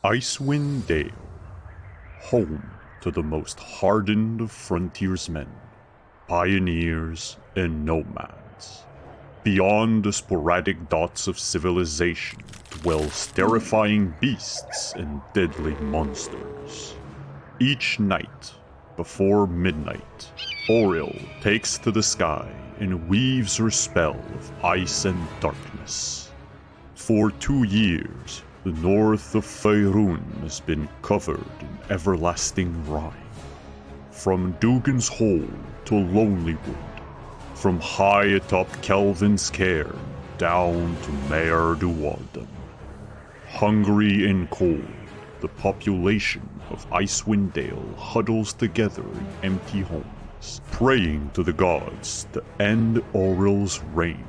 Icewind Dale, home to the most hardened of frontiersmen, pioneers, and nomads. Beyond the sporadic dots of civilization dwells terrifying beasts and deadly monsters. Each night, before midnight, Oril takes to the sky and weaves her spell of ice and darkness. For 2 years, the north of Faerun has been covered in everlasting rime. From Dugan's Hole to Lonelywood, from high atop Kelvin's Cairn down to Mare Duwaldon. Hungry and cold, the population of Icewind Dale huddles together in empty homes, praying to the gods to end Oril's reign.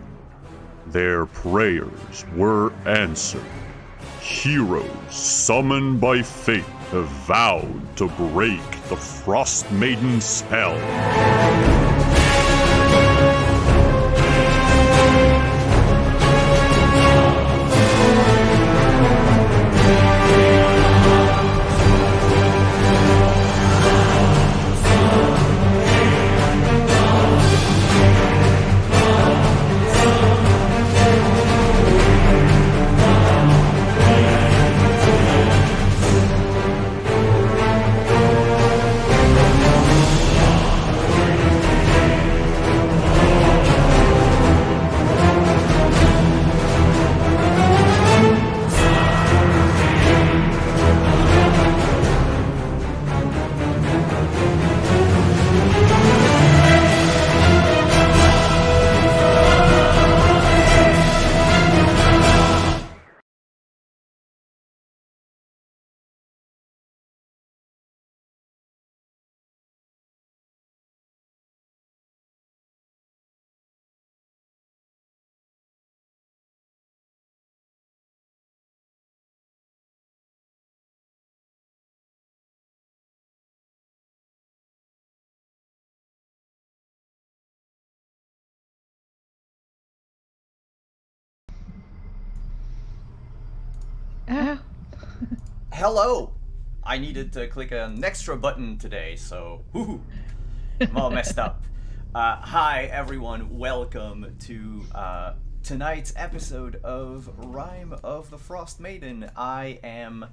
Their prayers were answered. Heroes summoned by fate have vowed to break the Frost Maiden's spell. Hello! I needed to click an extra button today, so woohoo! I'm all messed up. Hi everyone, welcome to tonight's episode of Rime of the Frost Maiden. I am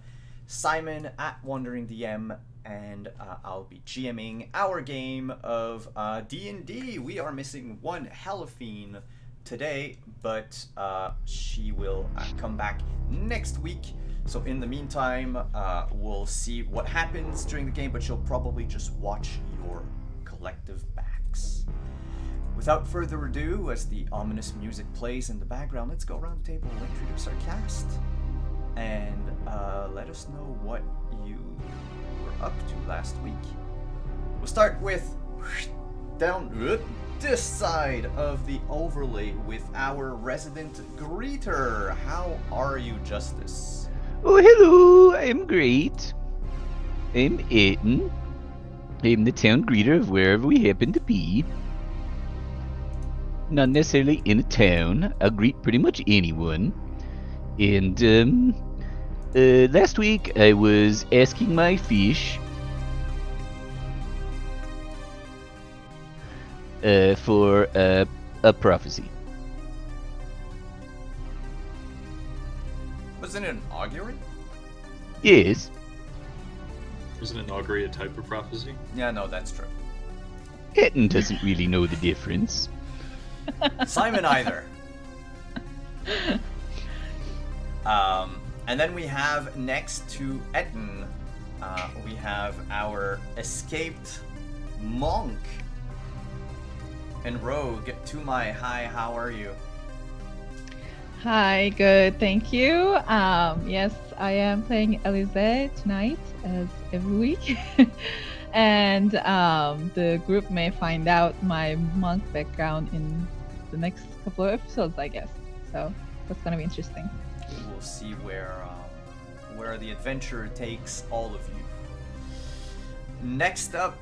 Simon at Wandering DM, and I'll be GMing our game of D&D. We are missing one Hellfiend today, but she will come back next week. So in the meantime, we'll see what happens during the game, but you'll probably just watch your collective backs. Without further ado, as the ominous music plays in the background, let's go around the table and introduce our cast. And let us know what you were up to last week. We'll start with down this side of the overlay with our resident greeter. How are you, Justice? Oh, hello, I'm great. I'm Eaton. I'm the town greeter of wherever we happen to be. Not necessarily in a town. I'll greet pretty much anyone. And, last week I was asking my fish for a prophecy. Wasn't it an augury? Yes. Isn't an augury a type of prophecy? Yeah, no, that's true. Etten doesn't really know the difference. Simon either. And then we have next to Etten, we have our escaped monk and rogue. To my hi, how are you? Hi, good, thank you. Yes, I am playing Elise tonight, as every week. And the group may find out my monk background in the next couple of episodes, I guess. So that's gonna be interesting. We'll see where the adventure takes all of you. Next up,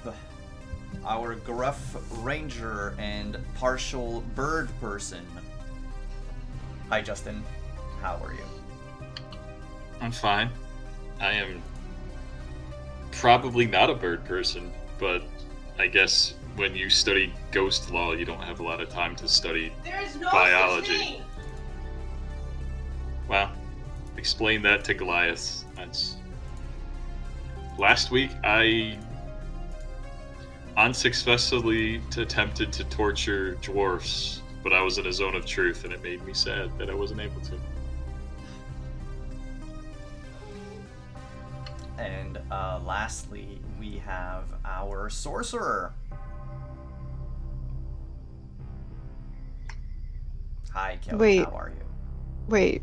our gruff ranger and partial bird person. Hi, Justin. How are you? I'm fine. I am probably not a bird person, but I guess when you study ghost law, you don't have a lot of time to study There's no biology. such thing. Well, explain that to Goliath. Last week, I unsuccessfully attempted to torture dwarfs, but I was in a zone of truth, and it made me sad that I wasn't able to. And lastly, we have our sorcerer. Hi, Kelly. Wait. How are you? Wait,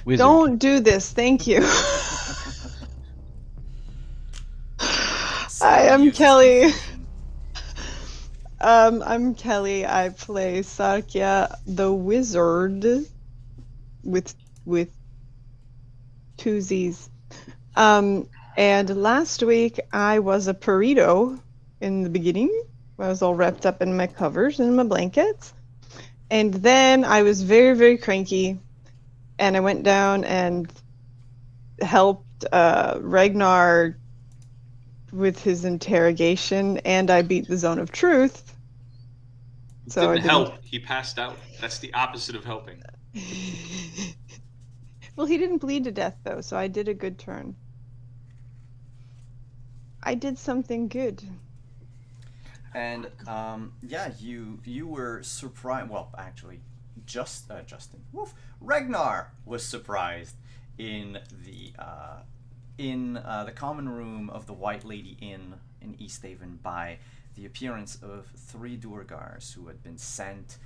Wizard. don't do this. Thank you. I am Uses Kelly. confusion. I'm Kelly. I play Sakya the wizard with two Z's. And last week I was a burrito in the beginning. I was all wrapped up in my covers and my blankets. And then I was very, very cranky, and I went down and helped Ragnar with his interrogation, and I beat the zone of truth. So I Didn't help. He passed out. That's the opposite of helping. Well, he didn't bleed to death though, so I did a good turn. I did something good. And yeah, you were surprised. Well, actually, Justin, woof, Ragnar was surprised in the common room of the White Lady Inn in Easthaven by the appearance of 3 Durgars who had been sent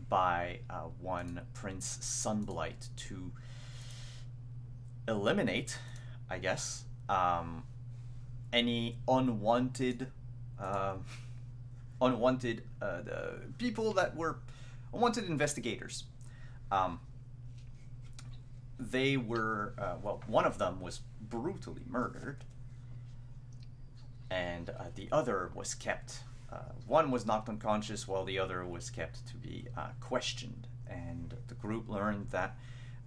by one Prince Sunblight to eliminate, I guess, any unwanted the people that were unwanted investigators. They were well, one of them was brutally murdered, and the other was kept. One was knocked unconscious, while the other was kept to be questioned. And the group learned that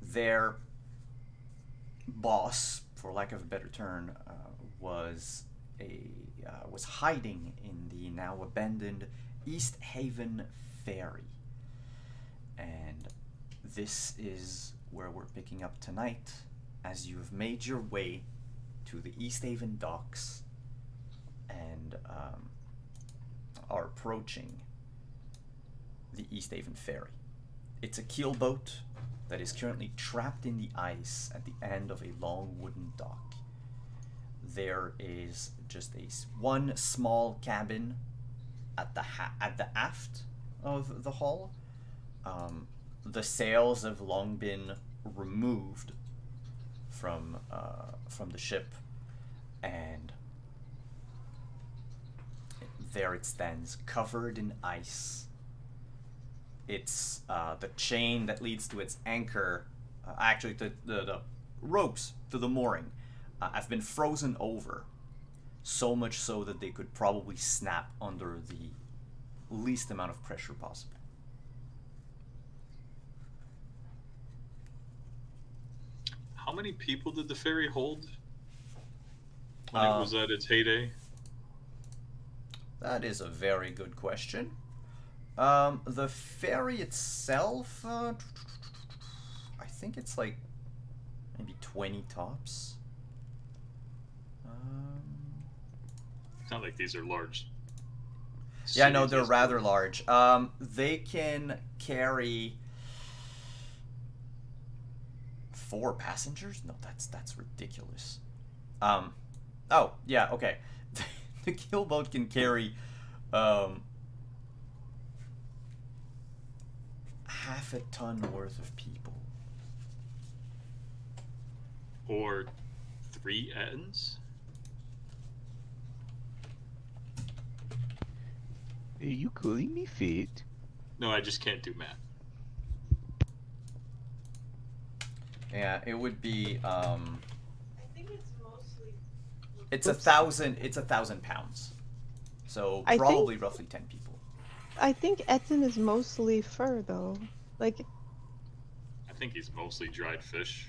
their boss, for lack of a better term, was hiding in the now abandoned East Haven Ferry. And this is where we're picking up tonight, as you have made your way to the East Haven docks and are approaching the East Haven Ferry. It's a keelboat that is currently trapped in the ice at the end of a long wooden dock. There is just one small cabin at the aft of the hull. The sails have long been removed from the ship, and there it stands, covered in ice. It's the chain that leads to its anchor, actually the ropes to the mooring, have been frozen over, so much so that they could probably snap under the least amount of pressure possible. How many people did the ferry hold when it was at its heyday? That is a very good question. The ferry itself, I think it's like maybe 20 tops. It's not like these are large. Yeah, no, they're cities. rather large. They can carry 4 passengers? No, that's ridiculous. Oh, yeah, okay. The keelboat can carry half a ton worth of people. Or 3 ends? Are you calling me fit? No, I just can't do math. Yeah, it would be I think it's mostly. it's 1,000 pounds. So I probably roughly 10 people. I think Etten is mostly fur though. Like, I think he's mostly dried fish.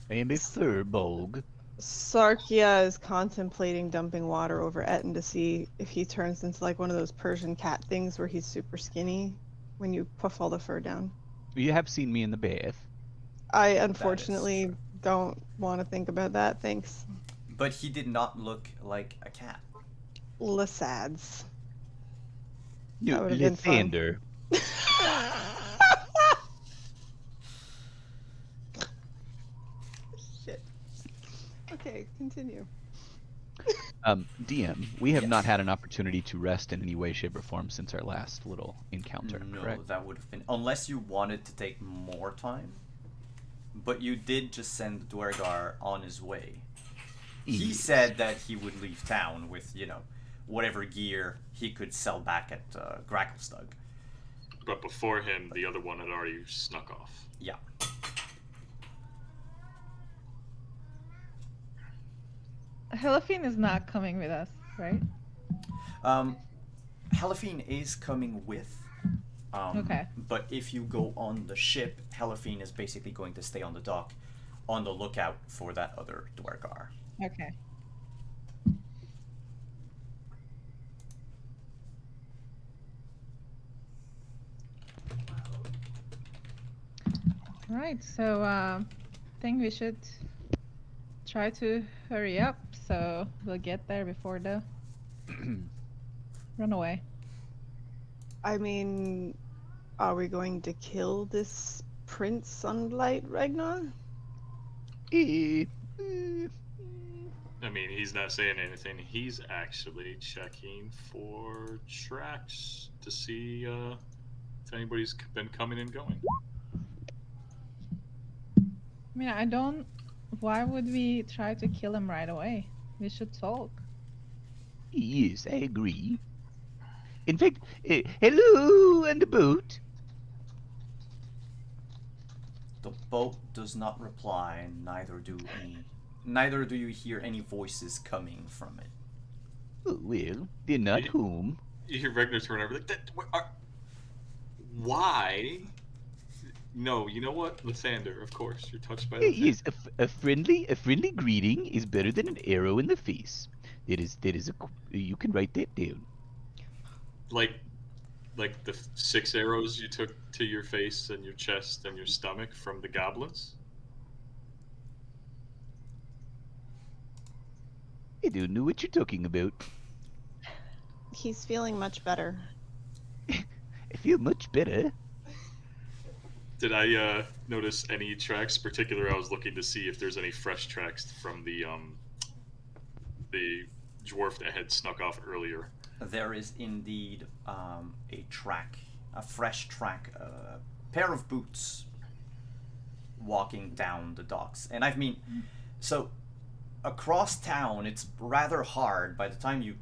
I am a furbolg. Sarkia is contemplating dumping water over Etten to see if he turns into like one of those Persian cat things where he's super skinny when you puff all the fur down. You have seen me in the bath. I That is unfortunately true. don't want to think about that. Thanks. But he did not look like a cat. Lasads. No, That would have been fun. Lathander. Shit. Okay, continue. DM, we have not Yes. had an opportunity to rest in any way, shape, or form since our last little encounter, No, correct? that would have been unless you wanted to take more time. But you did just send Dwergar on his way. He Yes. said that he would leave town with, whatever gear he could sell back at Gracklestug. But before him, the other one had already snuck off. Yeah. Helafine is not coming with us, right? Helafine is coming with. Okay. But if you go on the ship, Helafine is basically going to stay on the dock, on the lookout for that other Dwergar. Okay. Right, so I think we should try to hurry up so we'll get there before the runaway. I mean, are we going to kill this Prince Sunlight Ragnar? Eh, I mean, he's not saying anything. He's actually checking for tracks to see if anybody's been coming and going. I mean, I don't. Why would we try to kill him right away? We should talk. yes, I agree. In fact, hello and the boat. The boat does not reply, and neither do you hear any voices coming from it. Oh, well, they're not Yeah. home. You hear Regner turn over like, why? No, you know what? Lathander, of course. You're touched by Lathander. Yes, a friendly greeting is better than an arrow in the face. That is you can write that down. Like the 6 arrows you took to your face and your chest and your stomach from the goblins? I don't know what you're talking about. He's feeling much better. I feel much better. Did I notice any tracks? Particularly, I was looking to see if there's any fresh tracks from the dwarf that had snuck off earlier. There is indeed a fresh track, a pair of boots walking down the docks. And I mean, so across town, it's rather hard by the time you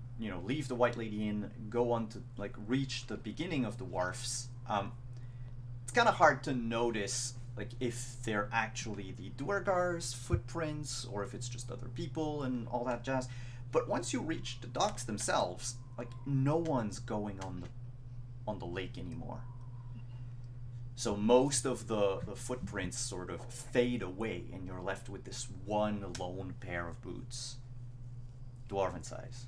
leave the White Lady Inn, go on to reach the beginning of the wharfs. It's kind of hard to notice if they're actually the Duergar's footprints or if it's just other people and all that jazz. But once you reach the docks themselves, no one's going on the lake anymore. So most of the footprints sort of fade away, and you're left with this one lone pair of boots, dwarven size.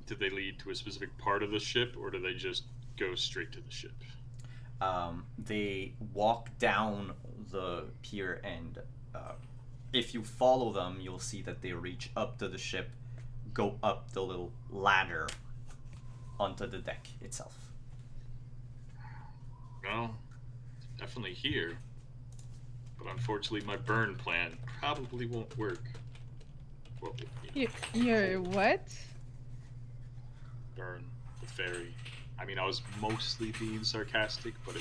Did they lead to a specific part of the ship, or do they just go straight to the ship? They walk down the pier, and if you follow them, you'll see that they reach up to the ship, go up the little ladder onto the deck itself. Well, definitely here. But unfortunately, my burn plan probably won't work. Well, You're what? burn the fairy. I mean, I was mostly being sarcastic, but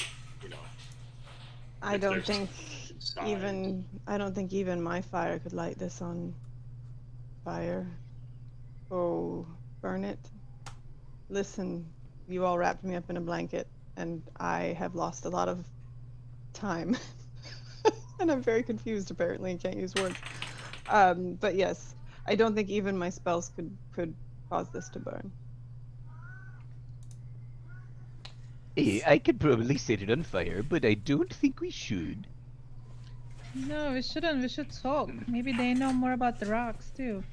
I If don't there's think inside. I don't think even my fire could light this on fire. Oh, burn it. Listen, you all wrapped me up in a blanket, and I have lost a lot of time. And I'm very confused, apparently, and can't use words. But yes, I don't think even my spells could cause this to burn. I could probably set it on fire, but I don't think we should. No, we shouldn't. We should talk. Maybe they know more about the rocks too.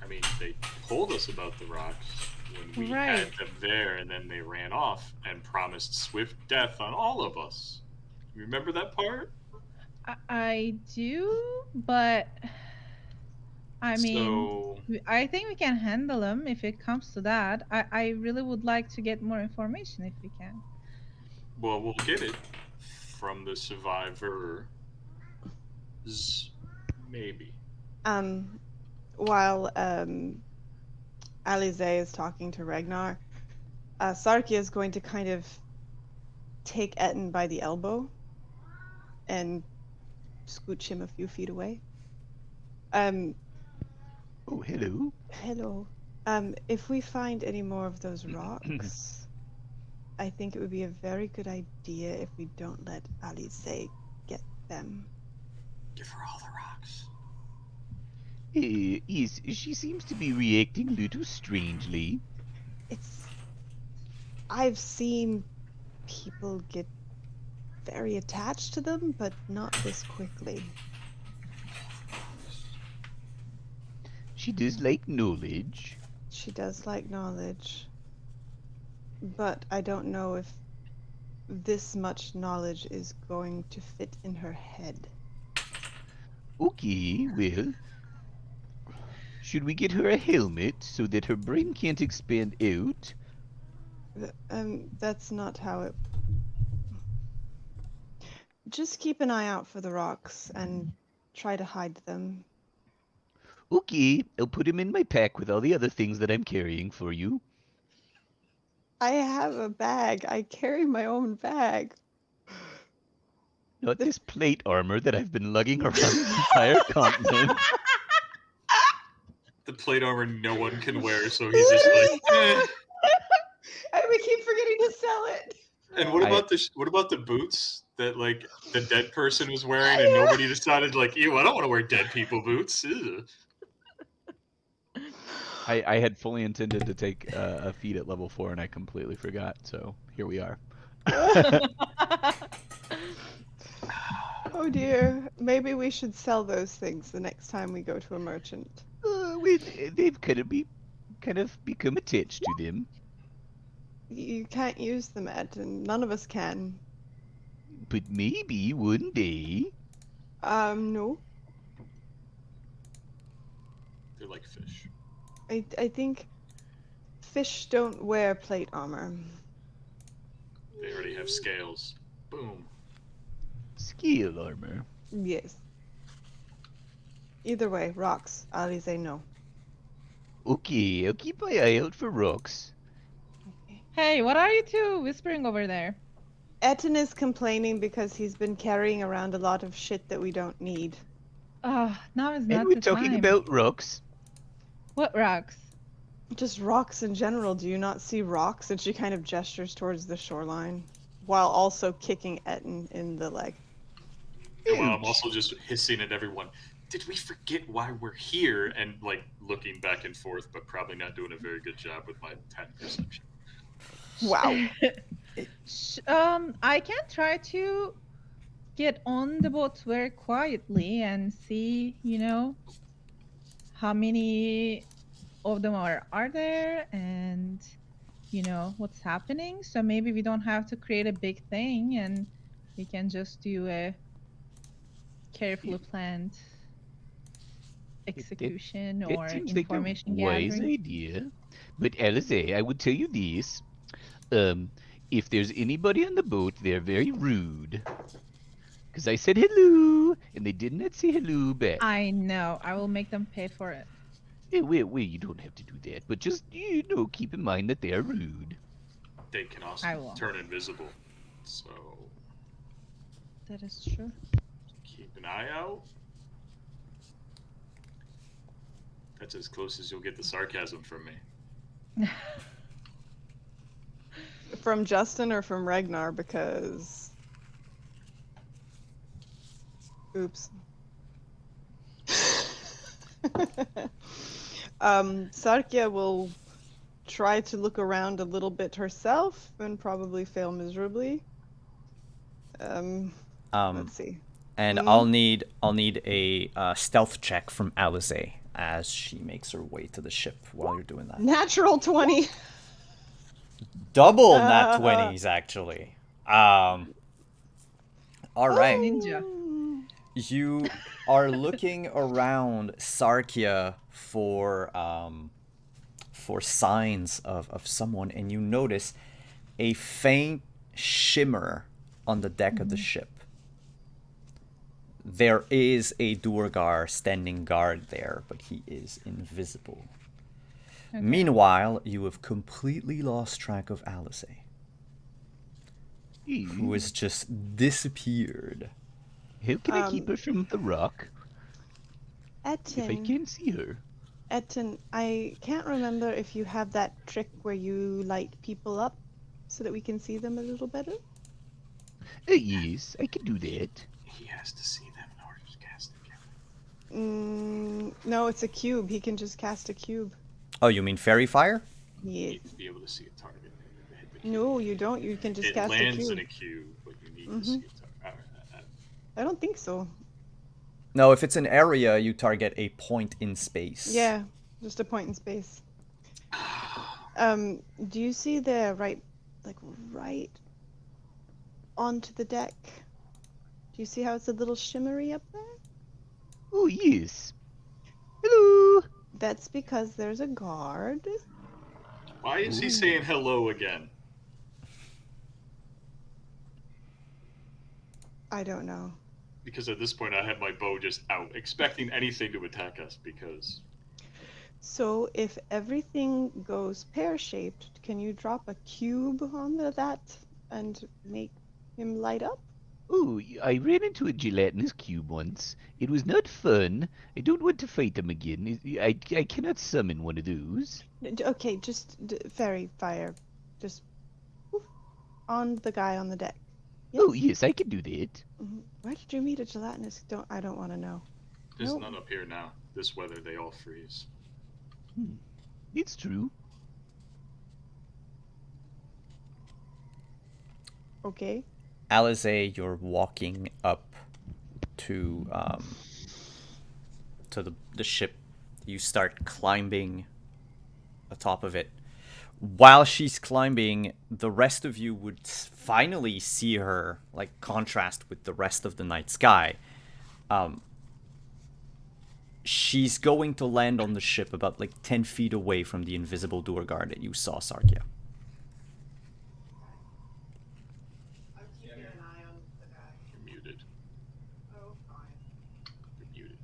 I mean, they told us about the rocks when we Right. had them there, and then they ran off and promised swift death on all of us. You remember that part? I do, but I mean, So, I think we can handle them if it comes to that. I really would like to get more information if we can. well, we'll get it from the survivors, maybe. While Alize is talking to Ragnar, Sarkia is going to kind of take Etten by the elbow and scooch him a few feet away. Oh, hello. Hello. If we find any more of those rocks, I think it would be a very good idea if we don't let Alize get them. Give her all the rocks. Yes, she seems to be reacting a little strangely. I've seen people get very attached to them, but not this quickly. She does like knowledge. She does like knowledge, but I don't know if this much knowledge is going to fit in her head. Okay, well, should we get her a helmet so that her brain can't expand out? That's not how it... Just keep an eye out for the rocks and try to hide them. Okay, I'll put him in my pack with all the other things that I'm carrying for you. I have a bag. I carry my own bag. Not this plate armor that I've been lugging around the entire continent. The plate armor no one can wear, so he's just like, eh. And we keep forgetting to sell it. And what about the boots that like the dead person was wearing, and nobody decided like, ew, I don't want to wear dead people boots. Ew. I had fully intended to take a feat at level 4 and I completely forgot, so here we are. Oh dear. Maybe we should sell those things the next time we go to a merchant. They've kind of become attached to them. You can't use them, Ed, and none of us can. But maybe one day. No. They're like fish. I think fish don't wear plate armor. They already have scales. Boom. Scale armor. Yes. Either way, rocks. Alize, no. Okay, I'll keep my eye out for rocks. Hey, what are you two whispering over there? Etten is complaining because he's been carrying around a lot of shit that we don't need. Now is not And we're the talking time. about rocks. What rocks? Just rocks in general. Do you not see rocks? And she kind of gestures towards the shoreline while also kicking Etten in the leg. And while I'm also just hissing at everyone, did we forget why we're here? And like looking back and forth, but probably not doing a very good job with my pattern perception. Wow. I can try to get on the boat very quietly and see, how many of them are there and, what's happening. So maybe we don't have to create a big thing and we can just do a carefully planned execution or It seems like a information wise gathering. idea. But Alize, I would tell you this. If there's anybody on the boat, they're very rude. Because I said hello, and they did not say hello back. I know. I will make them pay for it. Well, you don't have to do that, but just, keep in mind that they are rude. They can I also will. turn invisible. So That is true. keep an eye out. That's as close as you'll get the sarcasm from me. From Justin or from Ragnar? Because... Oops. Sarkia will try to look around a little bit herself and probably fail miserably. Let's see. And I'll need a stealth check from Alize as she makes her way to the ship while you're doing that. Natural 20. Double nat 20s, actually. All right. Ninja. You are looking around Sarkia for signs of someone, and you notice a faint shimmer on the deck of the ship. There is a Duergar standing guard there, but he is invisible. Okay. Meanwhile, you have completely lost track of Alice, who has just disappeared. How can I keep her from the rock if I Etten, can't see her? Etten, I can't remember if you have that trick where you light people up so that we can see them a little better. Yes, I can do that. He has to see them in order to cast the camera. No, it's a cube. He can just cast a cube. Oh, you mean fairy fire? You Yeah. need to be able to see a target. Hit the cube. No, you don't. You can just It cast a lands cube. in a cube, but you need to see a target. I don't think so. No, if it's an area, you target a point in space. Yeah, just a point in space. Do you see the right onto the deck? Do you see how it's a little shimmery up there? Oh, yes. Hello. That's because there's a guard. Why is he saying hello again? I don't know. Because at this point I had my bow just out, expecting anything to attack us because... So if everything goes pear-shaped, can you drop a cube on that and make him light up? Oh, I ran into a gelatinous cube once. It was not fun. I don't want to fight them again. I cannot summon one of those. Okay, just fairy fire. Just woof, on the guy on the deck. Yes? Oh, yes, I can do that. Where did you meet a gelatinous? I don't want to know. There's Nope. none up here now. This weather, they all freeze. It's true. Okay. Alize, you're walking up to the ship. You start climbing atop of it. While she's climbing, the rest of you would finally see her like contrast with the rest of the night sky. She's going to land on the ship about like 10 feet away from the invisible Duergar that you saw, Sarkia. You're muted. You're muted.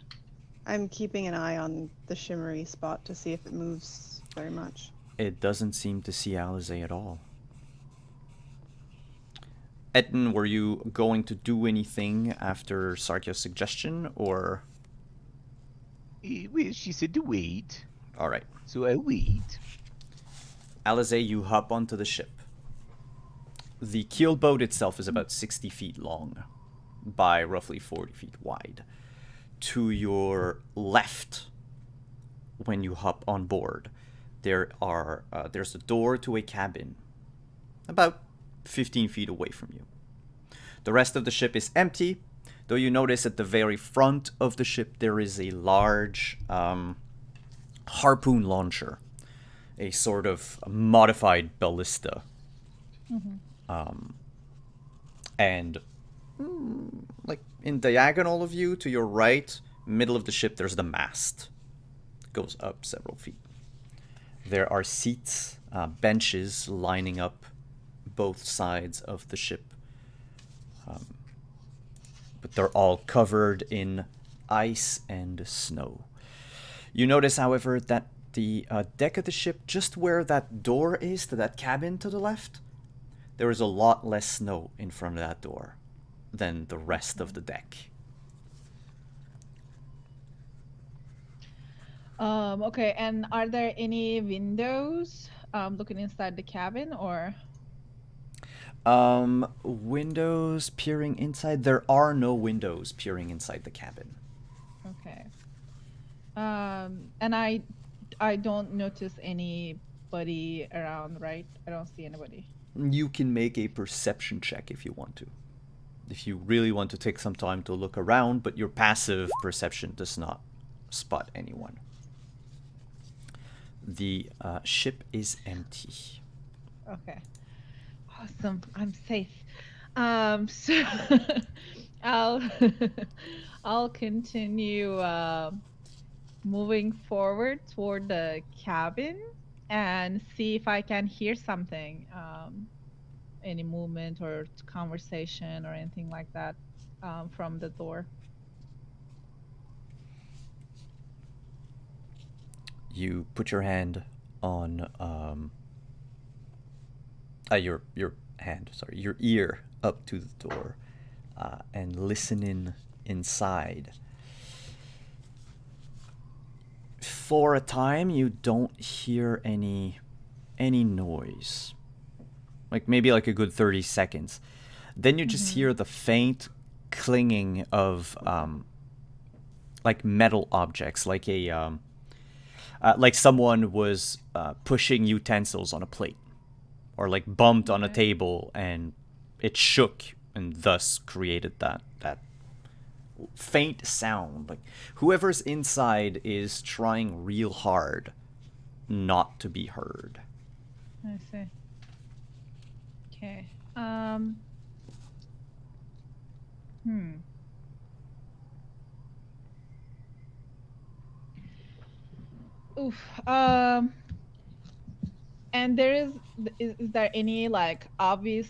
I'm keeping an eye on the shimmery spot to see if it moves very much. It doesn't seem to see Alize at all. Etten, were you going to do anything after Sarkia's suggestion, or...? Well, she said to wait, Alright. so I wait. Alize, you hop onto the ship. The keel boat itself is about 60 feet long by roughly 40 feet wide. To your left, when you hop on board, there's a door to a cabin about 15 feet away from you. The rest of the ship is empty, though you notice at the very front of the ship there is a large harpoon launcher, a sort of modified ballista. And like in diagonal of you to your right, middle of the ship, there's the mast. It goes up several feet. There are seats, benches lining up both sides of the ship. But they're all covered in ice and snow. You notice, however, that the deck of the ship, just where that door is to that cabin to the left, there is a lot less snow in front of that door than the rest of the deck. Okay, and are there any windows looking inside the cabin, or? Windows peering inside. There are no windows peering inside the cabin. Okay. And I don't notice any anybody around, right? I don't see anybody. You can make a perception check if you want to. If you really want to take some time to look around, but your passive perception does not spot anyone. The ship is empty. Okay. Awesome. I'm safe. So I'll I'll continue moving forward toward the cabin and see if I can hear something. Any movement or conversation or anything like that from the door. You put your hand on your ear up to the door, and listen in inside. For a time, you don't hear any noise. Like maybe like a good 30 seconds. Then you just hear the faint clinging of like metal objects, like a like someone was pushing utensils on a plate, or like bumped on a table and it shook and thus created that faint sound. Like whoever's inside is trying real hard not to be heard. I see. Okay. Oof. And is there any like obvious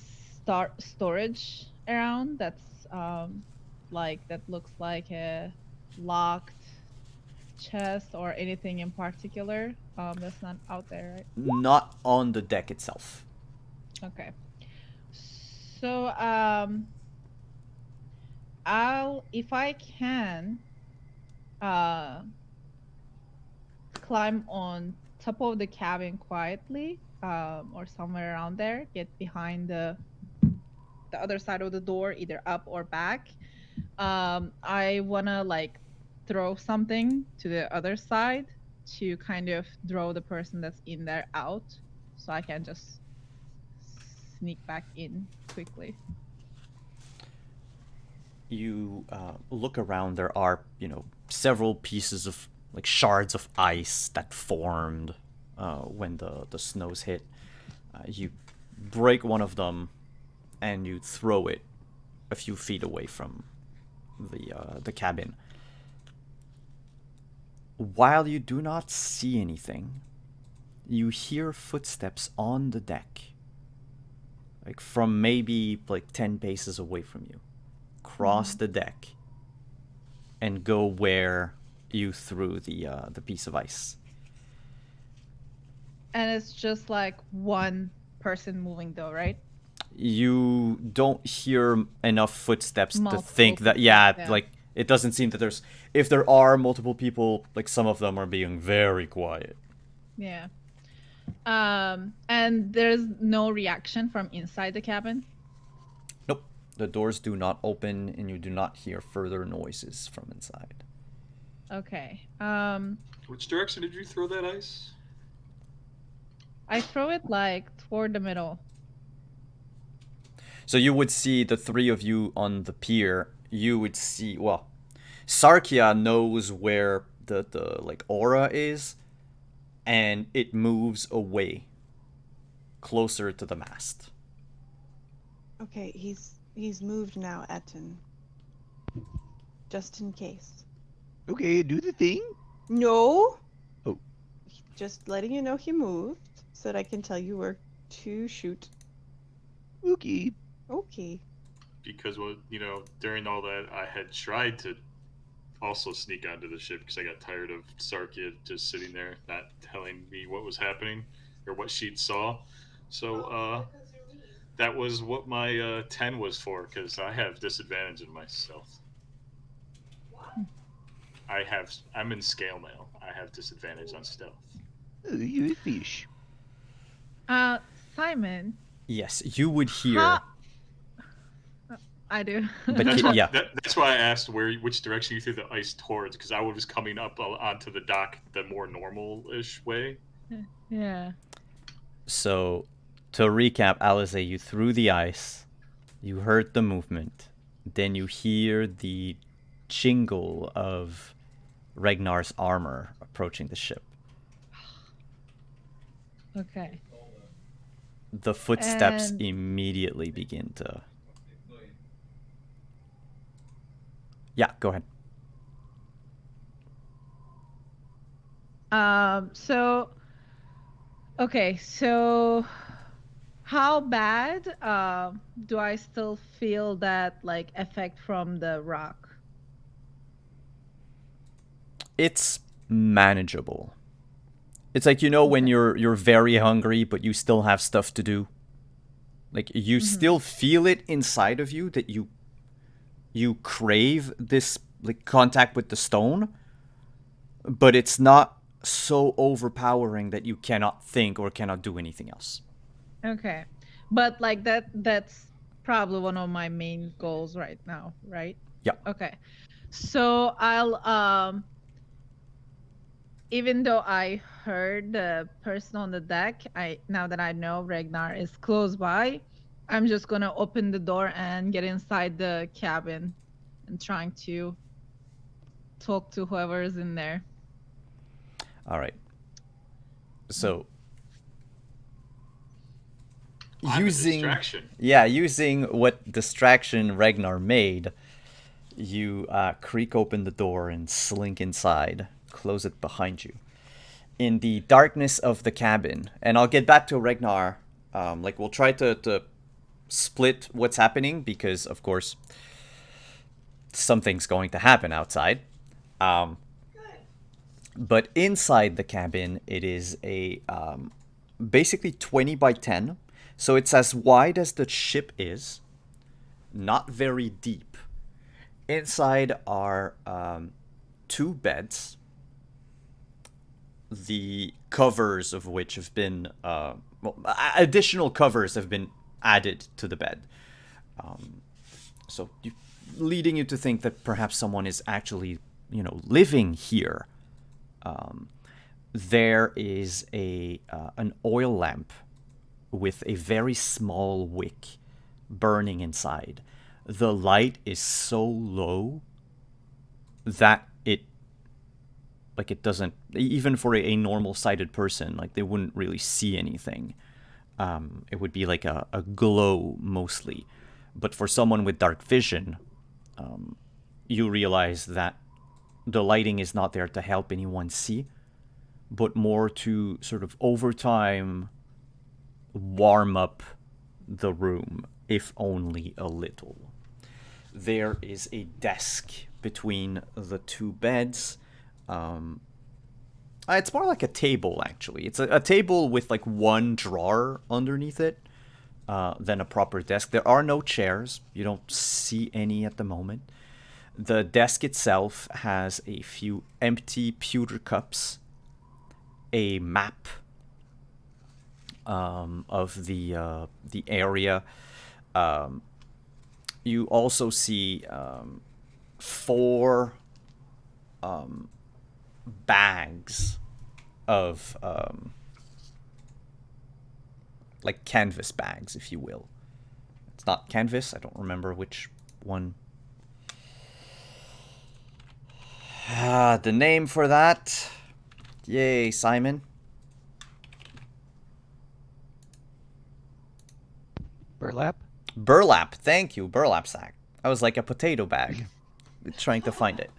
storage around that's like that looks like a locked chest or anything in particular that's not out there, right? Not on the deck itself. Okay. So I'll, if I can, climb on top of the cabin quietly, or somewhere around there, get behind the other side of the door, either up or back. I wanna like throw something to the other side to kind of throw the person that's in there out, so I can just sneak back in quickly. You look around. There are, several pieces of like shards of ice that formed when the snows hit. You break one of them and you throw it a few feet away from the cabin. While you do not see anything, you hear footsteps on the deck, like from maybe like 10 paces away from you, cross the deck and go where you threw the piece of ice. And it's just like one person moving though, right? You don't hear enough footsteps Multiple to think that, footsteps, like it doesn't seem that there's, if there are multiple people, like some of them are being very quiet. Yeah. And there's no reaction from inside the cabin? Nope. The doors do not open and you do not hear further noises from inside. Okay. Which direction did you throw that ice? I throw it like toward the middle. So you would see the three of you on the pier. You would see, well, Sarkia knows where the like aura is, and it moves away closer to the mast. Okay, he's moved now, Etten. Just in case. Okay, do the thing. No. Oh. Just letting you know he moved so that I can tell you where to shoot. Okay. Okay. Because, during all that, I had tried to also sneak onto the ship because I got tired of Sarkia just sitting there, not telling me what was happening or what she'd saw. So, that was what my 10 was for, because I have disadvantage in my stealth. I'm in scale mail. I have disadvantage on stealth. Oh, you're a fish. Simon. Yes, you would hear. I do. But that's why I asked which direction you threw the ice towards, because I was coming up onto the dock the more normal-ish way. Yeah. So, to recap, Alize, you threw the ice, you heard the movement, then you hear the jingle of Regnar's armor approaching the ship. Okay. The footsteps And- immediately begin to... Yeah, go ahead. So, okay, so how bad do I still feel that like effect from the rock? It's manageable. It's like, you know, when Okay. you're very hungry but you still have stuff to do. Like, you still feel it inside of you that you crave this like contact with the stone, but it's not so overpowering that you cannot think or cannot do anything else. Okay. But like that's probably one of my main goals right now, right? Yeah. Okay. So I'll even though I heard the person on the deck, now that I know Ragnar is close by, I'm just gonna open the door and get inside the cabin and trying to talk to whoever's in there. All right. So I'm a using distraction. using what distraction Ragnar made, you creak open the door and slink inside, close it behind you. In the darkness of the cabin, and I'll get back to Ragnar. Like, we'll try to split what's happening because, of course, something's going to happen outside. But inside the cabin, it is a basically 20 by 10. So it's as wide as the ship is, not very deep. Inside are 2 beds, the covers of which have been additional covers have been added to the bed. So leading you to think that perhaps someone is actually, living here. There is an oil lamp with a very small wick burning inside. The light is so low that it doesn't, even for a normal sighted person, like, they wouldn't really see anything. It would be like a glow mostly. But for someone with dark vision, you realize that the lighting is not there to help anyone see, but more to sort of over time warm up the room, if only a little. There is a desk between the 2 beds. It's more like a table, actually. It's a table with like 1 drawer underneath it, than a proper desk. There are no chairs. You don't see any at the moment. The desk itself has a few empty pewter cups, a map of the area. You also see 4 bags of like canvas bags, if you will. It's not canvas. I don't remember which one. The name for that. Yay, Simon. Burlap? Burlap. Thank you, burlap sack. I was like a potato bag, trying to find it.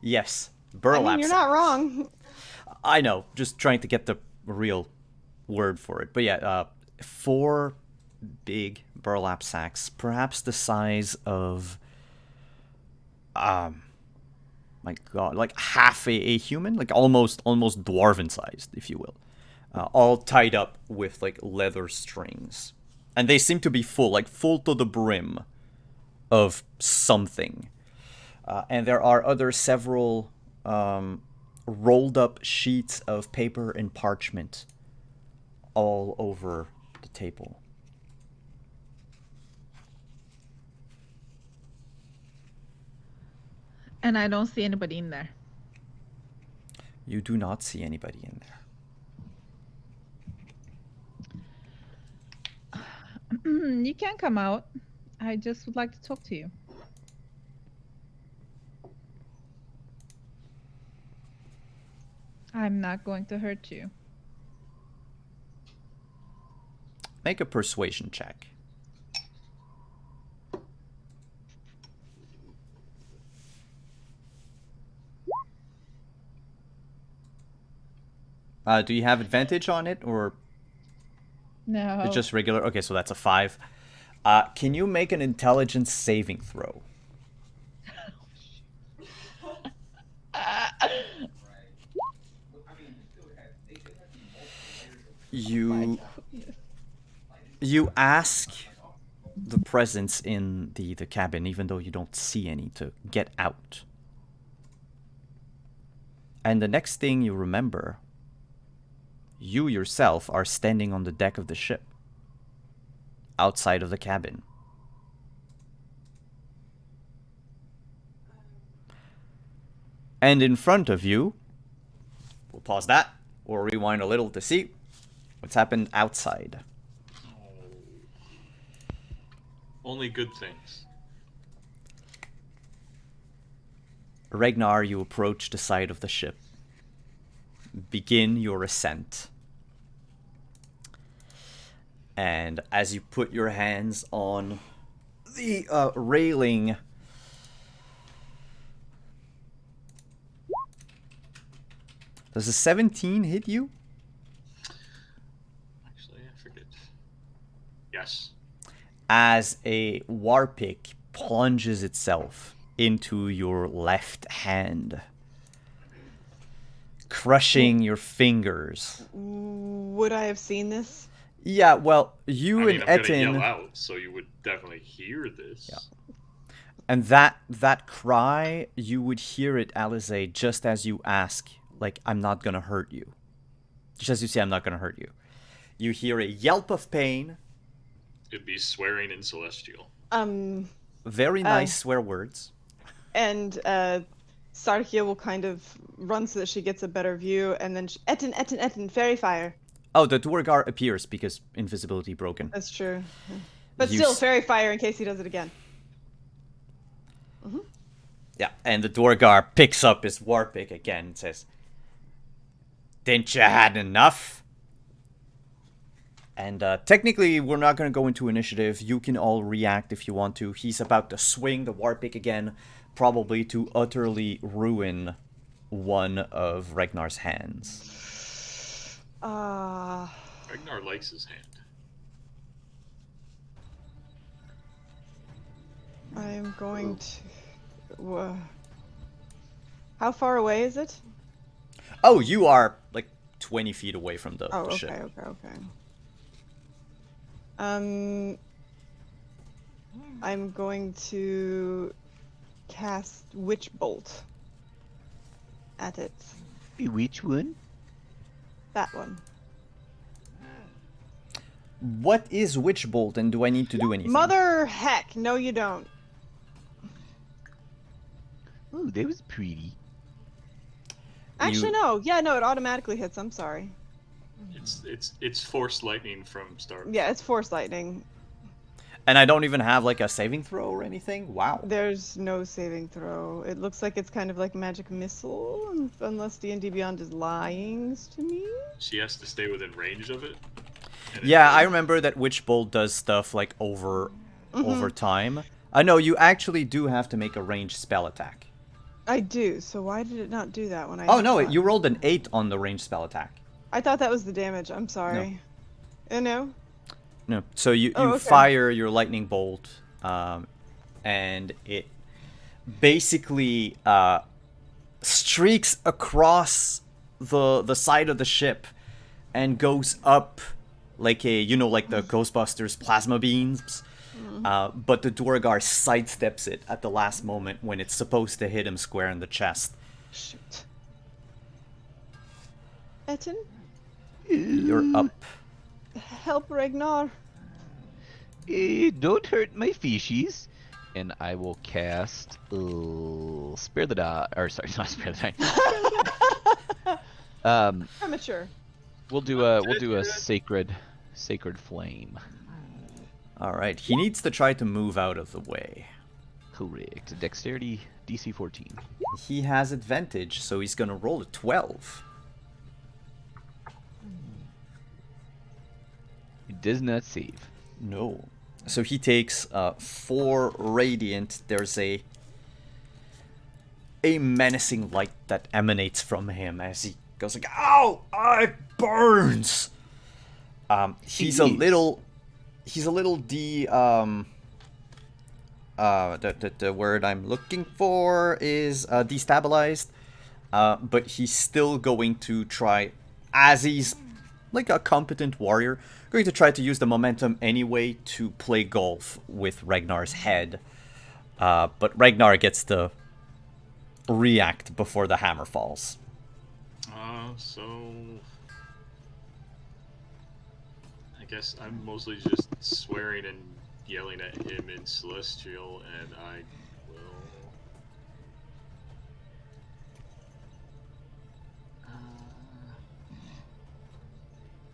Yes, burlap. I mean, you're not wrong. I know, just trying to get the real word for it. But yeah, 4 big burlap sacks, perhaps the size of, my God, like half a human, like almost dwarven sized, if you will, all tied up with like leather strings, and they seem to be full to the brim of something. And there are several rolled up sheets of paper and parchment all over the table. And I don't see anybody in there. You do not see anybody in there. You can come out. I just would like to talk to you. I'm not going to hurt you. Make a persuasion check. Do you have advantage on it, or No. it's just regular? Okay, so that's a 5. Can you make an intelligence saving throw? You ask the presence in the cabin, even though you don't see any, to get out. And the next thing you remember, you yourself are standing on the deck of the ship, outside of the cabin. And in front of you, we'll pause that, or rewind a little to see what's happened outside. Only good things. Ragnar, you approach the side of the ship. Begin your ascent. And as you put your hands on the railing, does a 17 hit you? Actually, I forget. Yes. As a warpick plunges itself into your left hand, crushing your fingers. Would I have seen this? Yeah, well, you I mean, and I'm gonna Etin, yell out, so you would definitely hear this. Yeah. And that cry, you would hear it, Alize, just as you ask, like, I'm not gonna hurt you. Just as you say, I'm not gonna hurt you. You hear a yelp of pain. It'd be swearing in Celestial. Very nice swear words. And Sarkia will kind of run so that she gets a better view, and then Etin, fairy fire. Oh, the Duergar appears because invisibility broken. That's true. But You still, s- fairy fire in case he does it again. Yeah, and the Duergar picks up his warpick again and says, "Didn't you had enough?" And technically, we're not going to go into initiative. You can all react if you want to. He's about to swing the warpick again, probably to utterly ruin one of Ragnar's hands. Ragnar likes his hand. I'm going to... How far away is it? Oh, you are like 20 feet away from the Oh, ship. okay. I'm going to cast Witch Bolt at it. Which one? That one. What is Witch Bolt, and do I need to do anything? Mother heck! No, you don't. Oh, that was pretty. Actually, no. Yeah, no, it automatically hits. I'm sorry. It's force lightning from Star. Yeah, it's Force Lightning. And I don't even have like a saving throw or anything? Wow. There's no saving throw. It looks like it's kind of like magic missile, unless D&D Beyond is lying to me. She has to stay within range of it. Yeah, I remember that Witch Bolt does stuff like over time. No, you actually do have to make a ranged spell attack. I do. So why did it not do that when I? Oh no, thought- you rolled an 8 on the ranged spell attack. I thought that was the damage. I'm sorry. No. No, so you okay. fire your lightning bolt, and it basically streaks across the side of the ship and goes up like like the Ghostbusters plasma beams. But the Duergar sidesteps it at the last moment when it's supposed to hit him square in the chest. Shoot. Etin, You're up. help Ragnar. Don't hurt my fishies. And I will cast Spare the Die. Or sorry, not Spare the Die. Premature. We'll do a sacred flame. Alright, he needs to try to move out of the way. Correct. Dexterity DC 14. He has advantage, so he's gonna roll a 12. It does not save. No. So he takes 4 radiant. There's a menacing light that emanates from him as he goes like, "Ow! It burns!" He's a little the word I'm looking for is destabilized, but he's still going to try, as he's like a competent warrior, going to try to use the momentum anyway to play golf with Ragnar's head. But Ragnar gets to react before the hammer falls. So I guess I'm mostly just swearing and yelling at him in Celestial, and I will.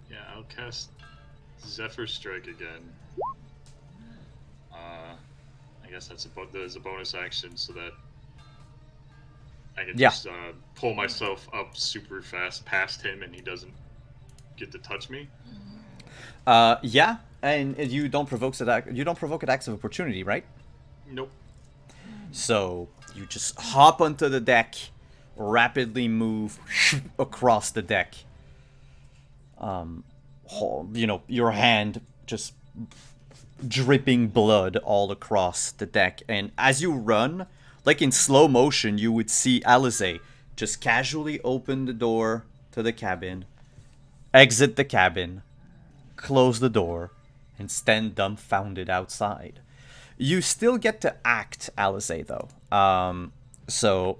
Yeah, I'll cast Zephyr Strike again. I guess there's a bonus action so that I can just pull myself up super fast past him, and he doesn't get to touch me. Yeah, and you don't provoke attacks of opportunity, right? Nope. So you just hop onto the deck, rapidly move across the deck. Your hand just dripping blood all across the deck, and as you run, like in slow motion, you would see Alize just casually open the door to the cabin, exit the cabin, close the door, and stand dumbfounded outside. You still get to act, Alize, though. So...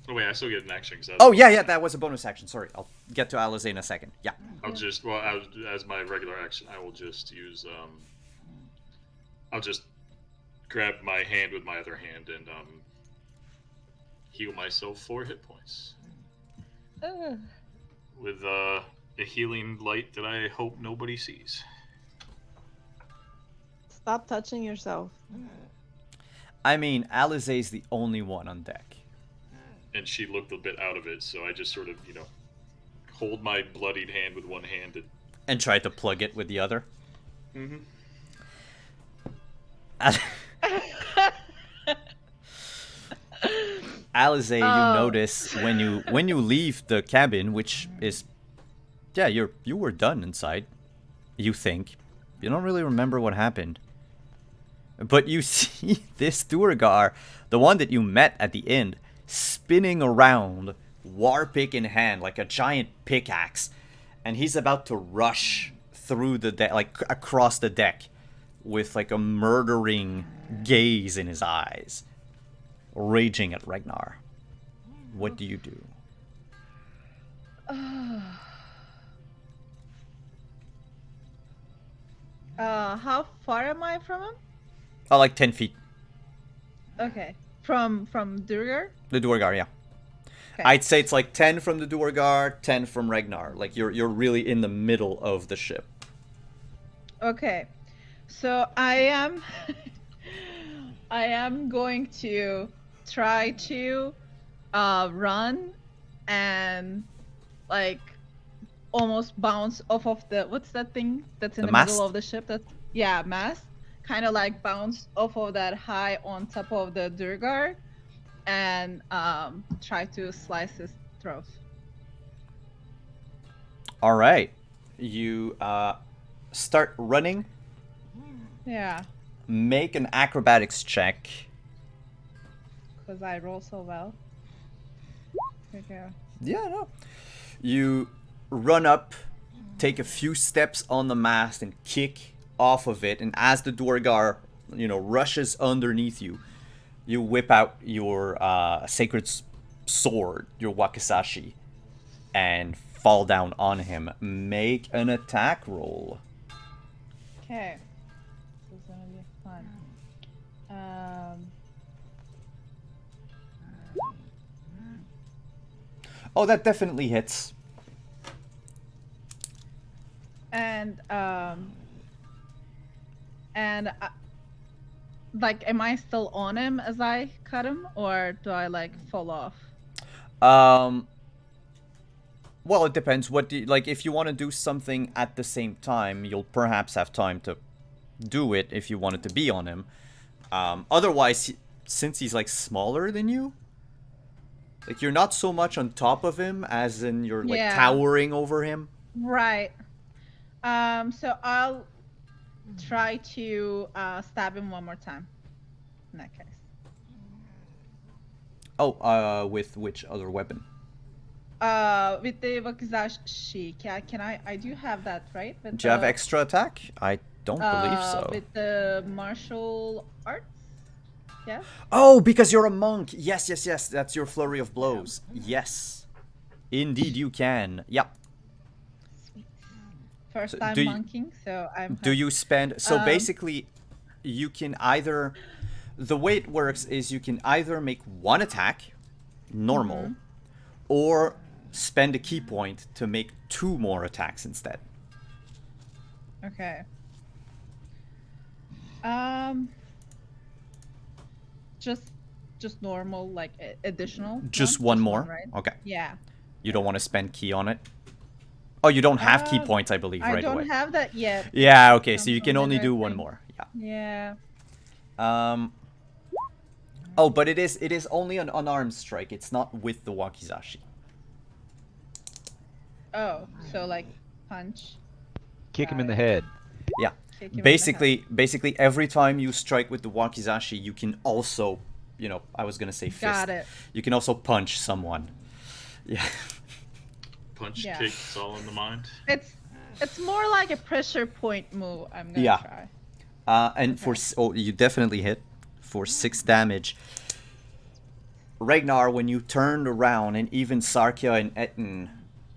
Oh wait, I still get an action. Oh, yeah, that was a bonus action. Sorry, I'll get to Alize in a second. Yeah. As my regular action, I will just use, I'll just grab my hand with my other hand and, heal myself 4 hit points. With, a healing light that I hope nobody sees. Stop touching yourself. I mean, Alize's the only one on deck. And she looked a bit out of it, so I just sort of, hold my bloodied hand with one hand and try to plug it with the other. Mm-hmm. Alize, you notice when you leave the cabin, which is, you were done inside. You think you don't really remember what happened, but you see this Duergar, the one that you met at the end, spinning around, war pick in hand, like a giant pickaxe, and he's about to rush through the deck, like across the deck, with like a murdering gaze in his eyes, raging at Ragnar. What do you do? How far am I from him? Like 10 feet. Okay. From Durgar? The Duergar, yeah. Okay. I'd say it's like 10 from the Duergar, 10 from Ragnar. Like you're really in the middle of the ship. Okay. So I am going to try to run and like almost bounce off of the, what's that thing that's in the mast? middle of the ship? Mast. Kind of like bounce off of that high on top of the Durgar and try to slice his throat. All right. You start running. Yeah. Make an acrobatics check. Because I roll so well. Okay. Yeah, no. You run up, take a few steps on the mast and kick off of it, and as the Duergar, rushes underneath you, you whip out your sacred sword, your wakizashi, and fall down on him. Make an attack roll. Okay. This is gonna be fun. Oh, that definitely hits. And And like, am I still on him as I cut him, or do I like fall off? Well, it depends. What do you, like? If you want to do something at the same time, you'll perhaps have time to do it if you wanted to be on him. Otherwise, since he's like smaller than you, like you're not so much on top of him as in you're like Yeah. towering over him. Right. So I'll try to stab him one more time. In that case. Oh, with which other weapon? With the wakizashi, can I do have that, right? With Do you have the, extra attack? I don't believe so. With the martial arts? Yes? Oh, because you're a monk. Yes, yes, yes. That's your flurry of blows. Yes. Indeed, you can. Yep. Sweet. First So time do you- monking, so I'm... Do you spend... So basically, you can either... The way it works is you can either make one attack, normal, or spend a key point to make 2 more attacks instead. Okay. Just normal, like additional. Just one more? right? Okay. Yeah. You don't want to spend key on it? Oh, you don't have key points, I believe, I right don't away. have that yet. Yeah, okay, so you From can only what I do one think. more. Yeah. Yeah. Oh, but it is only an unarmed strike. It's not with the wakizashi. Oh, so like punch. Kick him in the head. Yeah. Kick him in the Basically, every time you strike with the wakizashi, you can also, I was gonna say fist. Got it. You can also punch someone. Yeah. Punch, Yeah. kick, it's all in the mind. It's more like a pressure point move. I'm gonna Yeah. try. And you definitely hit for 6 damage. Ragnar, when you turned around, and even Sarkia and Etten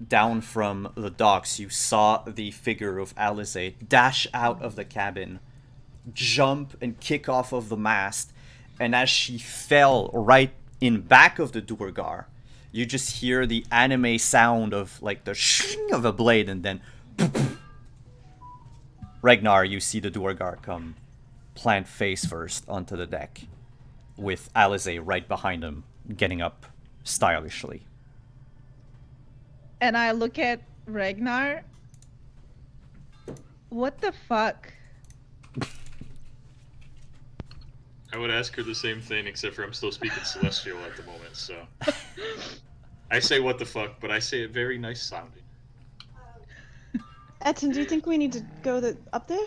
down from the docks, you saw the figure of Alize dash out of the cabin, jump and kick off of the mast, and as she fell right in back of the Duergar, you just hear the anime sound of like the shing of a blade, and then Ragnar, you see the Duergar come plant face first onto the deck, with Alize right behind him, getting up stylishly. And I look at Ragnar. What the fuck? I would ask her the same thing, except for I'm still speaking Celestial at the moment, so. I say what the fuck, but I say it very nice sounding. Etten, do you think we need to go up there?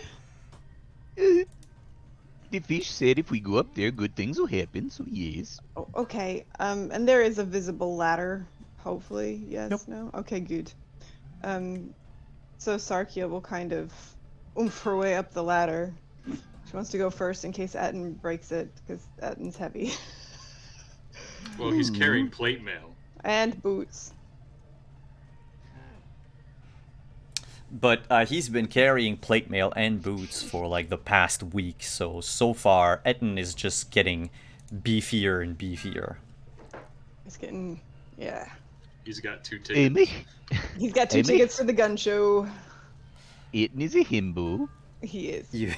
The fish said if we go up there, good things will happen, so yes. Oh, okay. And there is a visible ladder, hopefully. Yes, Nope. no? Okay, good. So Sarkia will kind of oomph her way up the ladder. She wants to go first in case Etten breaks it, because Etten's heavy. Well, he's carrying plate mail. And boots. But he's been carrying plate mail and boots for like the past week, so far Etten is just getting beefier and beefier. He's getting, yeah. He's got 2 tickets. Amy, He's got 2 Amy? tickets to the gun show. Eaton is a himbo. He is. You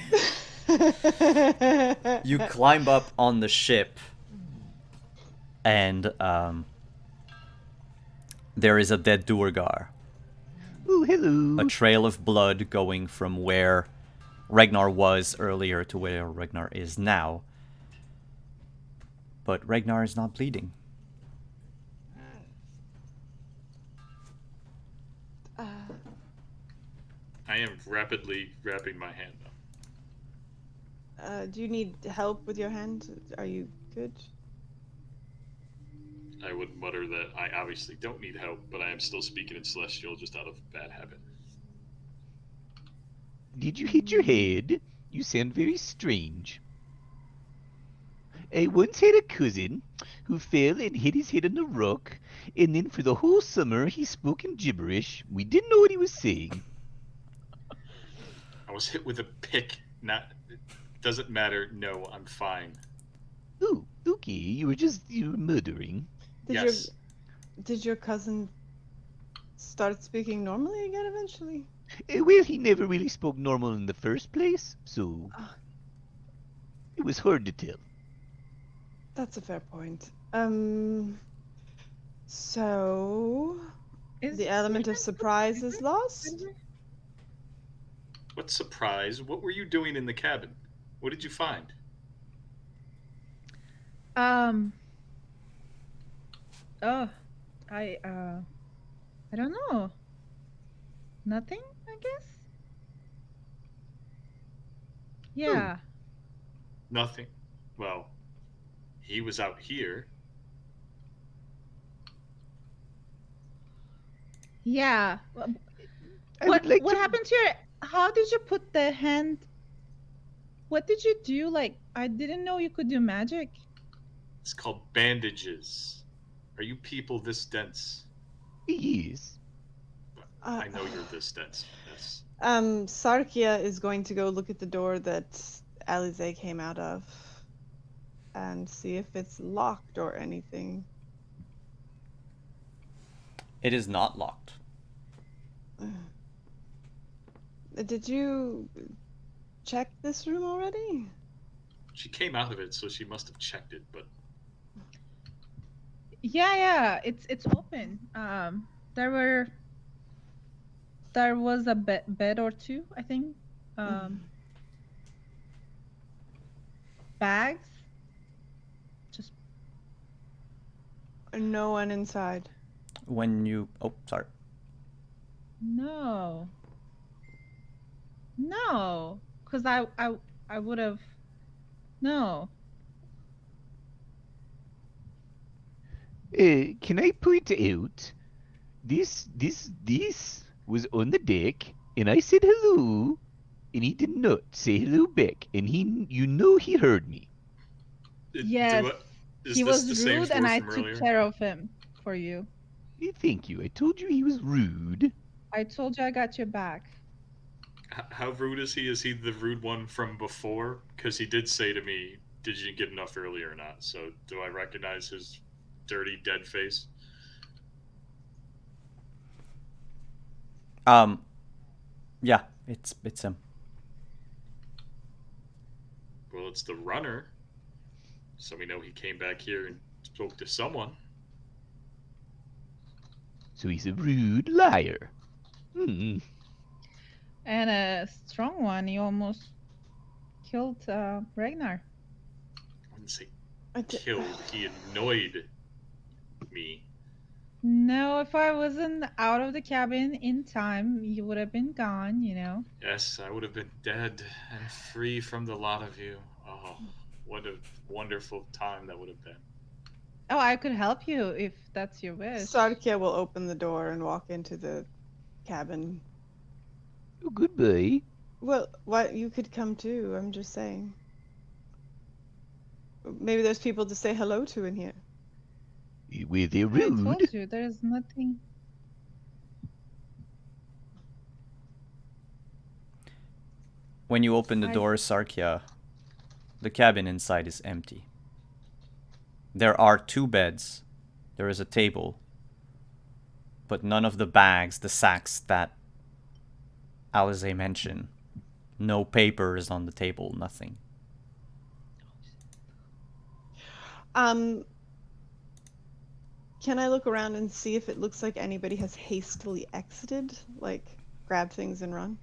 you climb up on the ship, and there is a dead Duergar. Ooh, hello. A trail of blood going from where Ragnar was earlier to where Ragnar is now. But Ragnar is not bleeding. I am rapidly wrapping my hand up. Do you need help with your hand? Are you good? I would mutter that I obviously don't need help, but I am still speaking in Celestial just out of bad habit. Did you hit your head? You sound very strange. I once had a cousin who fell and hit his head on a rock, and then for the whole summer he spoke in gibberish. We didn't know what he was saying. I was hit with a pick. Doesn't matter. No, I'm fine. Ooh, okay, you were murdering. Yes. Did your cousin start speaking normally again eventually? Well, he never really spoke normal in the first place, so... was hard to tell. That's a fair point. So the element of surprise is lost? What surprise? What were you doing in the cabin? What did you find? Oh, I don't know. Nothing, I guess. Yeah. Nothing. Well, he was out here. Yeah. I would like What to. happened to your? How did you put the hand? What did you do? Like, I didn't know you could do magic. It's called bandages. Are you people this dense? Yes. Uh, I know you're this dense. Yes. Sarkia is going to go look at the door that Alize came out of and see if it's locked or anything. It is not locked. Did you check this room already? She came out of it, so she must have checked it, but Yeah. It's open. There was a bed or two, I think. Bags. Just No one inside. When you... Oh, sorry. no. Because I would have. No. Can I point out this was on the deck, and I said hello, and he did not say hello back, and he heard me. Yes. Is He this was the same rude, and dwarf I from took earlier? care of him for you. Thank you. I told you he was rude. I told you I got your back. How rude is he? Is he the rude one from before? Because he did say to me, "Did you get enough earlier or not?" So do I recognize his dirty, dead face? Yeah, it's him. Well, it's the runner. So we know he came back here and spoke to someone. So he's a rude liar. And a strong one. You almost killed Ragnar. I wouldn't say killed. He annoyed me. No, if I wasn't out of the cabin in time, you would have been gone, you know. Yes, I would have been dead and free from the lot of you. Oh, what a wonderful time that would have been. Oh, I could help you if that's your wish. Sarkia will open the door and walk into the cabin. Oh, goodbye. Well, what you could come too, I'm just saying. Maybe there's people to say hello to in here. Were they I rude? told you, there's nothing. When you open the door, Sarkia, the cabin inside is empty. There are 2 beds. There is a table. But none of the bags, the sacks that Alize mentioned. No papers on the table, nothing. Can I look around and see if it looks like anybody has hastily exited? Like, grab things and run?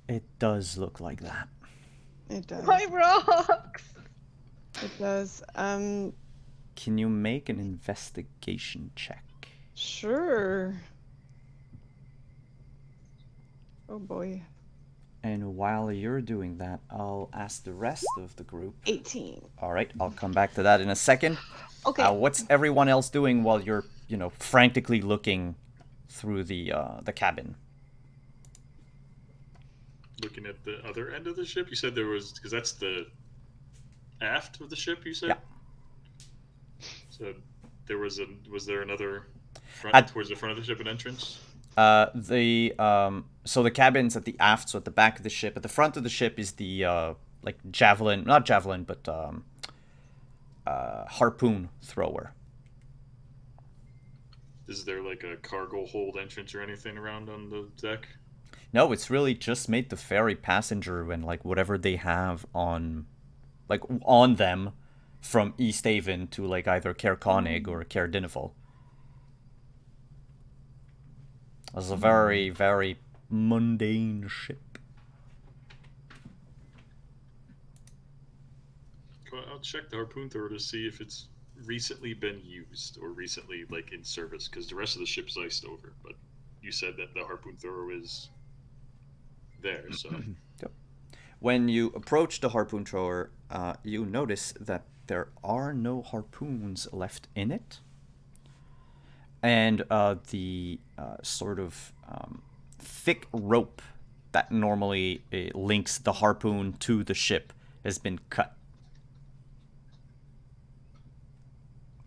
It does look like that. It does. My rocks! It does. Can you make an investigation check? Sure. Oh boy. And while you're doing that, I'll ask the rest of the group. 18. All right, I'll come back to that in a second. Okay. What's everyone else doing while you're, frantically looking through the cabin? Looking at the other end of the ship, you said there was, because that's the aft of the ship. You said. Yeah. So there was there another front towards the front of the ship an entrance? So the cabin's at the aft, so at the back of the ship. At the front of the ship is the javelin, not javelin, but harpoon thrower. Is there like a cargo hold entrance or anything around on the deck? No, it's really just made the ferry passenger and like whatever they have on, like on them, from East Haven to like either Caer Konig or Caer Dineval. It's a very, very mundane ship. Well, I'll check the harpoon thrower to see if it's recently been used or recently like in service, because the rest of the ship's iced over. But you said that the harpoon thrower is there, so When you approach the harpoon thrower, you notice that there are no harpoons left in it. And the sort of thick rope that normally links the harpoon to the ship has been cut.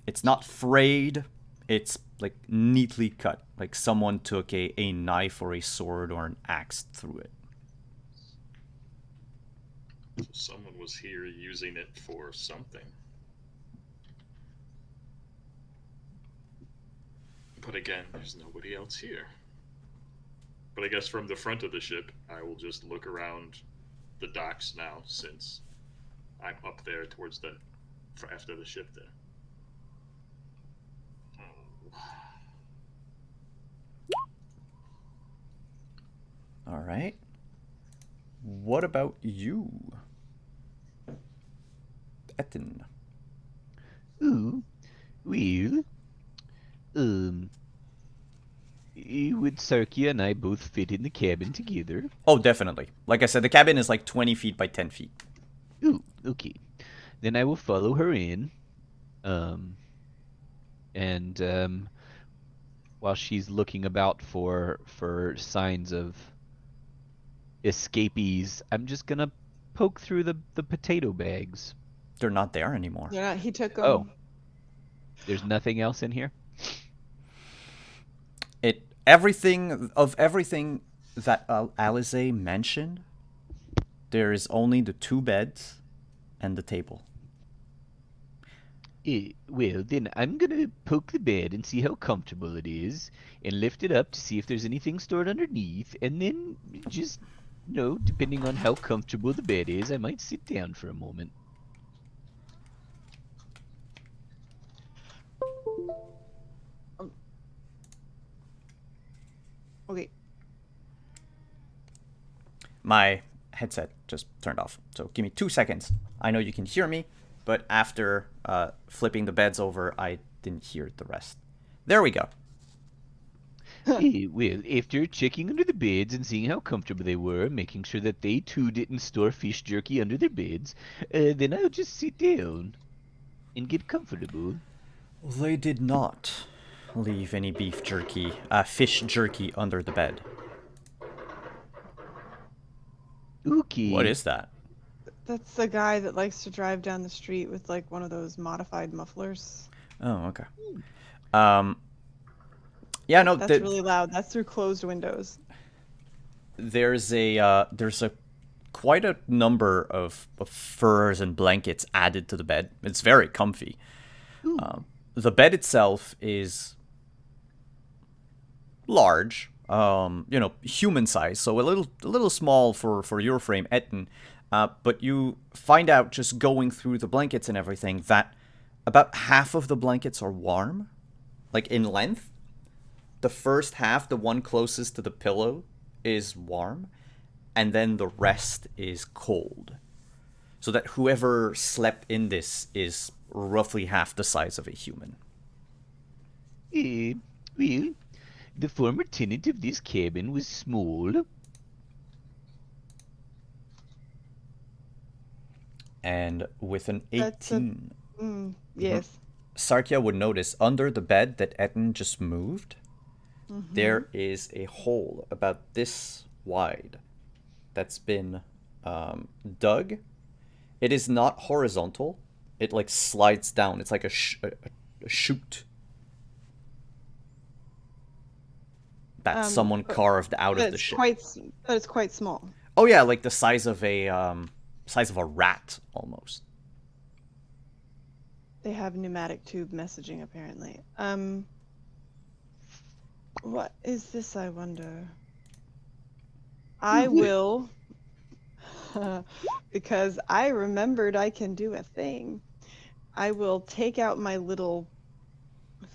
It's not frayed, it's like neatly cut, like someone took a knife or a sword or an axe through it. someone was here using it for something. But again, there's nobody else here. But I guess from the front of the ship, I will just look around the docks now, since I'm up there towards the after the ship there. All right. What about you, Etten? Ooh, well, would Sarkia and I both fit in the cabin together? Oh, definitely. Like I said, the cabin is like 20 feet by 10 feet. Ooh, okay. Then I will follow her in. And while she's looking about for signs of escapees, I'm just gonna poke through the potato bags. They're not there anymore. Yeah, he took them. Oh, there's nothing else in here? Everything that Alize mentioned, there is only the 2 beds and the table. Well, then I'm gonna poke the bed and see how comfortable it is, and lift it up to see if there's anything stored underneath, and then just, depending on how comfortable the bed is, I might sit down for a moment. Okay. My headset just turned off, so give me 2 seconds. I know you can hear me, but after flipping the beds over, I didn't hear the rest. There we go. Well, after checking under the beds and seeing how comfortable they were, making sure that they too didn't store fish jerky under their beds, then I'll just sit down and get comfortable. They did not leave any beef jerky, fish jerky under the bed. Okay. What is that? That's the guy that likes to drive down the street with like one of those modified mufflers. Oh, okay. Yeah, no, That's really loud. That's through closed windows. there's a quite a number of furs and blankets added to the bed. It's very comfy. The bed itself is large, human size, so a little small for your frame, Etten. But you find out just going through the blankets and everything that about half of the blankets are warm, like in length. The first half, the one closest to the pillow, is warm, and then the rest is cold. So that whoever slept in this is roughly half the size of a human. Well, the former tenant of this cabin was small. And with an That's a- 18, Yes. Sarkia would notice under the bed that Etten just moved, there is a hole about this wide that's been dug. It is not horizontal. It like slides down. It's like a chute that someone carved out of the ship. But it's quite small. Oh yeah, like the size of a rat almost. They have pneumatic tube messaging apparently. What is this, I wonder? I will, because I remembered I can do a thing. I will take out my little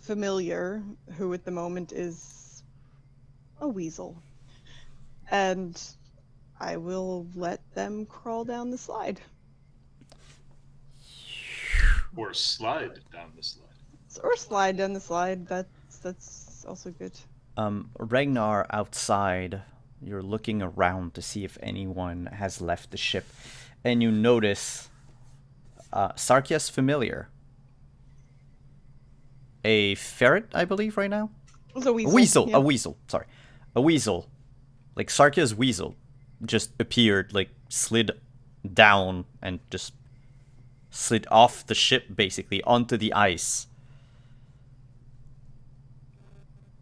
familiar, who at the moment is a weasel, and I will let them crawl down the slide. Or slide down the slide. Or slide down the slide. That's also good. Ragnar outside, you're looking around to see if anyone has left the ship, and you notice Sarkia's familiar. A ferret, I believe, right now? It's a weasel. A weasel, yeah. a weasel, sorry. A weasel. Like Sarkia's weasel just appeared, like slid down and just slid off the ship, basically, onto the ice.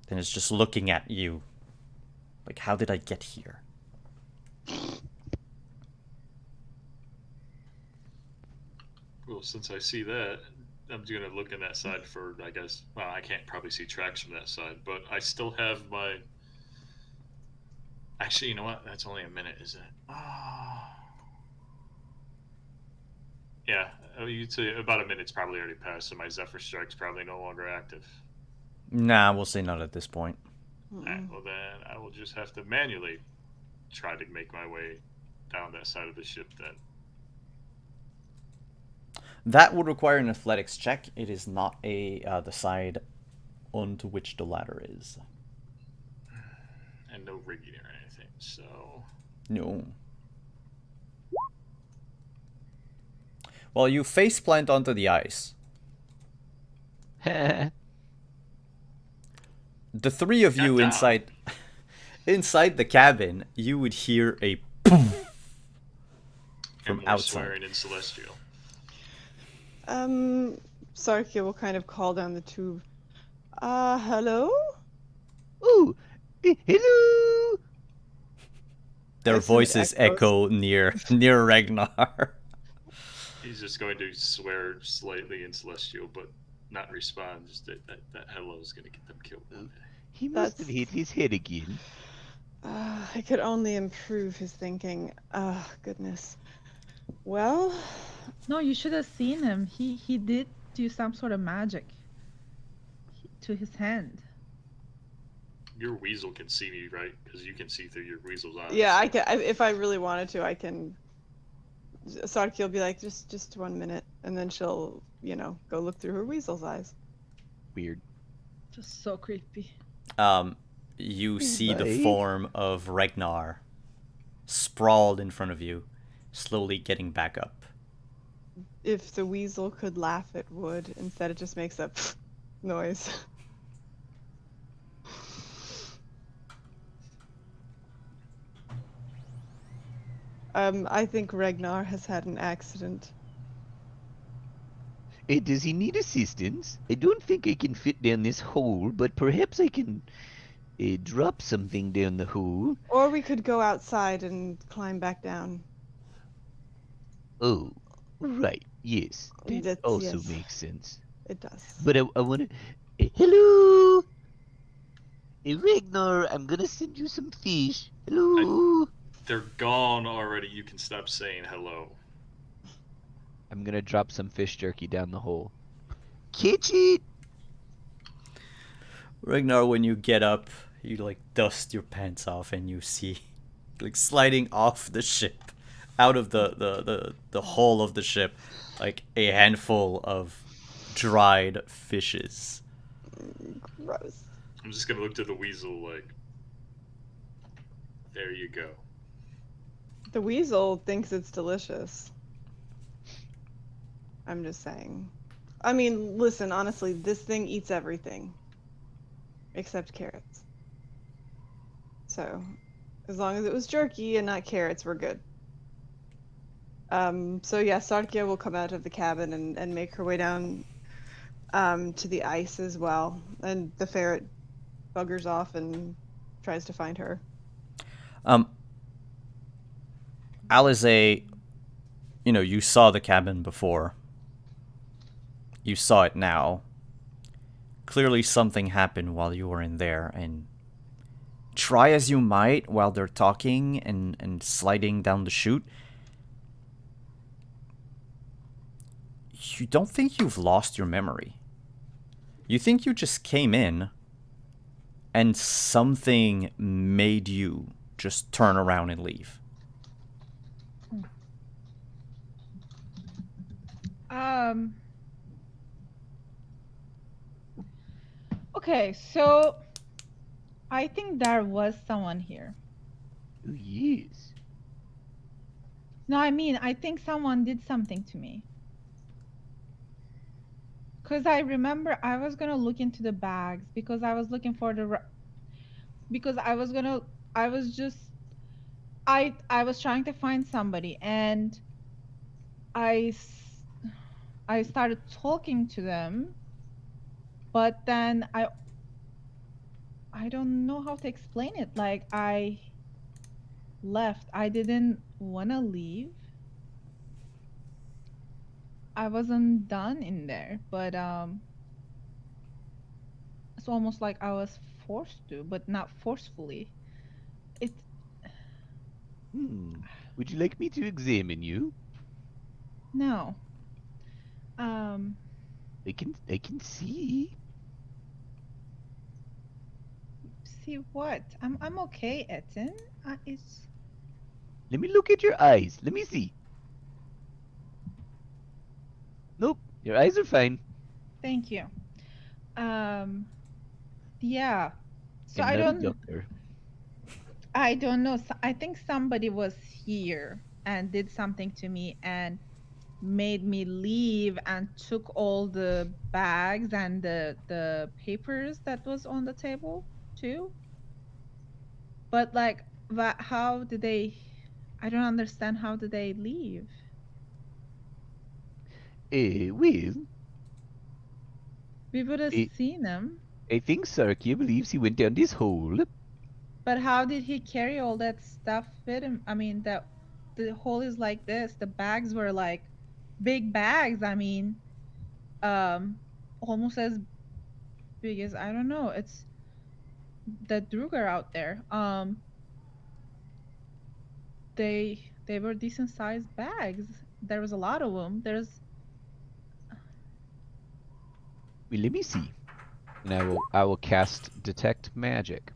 And it's just looking at you. Like, how did I get here? Well, since I see that, I'm just gonna look in that side for, I guess. Well, I can't probably see tracks from that side, but I still have my. Actually, you know what? That's only a minute, is it? Yeah, you'd say about a minute's probably already passed, so my Zephyr Strike's probably no longer active. Nah, we'll say not at this point. Alright, well then I will just have to manually try to make my way down that side of the ship then. That would require an athletics check. It is not the side onto which the ladder is. And no rigging or anything, so. No. Well, you faceplant onto the ice. The three of you inside the cabin, you would hear a poof from outside. Swearing in Celestial. Sarkia will kind of call down the tube. Hello? Ooh, hello. Their voices echo near Ragnar. He's just going to swear slightly in Celestial, but not respond. Just that hello is going to get them killed one day. He must have hit his head again. I could only improve his thinking. Goodness. Well, No, you should have seen him. He did do some sort of magic to his hand. Your weasel can see me, right? Because you can see through your weasel's eyes. yeah, I can. If I really wanted to, I can. Sarki will be like, just 1 minute, and then she'll, go look through her weasel's eyes. Weird. Just so creepy. You see the form of Ragnar sprawled in front of you, slowly getting back up. If the weasel could laugh, it would. Instead, it just makes a noise. I think Ragnar has had an accident. Does he need assistance? I don't think I can fit down this hole, but perhaps I can drop something down the hole. Or we could go outside and climb back down. Oh, right. Yes. That That's- also yes. makes sense. It does. But I want to... hello? Ragnar, I'm going to send you some fish. Hello? They're gone already. You can stop saying hello. I'm going to drop some fish jerky down the hole. Catch it! Ragnar, when you get up, you dust your pants off and you see sliding off the ship, out of the hull of the ship, a handful of dried fishes. Gross. I'm just gonna look to the weasel there you go. The weasel thinks it's delicious. I'm just saying. I mean, listen, honestly, this thing eats everything. Except carrots. So, as long as it was jerky and not carrots, we're good. So yeah, Sarkia will come out of the cabin and make her way down to the ice as well. And the ferret buggers off and tries to find her. Alize, you saw the cabin before. You saw it now. Clearly something happened while you were in there, and try as you might while they're talking and sliding down the chute, you don't think you've lost your memory. You think you just came in and something made you just turn around and leave. Okay, so I think there was someone here. Oh, yes. No, I mean, I think someone did something to me. Because I remember I was gonna look into the bags because I was looking for because I was trying to find somebody, and I started talking to them, but then I don't know how to explain it. Like, I left. I didn't want to leave. I wasn't done in there, but it's almost like I was forced to, but not forcefully. It Would you like me to examine you? No. I can see. See what? I'm okay, Etten. It's Let me look at your eyes. Let me see. Nope, your eyes are fine. Thank you. Yeah. So I'm not a doctor. I don't know. I think somebody was here and did something to me and made me leave and took all the bags and the papers that was on the table too. But like, how did they? I don't understand. How did they leave? Well, We would have I, seen them. I think Sarkia believes he went down this hole. But how did he carry all that stuff with him? I mean, the hole is like this. The bags were like big bags. I mean, almost as big as, I don't know. It's the Druger out there. They were decent sized bags. There was a lot of them. Well, let me see. And I will cast Detect Magic.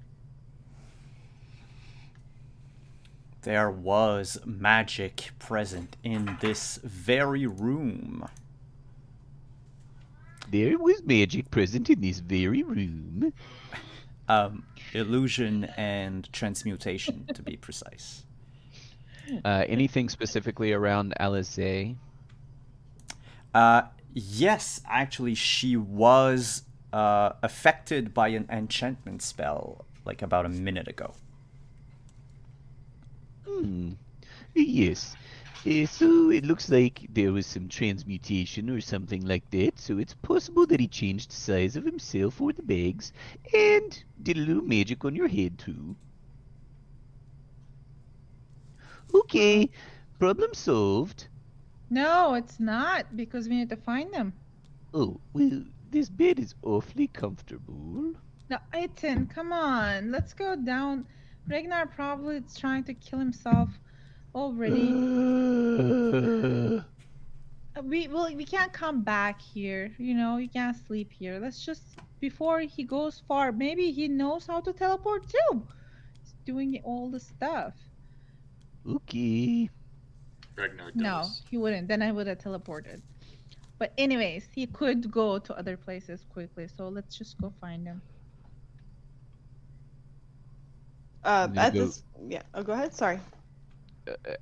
There was magic present in this very room. There was magic present in this very room. Illusion and transmutation, to be precise. Anything specifically around Alizé? Yes, actually, she was affected by an enchantment spell like about a minute ago. Yes. So it looks like there was some transmutation or something like that, so it's possible that he changed the size of himself or the bags, and did a little magic on your head too. Okay, problem solved. No, it's not, because we need to find them. Oh, well, this bed is awfully comfortable. No, Aiton, come on. Let's go down. Ragnar probably is trying to kill himself already. We can't come back here. You can't sleep here. Let's just, before he goes far, maybe he knows how to teleport too. He's doing all the stuff. Okay. Ragnar does. No, he wouldn't. Then I would have teleported. But anyways, he could go to other places quickly. So let's just go find him. Yeah. Oh, go ahead. Sorry.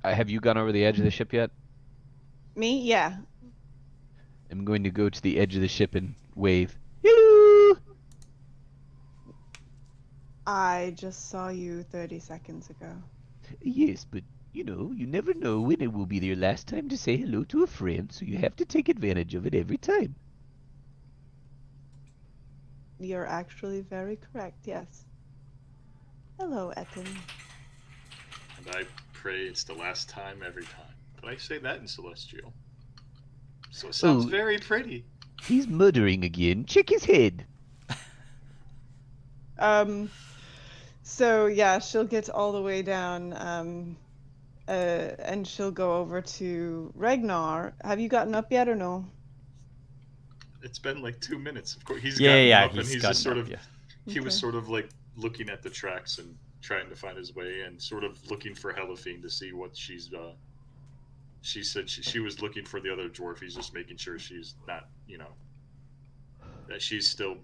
Have you gone over the edge of the ship yet? Me? Yeah. I'm going to go to the edge of the ship and wave. Hello! I just saw you 30 seconds ago. Yes, but you never know when it will be their last time to say hello to a friend, so you have to take advantage of it every time. You're actually very correct, yes. Hello, Etten. And I pray it's the last time every time. But I say that in Celestial. So it sounds very pretty. He's muttering again. Check his head. So yeah, she'll get all the way down, and she'll go over to Ragnar. Have you gotten up yet or no? It's been like 2 minutes. Of course, he's Yeah, gotten yeah, up, and he's he's gotten just sort up, of. yeah. He was Okay. sort of like looking at the tracks and trying to find his way, and sort of looking for Heliphine to see what she's. She said she was looking for the other dwarf. He's just making sure she's not, that she's still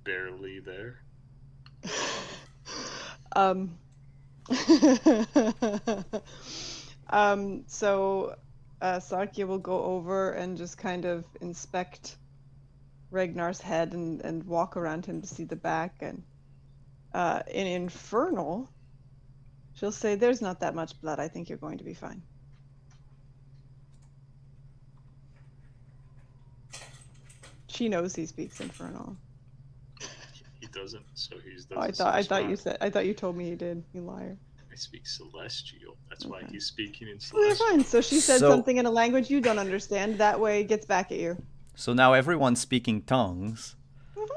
barely there. Um. So Sarkia will go over and just kind of inspect Ragnar's head and walk around him to see the back. And in Infernal, she'll say, "There's not that much blood. I think you're going to be fine." She knows he speaks Infernal. He doesn't, so he doesn't. Oh, I thought you told me he did. You liar. I speak Celestial. That's why Okay. he's speaking in So they're Celestial. fine. So she said So- something in a language you don't understand. That way, it gets back at you. So now everyone's speaking tongues. Mhm.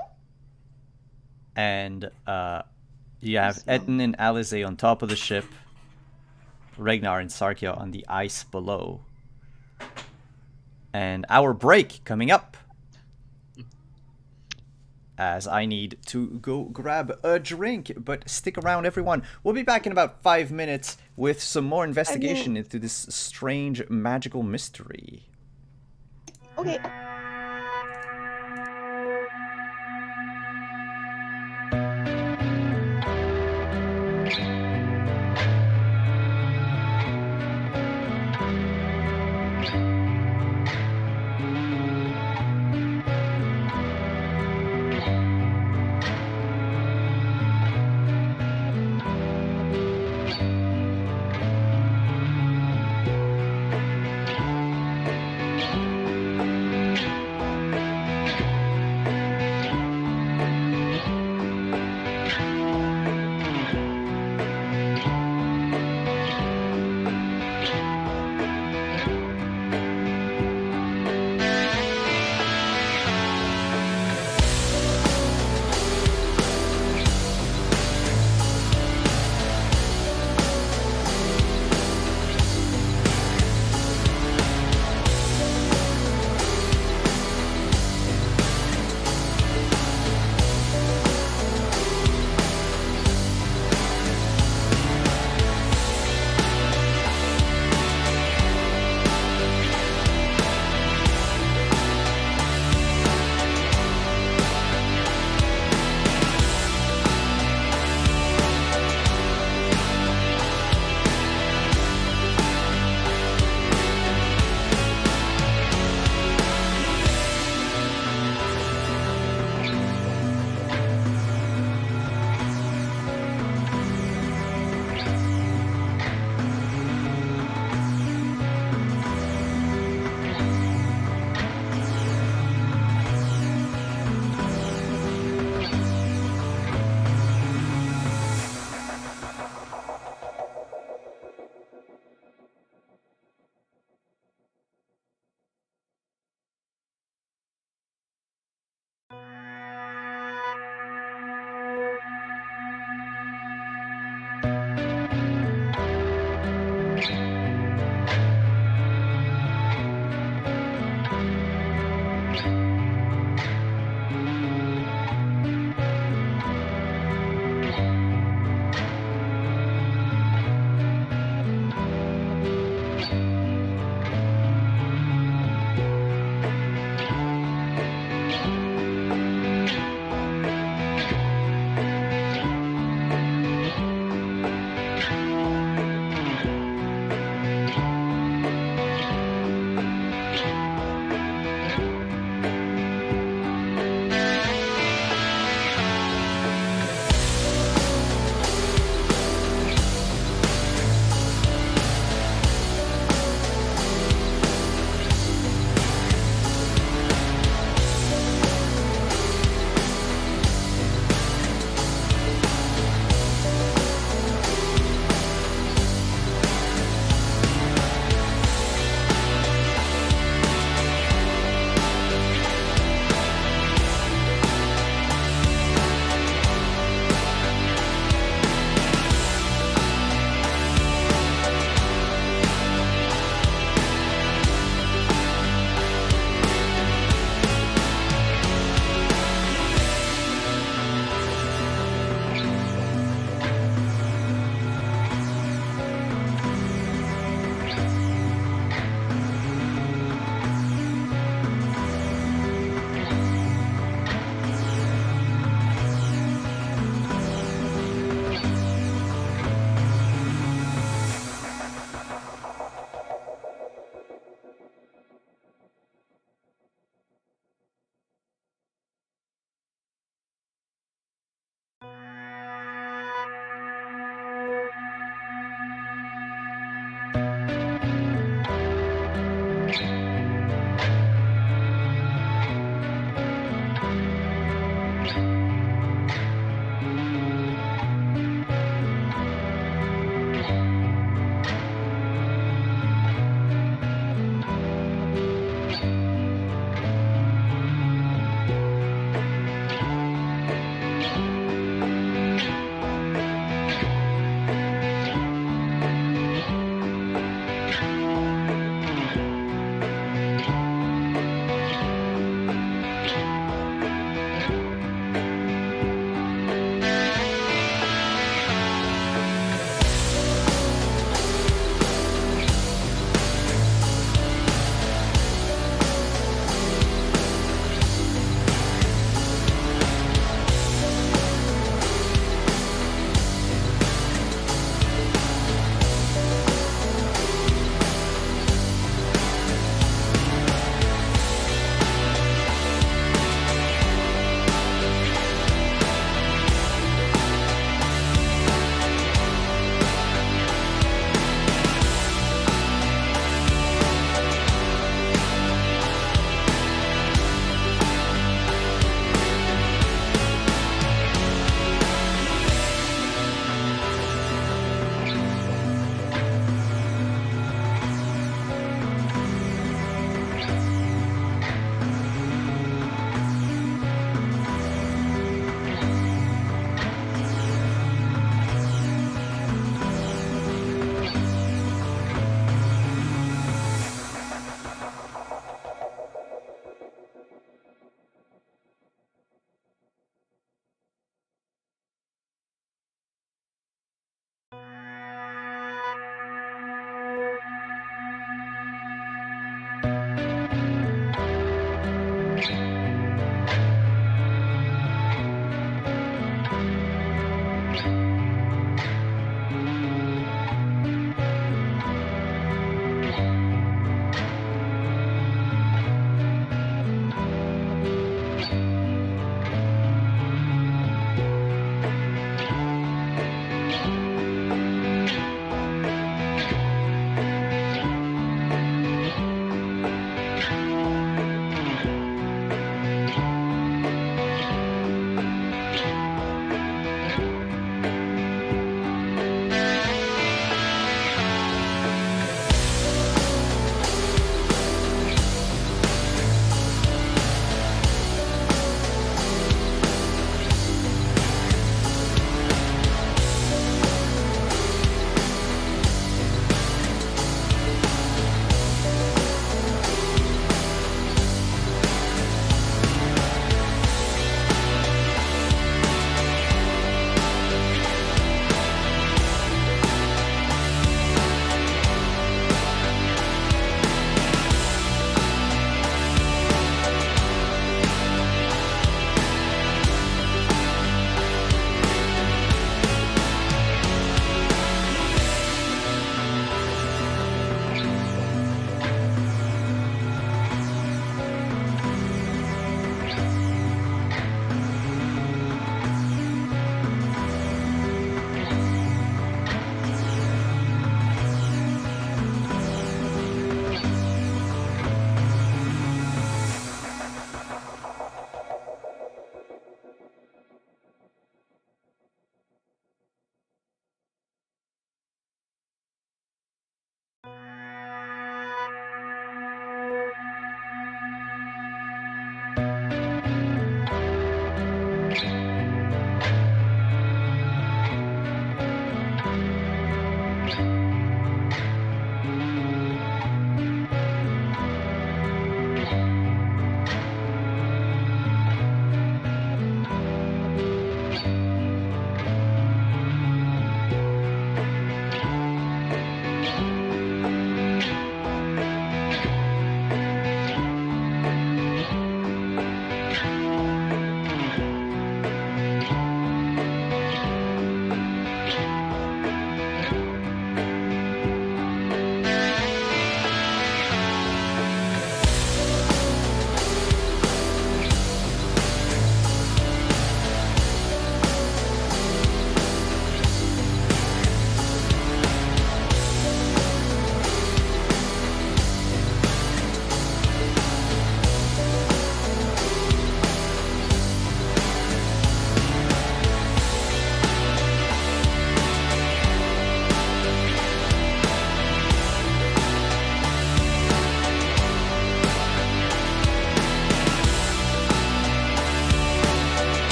And you have Smell. Etten and Alize on top of the ship. Ragnar and Sarkia on the ice below. And our break coming up. As I need to go grab a drink. But stick around, everyone. We'll be back in about 5 minutes with some more investigation into this strange magical mystery. Okay.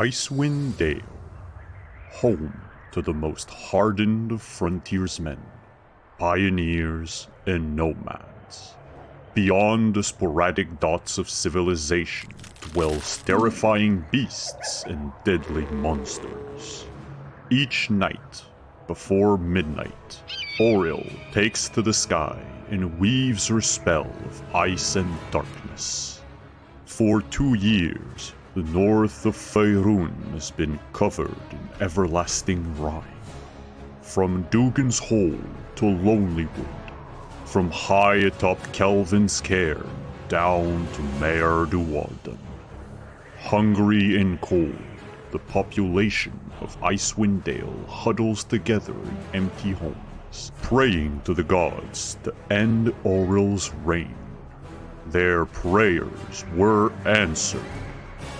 Icewind Dale, home to the most hardened of frontiersmen, pioneers, and nomads. Beyond the sporadic dots of civilization dwells terrifying beasts and deadly monsters. Each night, before midnight, Oriel takes to the sky and weaves her spell of ice and darkness. For 2 years, the north of Faerun has been covered in everlasting rime. From Dugan's Hole to Lonelywood, from high atop Kelvin's Cairn down to Mare du Walden. Hungry and cold, the population of Icewind Dale huddles together in empty homes, praying to the gods to end Oriel's reign. Their prayers were answered.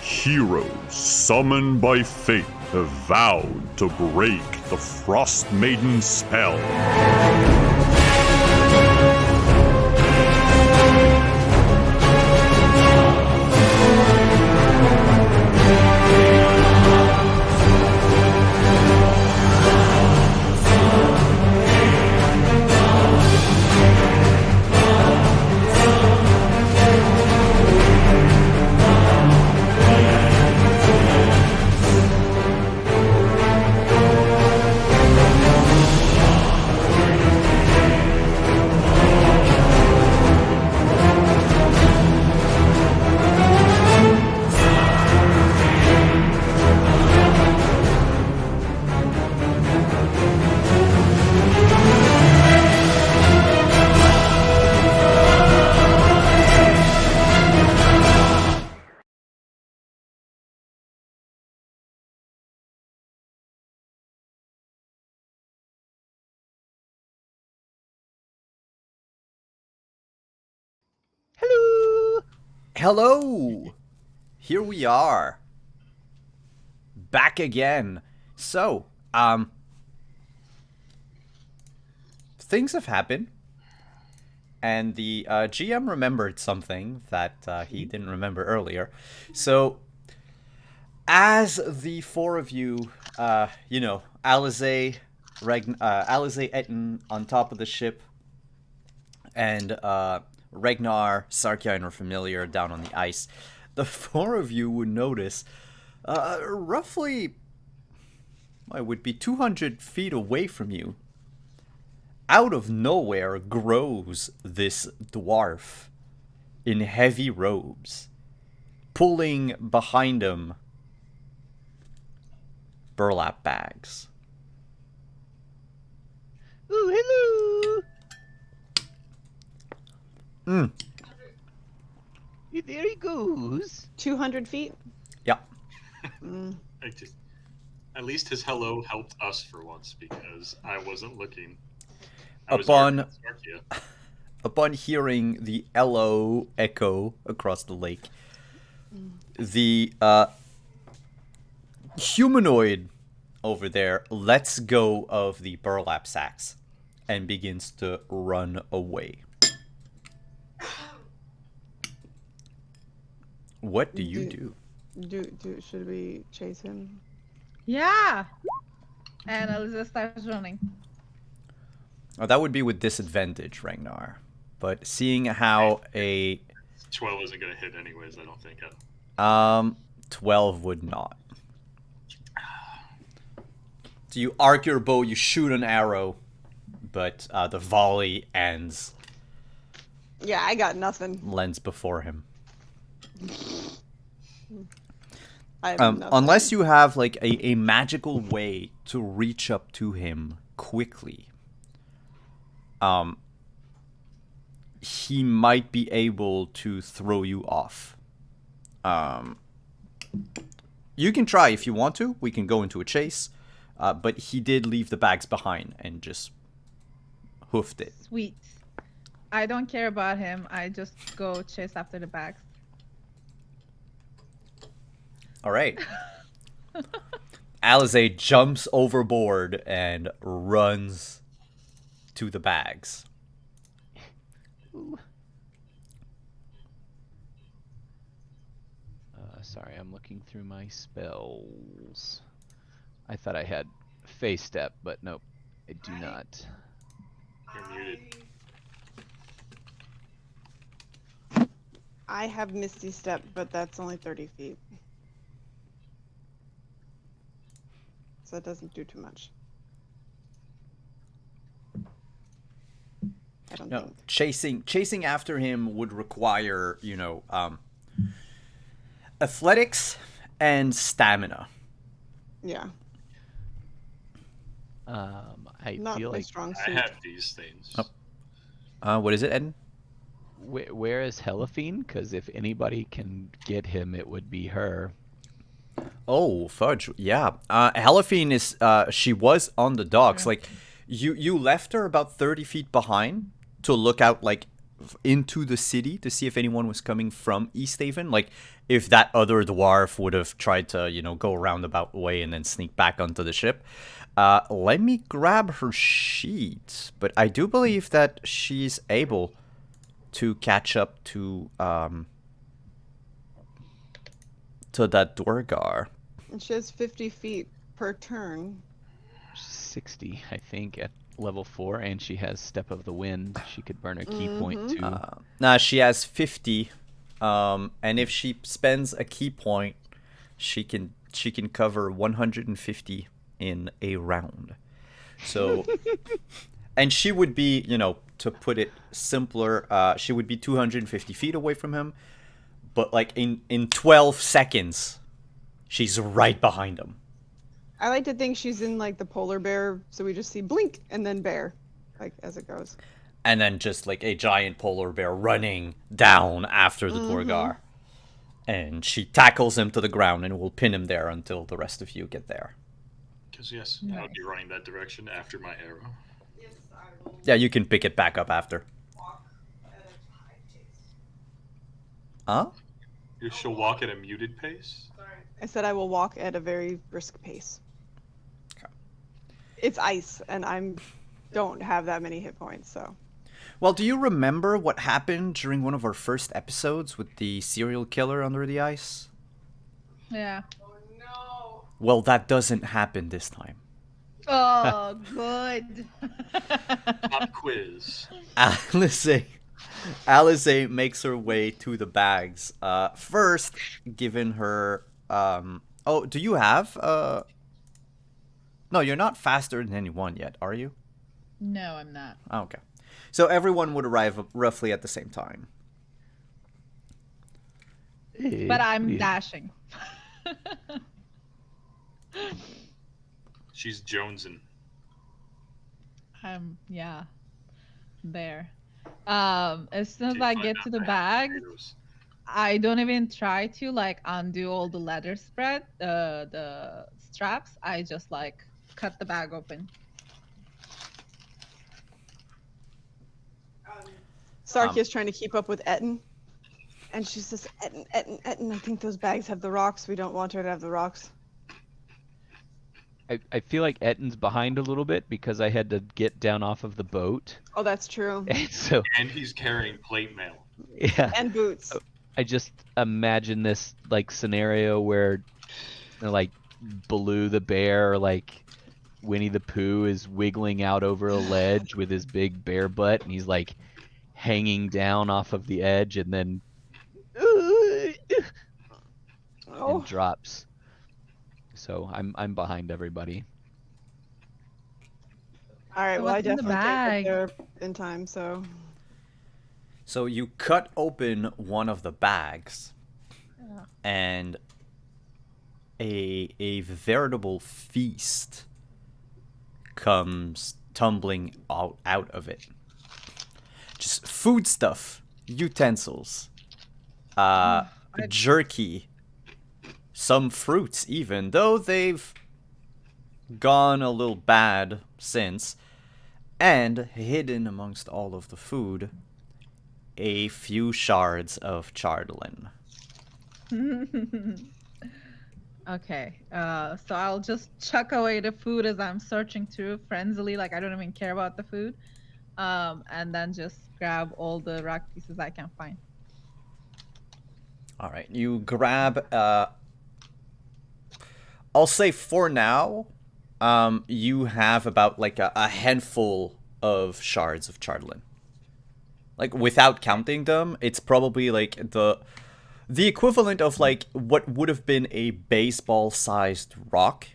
Heroes summoned by fate have vowed to break the Frost Maiden's spell. Hello. Hello! Here we are. Back again. So, things have happened. And the GM remembered something that he didn't remember earlier. So, as the four of you, Alize, Alize Etten on top of the ship, and Ragnar, Sarkia, and Familiar down on the ice, the four of you would notice roughly, it would be 200 feet away from you, out of nowhere grows this dwarf in heavy robes, pulling behind him burlap bags. Ooh, hello. There he goes. 200 feet? Yeah. At least his hello helped us for once because I wasn't looking. I was Upon arguing with Sarkia. upon hearing the LO echo across the lake, the humanoid over there lets go of the burlap sacks and begins to run away. What do you do? Should we chase him? Yeah. And Eliza starts running. Oh, that would be with disadvantage, Ragnar. But seeing how a 12 isn't going to hit anyways, I don't think. 12 would not. So you arc your bow, you shoot an arrow, but the volley ends, Yeah, I got nothing. lands before him. I have nothing. Unless you have like a magical way to reach up to him quickly, he might be able to throw you off. You can try if you want to. We can go into a chase, but he did leave the bags behind and just hoofed it. Sweet. I don't care about him. I just go chase after the bags. All right. Alize jumps overboard and runs to the bags. Ooh. Sorry, I'm looking through my spells. I thought I had Face Step, but nope, I do not. You're muted. I have Misty Step, but that's only 30 feet. So it doesn't do too much. I don't No, think. chasing after him would require, athletics and stamina. Yeah, I not feel my like strong I suit. have these things. What is it, Eden? where is Helaphine? Because if anybody can get him, it would be her. Oh, fudge. Yeah. Helaphine is she was on the docks. Sure. Like you left her about 30 feet behind to look out like into the city to see if anyone was coming from East Haven. Like if that other dwarf would have tried to, go a roundabout way and then sneak back onto the ship. Let me grab her sheet. But I do believe that she's able to catch up to that Dwargar. And she has 50 feet per turn. 60, I think, at level 4, and she has Step of the Wind. She could burn a key point too. Nah, she has 50. And if she spends a key point, she can cover 150 in a round. So, and she would be, to put it simpler, she would be 250 feet away from him. But like in 12 seconds, she's right behind him. I like to think she's in like the polar bear, so we just see blink and then bear, like as it goes. And then just like a giant polar bear running down after the Dwargar. And she tackles him to the ground and will pin him there until the rest of you get there. Because yes, I would be running that direction after my arrow. Yeah, you can pick it back up after. Huh? She'll walk at a muted pace. I said I will walk at a very brisk pace. Okay. It's ice, and don't have that many hit points, so. Well, do you remember what happened during one of our first episodes with the serial killer under the ice? Yeah. Well, that doesn't happen this time. Oh, good. Pop quiz. Alize makes her way to the bags. First, given her... oh, do you have... No, you're not faster than anyone yet, are you? No, I'm not. Okay. So everyone would arrive roughly at the same time. Hey, But what I'm do you- dashing. She's jonesing. Yeah, there. As soon as I get to the bag, I don't even try to like undo all the leather spread, the straps. I just like cut the bag open. Sarkia's trying to keep up with Etten. And she says, Etten, I think those bags have the rocks. We don't want her to have the rocks. I feel like Etton's behind a little bit because I had to get down off of the boat. Oh, that's true. And so, And he's carrying plate mail. yeah. And boots. I just imagine this like scenario where like Baloo the bear or like Winnie the Pooh is wiggling out over a ledge with his big bear butt and he's like hanging down off of the edge and then and drops. So I'm behind everybody. All right, So well, I what's in the definitely can't bag? get there in time, so. So you cut open one of the bags, and a veritable feast comes tumbling out of it. Just food stuff, utensils, jerky, some fruits even, though they've gone a little bad since, and hidden amongst all of the food, a few shards of chardolin. Okay, so I'll just chuck away the food as I'm searching through frenziedly, like I don't even care about the food, and then just grab all the rock pieces I can find. All right, you grab. I'll say for now, you have about like a handful of shards of chardolin. Like without counting them, it's probably like the equivalent of like what would have been a baseball-sized rock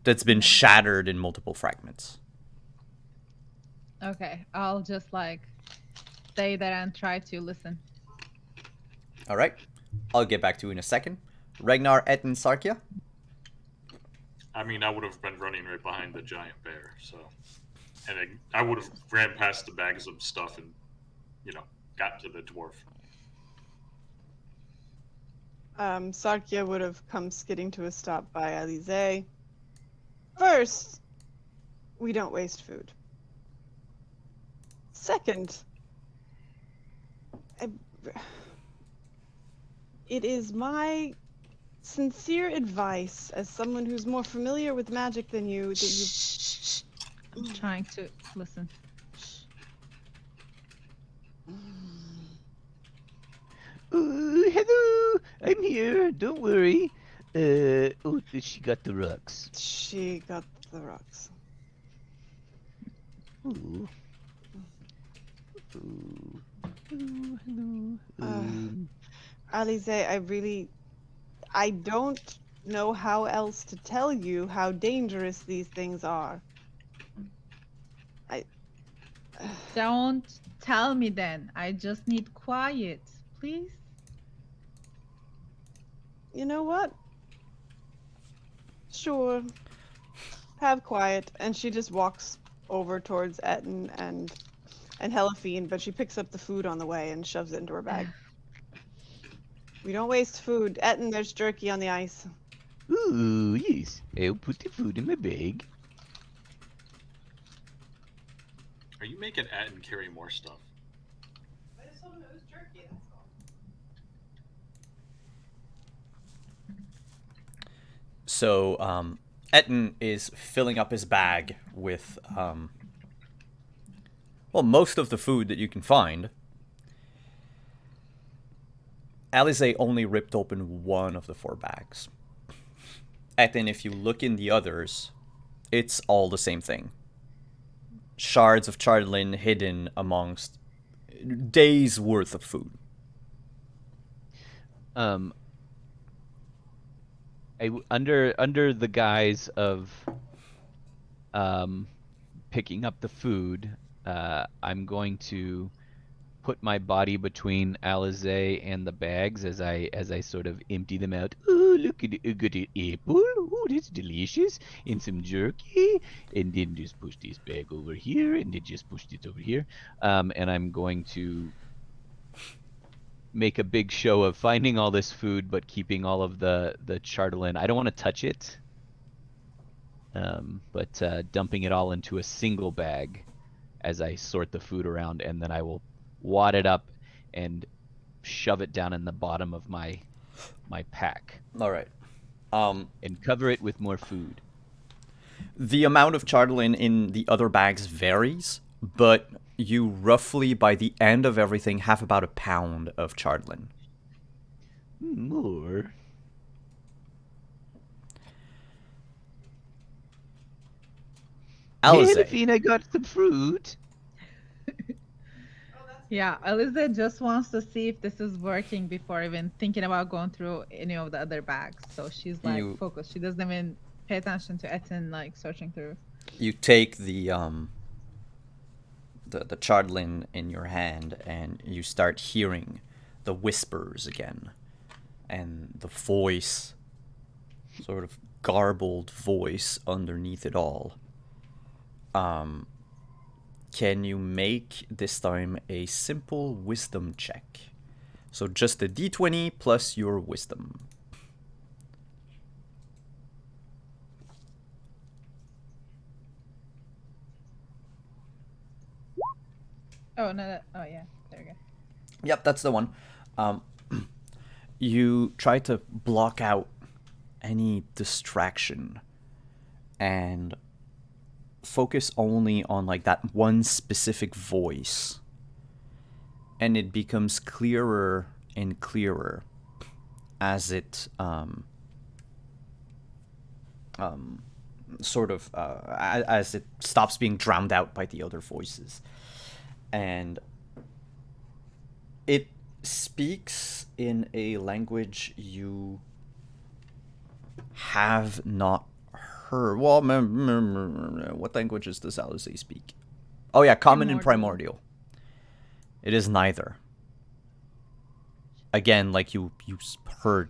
that's been shattered in multiple fragments. Okay, I'll just like stay there and try to listen. All right. I'll get back to you in a second. Ragnar, Etten, Sarkia. I mean, I would have been running right behind the giant bear, so, and I would have ran past the bags of stuff and, got to the dwarf. Sarkia would have come skidding to a stop by Alize. First, we don't waste food. Second, it is my sincere advice, as someone who's more familiar with magic than you, that you. I'm trying to listen. Hello, I'm here. Don't worry. She got the rocks. She got the rocks. Ooh. Ooh. Hello. Alize, I don't know how else to tell you how dangerous these things are. Don't tell me then. I just need quiet, please. You know what? Sure. Have quiet. And she just walks over towards Etten and Helafine, but she picks up the food on the way and shoves it into her bag. We don't waste food. Etten, there's jerky on the ice. Ooh, yes. I'll put the food in my bag. Are you making Atten carry more stuff? I just told him it was jerky, that's all. So, Etten is filling up his bag with, most of the food that you can find. Alize only ripped open one of the 4 bags. Etten, if you look in the others, it's all the same thing. Shards of chardlin hidden amongst days worth of food. Under the guise of picking up the food, I'm going to put my body between Alize and the bags as I sort of empty them out. Oh, look at a good apple. Oh, that's delicious. And some jerky. And then just push this bag over here, and then just push it over here. And I'm going to make a big show of finding all this food, but keeping all of the chardalin. I don't want to touch it, but dumping it all into a single bag as I sort the food around, and then I will wad it up and shove it down in the bottom of my pack. All right. And cover it with more food. The amount of chardalin in the other bags varies, but you roughly, by the end of everything, have about 1 pound of chardalin. More. Alize. Hey, I got some fruit. Yeah, Alize just wants to see if this is working before even thinking about going through any of the other bags. So she's like focused. She doesn't even pay attention to Etten like searching through. You take the chardlin in your hand and you start hearing the whispers again, and the voice, sort of garbled voice underneath it all. Can you make this time a simple wisdom check? So just a d20 plus your wisdom. Oh no! Oh yeah, there we go. Yep, that's the one. You try to block out any distraction and focus only on like that one specific voice, and it becomes clearer and clearer as it as it stops being drowned out by the other voices, and it speaks in a language you have not heard. Well, what languages does Alize speak? Oh yeah, common and Primordial. primordial. It is neither. Again, like you heard.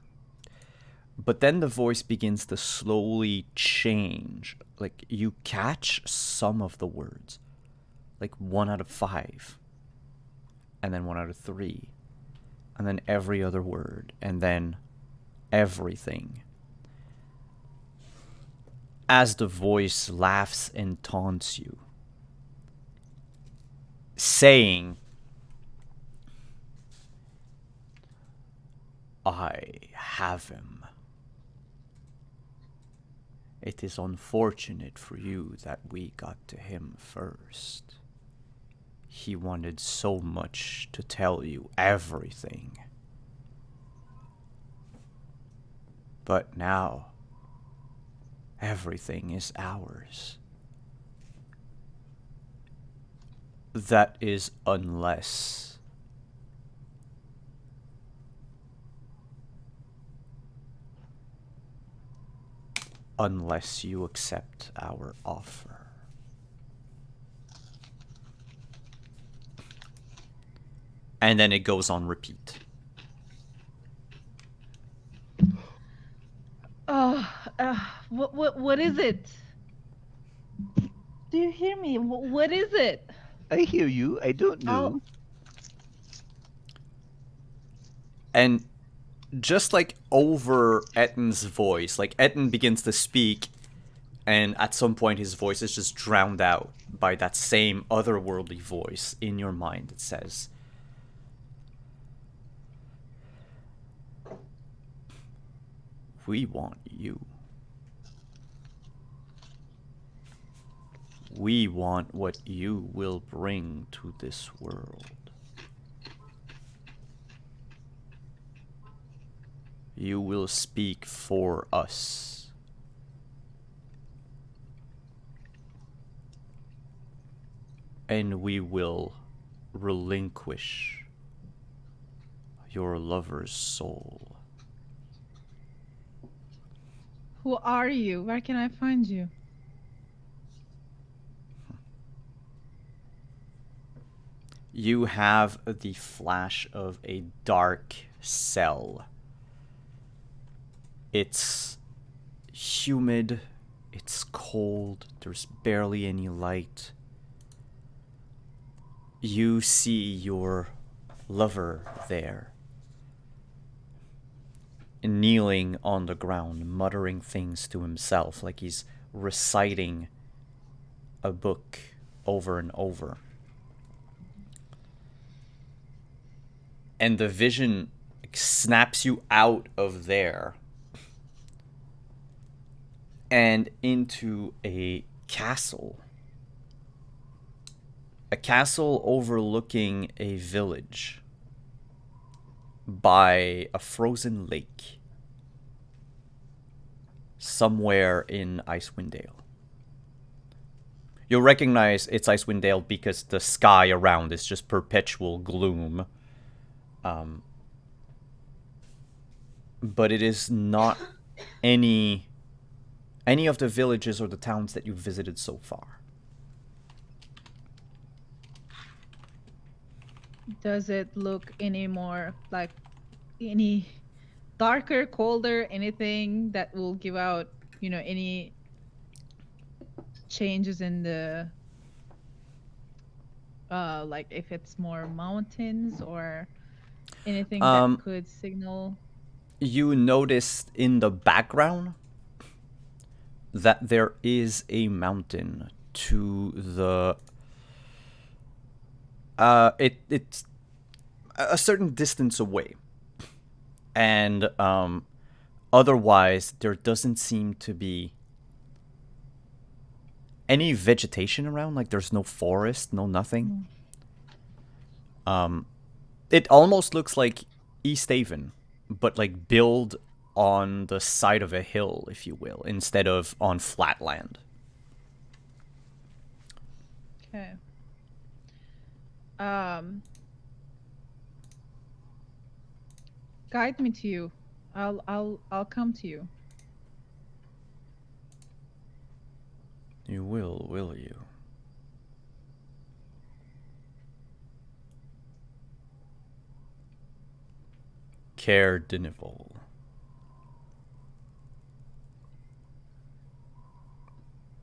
But then the voice begins to slowly change. Like you catch some of the words. Like 1 out of 5. And then 1 out of 3. And then every other word. And then everything. As the voice laughs and taunts you, saying, I have him. It is unfortunate for you that we got to him first. He wanted so much to tell you everything. But now, everything is ours. That is unless you accept our offer. And then it goes on repeat. What is it? Do you hear me? What is it? I hear you. I don't know. And just like over Etten's voice, like Etten begins to speak, and at some point his voice is just drowned out by that same otherworldly voice in your mind. It says, we want you. We want what you will bring to this world. You will speak for us. And we will relinquish your lover's soul. Who are you? Where can I find you? You have the flash of a dark cell. It's humid, it's cold, there's barely any light. You see your lover there, kneeling on the ground, muttering things to himself like he's reciting a book over and over. And the vision snaps you out of there and into a castle. A castle overlooking a village by a frozen lake somewhere in Icewind Dale. You'll recognize it's Icewind Dale because the sky around is just perpetual gloom. But it is not any of the villages or the towns that you've visited so far. Does it look any more like any darker, colder, anything that will give out, any changes in the like if it's more mountains or anything that could signal? You noticed in the background that there is a mountain to the it's a certain distance away, and otherwise there doesn't seem to be any vegetation around. Like there's no forest, no nothing. It almost looks like East Haven, but like built on the side of a hill, if you will, instead of on flat land. Okay. Guide me to you. I'll come to you. You will you? Care Dinival.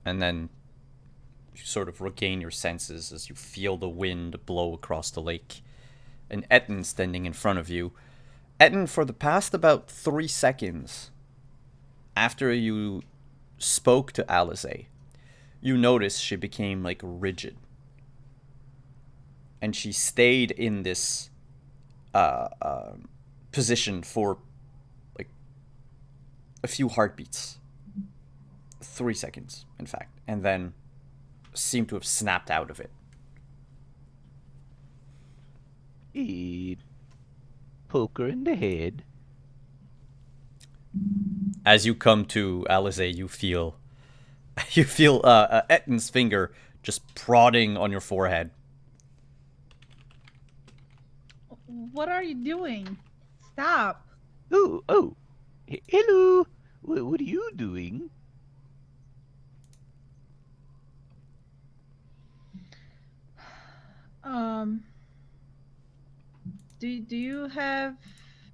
And then you sort of regain your senses as you feel the wind blow across the lake. And Etten standing in front of you. Etten, for the past about 3 seconds after you spoke to Alize, you notice she became like rigid. And she stayed in this position for like a few heartbeats. 3 seconds, in fact. And then seemed to have snapped out of it. Poker in the head. As you come to, Alize, you feel Etten's finger just prodding on your forehead. What are you doing? Stop. Oh. Hello. What are you doing? Do you have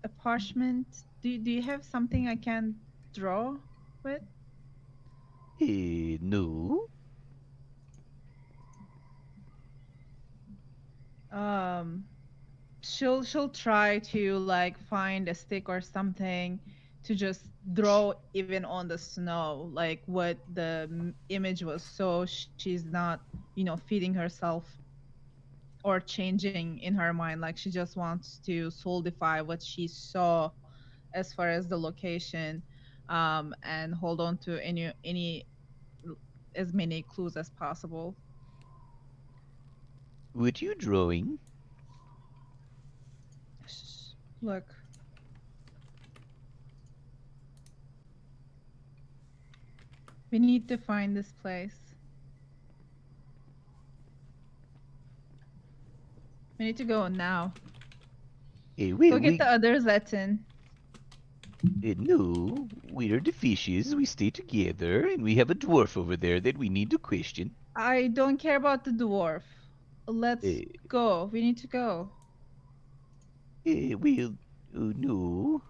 a parchment? Do you have something I can draw with? No. She'll try to like find a stick or something to just draw even on the snow, like what the image was, so she's not, feeding herself or changing in her mind. Like she just wants to solidify what she saw as far as the location, and hold on to any as many clues as possible. What you drawing? Look. We need to find this place. We need to go now. Go get the others, Etten. No, we're the fishes. We stay together, and we have a dwarf over there that we need to question. I don't care about the dwarf. Let's go. We need to go. No.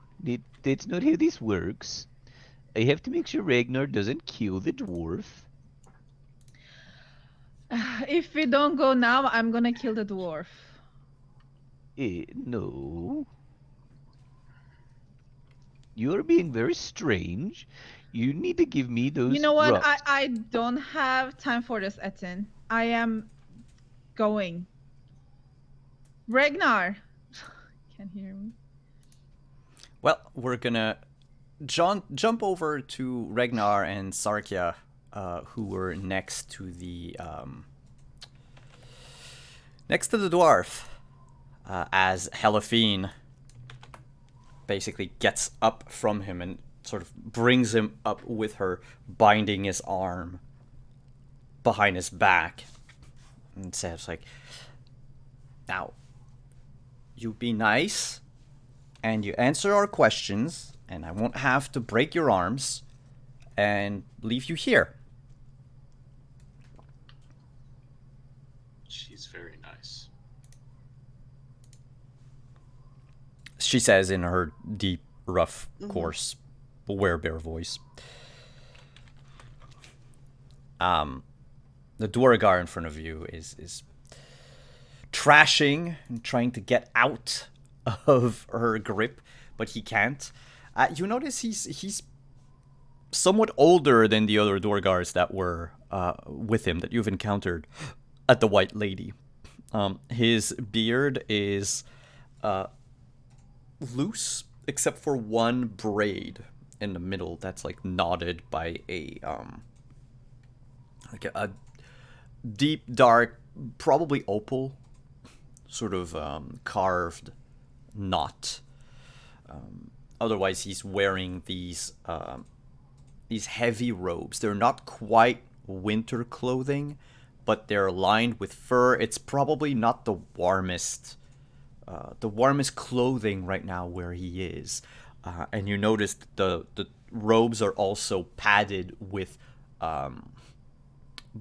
That's not how this works. I have to make sure Ragnar doesn't kill the dwarf. If we don't go now, I'm gonna kill the dwarf. No. You're being very strange. You need to give me those. You know what? rocks. I don't have time for this, Etten. I am going. Ragnar! Can't hear me. Well, we're gonna jump over to Ragnar and Sarkia, who were next to the dwarf, as Helafine basically gets up from him and sort of brings him up with her, binding his arm behind his back, and says like, "Now, you be nice, and you answer our questions, and I won't have to break your arms and leave you here." She's very nice. She says in her deep, rough, coarse, werebear voice. The Dwargar in front of you is trashing and trying to get out of her grip, but he can't. You notice he's somewhat older than the other Dwargars that were with him that you've encountered at the White Lady. His beard is loose, except for one braid in the middle that's like knotted by a deep, dark, probably opal sort of carved knot. Otherwise, he's wearing these heavy robes. They're not quite winter clothing, but they're lined with fur. It's probably not the warmest clothing right now where he is. And you notice the robes are also padded with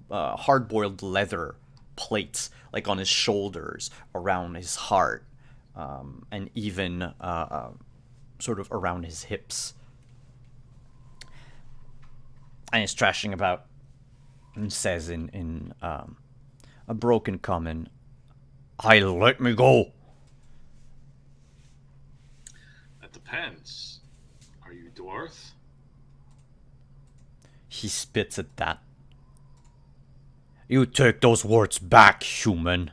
hard-boiled leather plates, like on his shoulders, around his heart, and even sort of around his hips. And he's thrashing about and says in a broken common, "Hey, let me go." That depends. Are you dwarf? He spits at that. "You take those words back, human."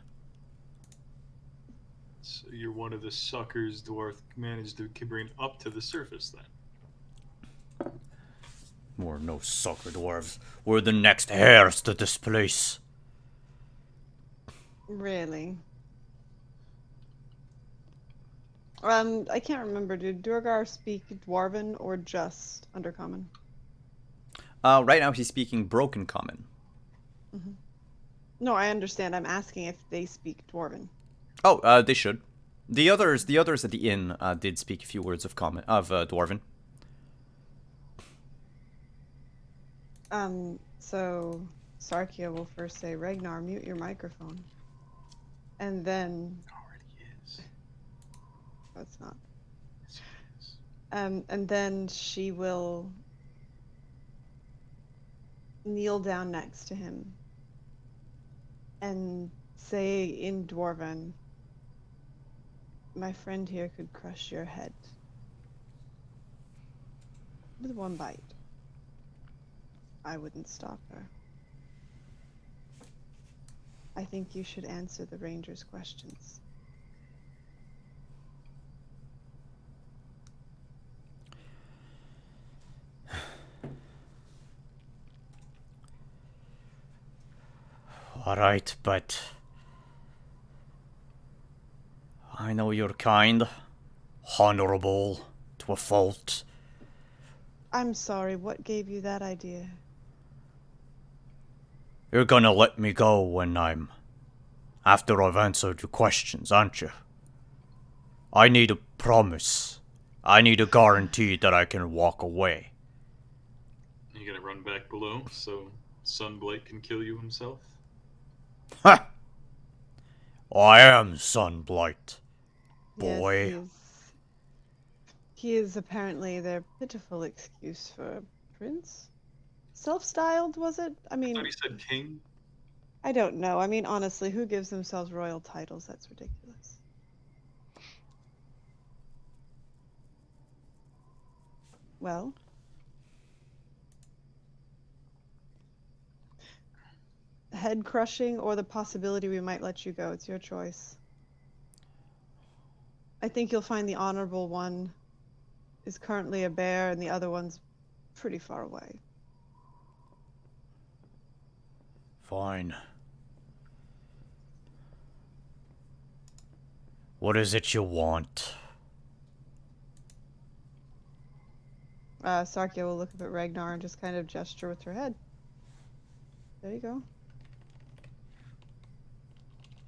So you're one of the suckers dwarf managed to bring up to the surface then. We're no sucker dwarves. We're the next heirs to this place. Really? I can't remember. Did Durgar speak Dwarven or just Undercommon? Right now he's speaking broken common. No, I understand. I'm asking if they speak Dwarven. Oh, they should. The others at the inn did speak a few words of common dwarven. So Sarkia will first say, "Ragnar, mute your microphone," and then Already is. no, it's not. Yes, it is. And then she will kneel down next to him and say in Dwarven, "My friend here could crush your head with one bite. I wouldn't stop her. I think you should answer the ranger's questions." Alright, but I know you're kind, honorable, to a fault. I'm sorry, what gave you that idea? You're gonna let me go after I've answered your questions, aren't you? I need a promise. I need a guarantee that I can walk away. You gonna run back below so Sunblight can kill you himself? Ha! I am Sunblight, boy. Yes, he is apparently their pitiful excuse for a prince. Self-styled, was it? I I mean, thought he said king. I don't know. I mean, honestly, who gives themselves royal titles? That's ridiculous. Well, head crushing or the possibility we might let you go. It's your choice. I think you'll find the honorable one is currently a bear and the other one's pretty far away. Fine. What is it you want? Sarkia will look up at Ragnar and just kind of gesture with her head. There you go.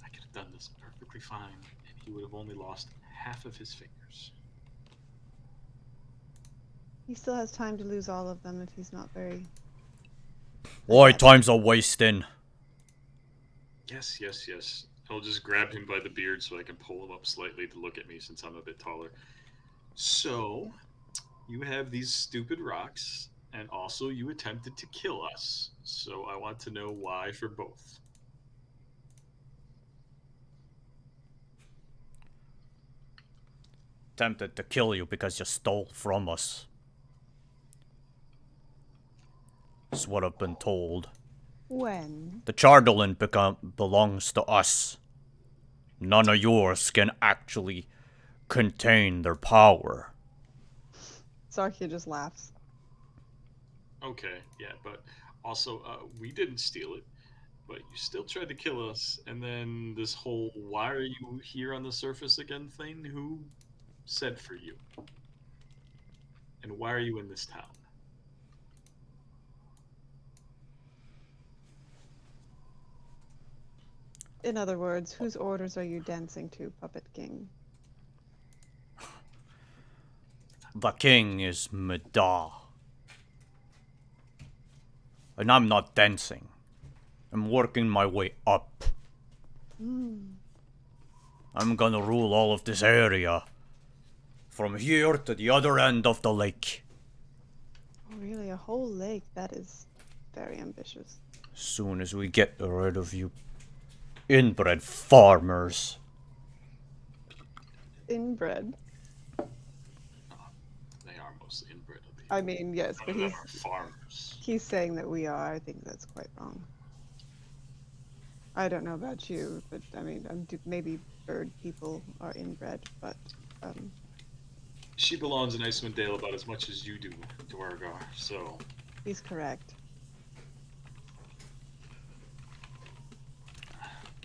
I could have done this perfectly fine, and he would have only lost half of his fingers. He still has time to lose all of them if he's not very... Why, time's a wasting. Yes, yes, yes. I'll just grab him by the beard so I can pull him up slightly to look at me since I'm a bit taller. So, you have these stupid rocks, and also you attempted to kill us. So I want to know why for both. Tempted to kill you because you stole from us. That's what I've been told. When? The Chardolin belongs to us. None of yours can actually contain their power. Sarkia just laughs. Okay, yeah, but also, we didn't steal it, but you still tried to kill us, and then this whole "why are you here on the surface again" thing, who said for you? And why are you in this town? In other words, whose orders are you dancing to, Puppet King? The king is Medar. And I'm not dancing. I'm working my way up. I'm gonna rule all of this area From here to the other end of the lake. Oh, really? A whole lake? That is very ambitious. Soon as we get rid of you inbred farmers. Inbred. They are mostly inbred. I mean, yes, but None of them are farmers. he's saying that we are. I think that's quite wrong. I don't know about you, but I mean, maybe bird people are inbred, but She belongs in Icewind Dale about as much as you do, Dwargar, so... he's correct.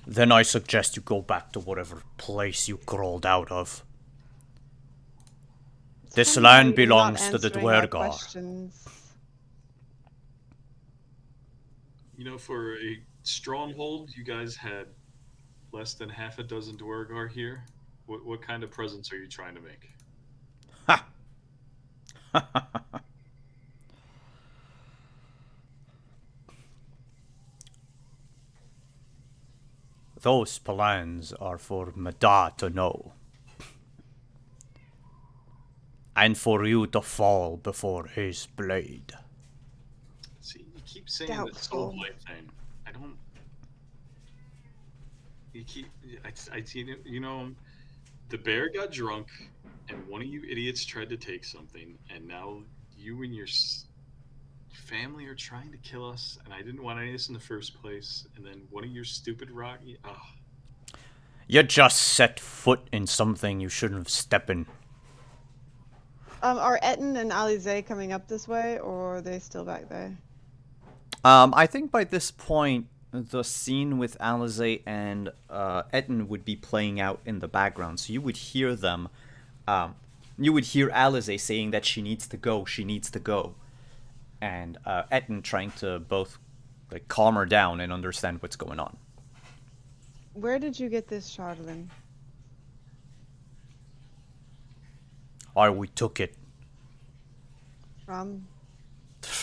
Then I suggest you go back to whatever place you crawled out of. This Funny how land you're not belongs to the answering our Dwergar. questions. You know, for a stronghold, you guys had less than half a dozen Dwargar here. What kind of presence are you trying to make? Ha! Those plans are for Mada to know. And for you to fall before his blade. See, you keep saying the soul blade thing. I don't... You keep... you know, the bear got drunk, and one of you idiots tried to take something, and now you and your family are trying to kill us, and I didn't want any of this in the first place, and then one of your stupid rocky... You just set foot in something you shouldn't have stepped in. Are Etten and Alize coming up this way, or are they still back there? I think by this point, the scene with Alize and Etten would be playing out in the background, so you would hear them. You would hear Alize saying that she needs to go, and Etten trying to both like calm her down and understand what's going on. Where did you get this Chardlin? We took it From?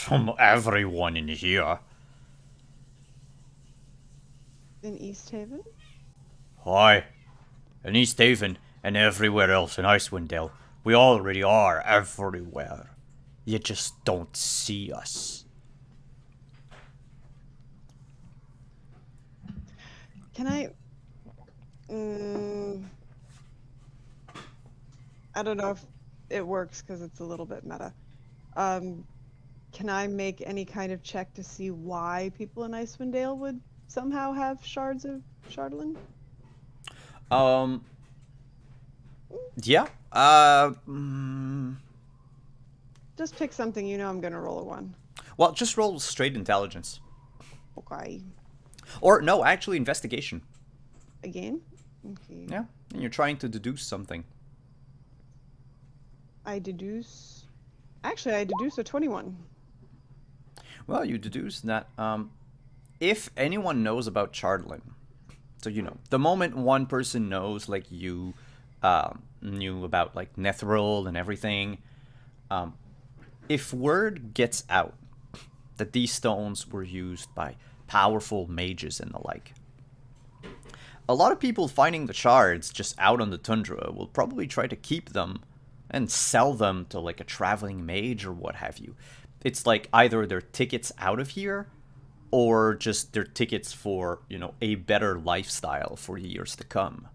from everyone in here. In East Haven? Aye, in East Haven and everywhere else in Icewind Dale. We already are everywhere. You just don't see us. Can I... I don't know if it works because it's a little bit meta. Can I make any kind of check to see why people in Icewind Dale would somehow have shards of Chardlin? Yeah. Just pick something, you know I'm gonna roll a 1. Well, just roll straight intelligence. Okay. Or, no, actually investigation. Again? Okay. Yeah, and you're trying to deduce something. I deduce... Actually, I deduce a 21. Well, you deduce that, if anyone knows about Chardlin, so, you know, the moment one person knows, like, you, knew about, like, Nethril and everything, if word gets out that these stones were used by powerful mages and the like, a lot of people finding the shards just out on the tundra will probably try to keep them and sell them to like a traveling mage or what have you. It's like either their tickets out of here or just their tickets for, you know, a better lifestyle for years to come.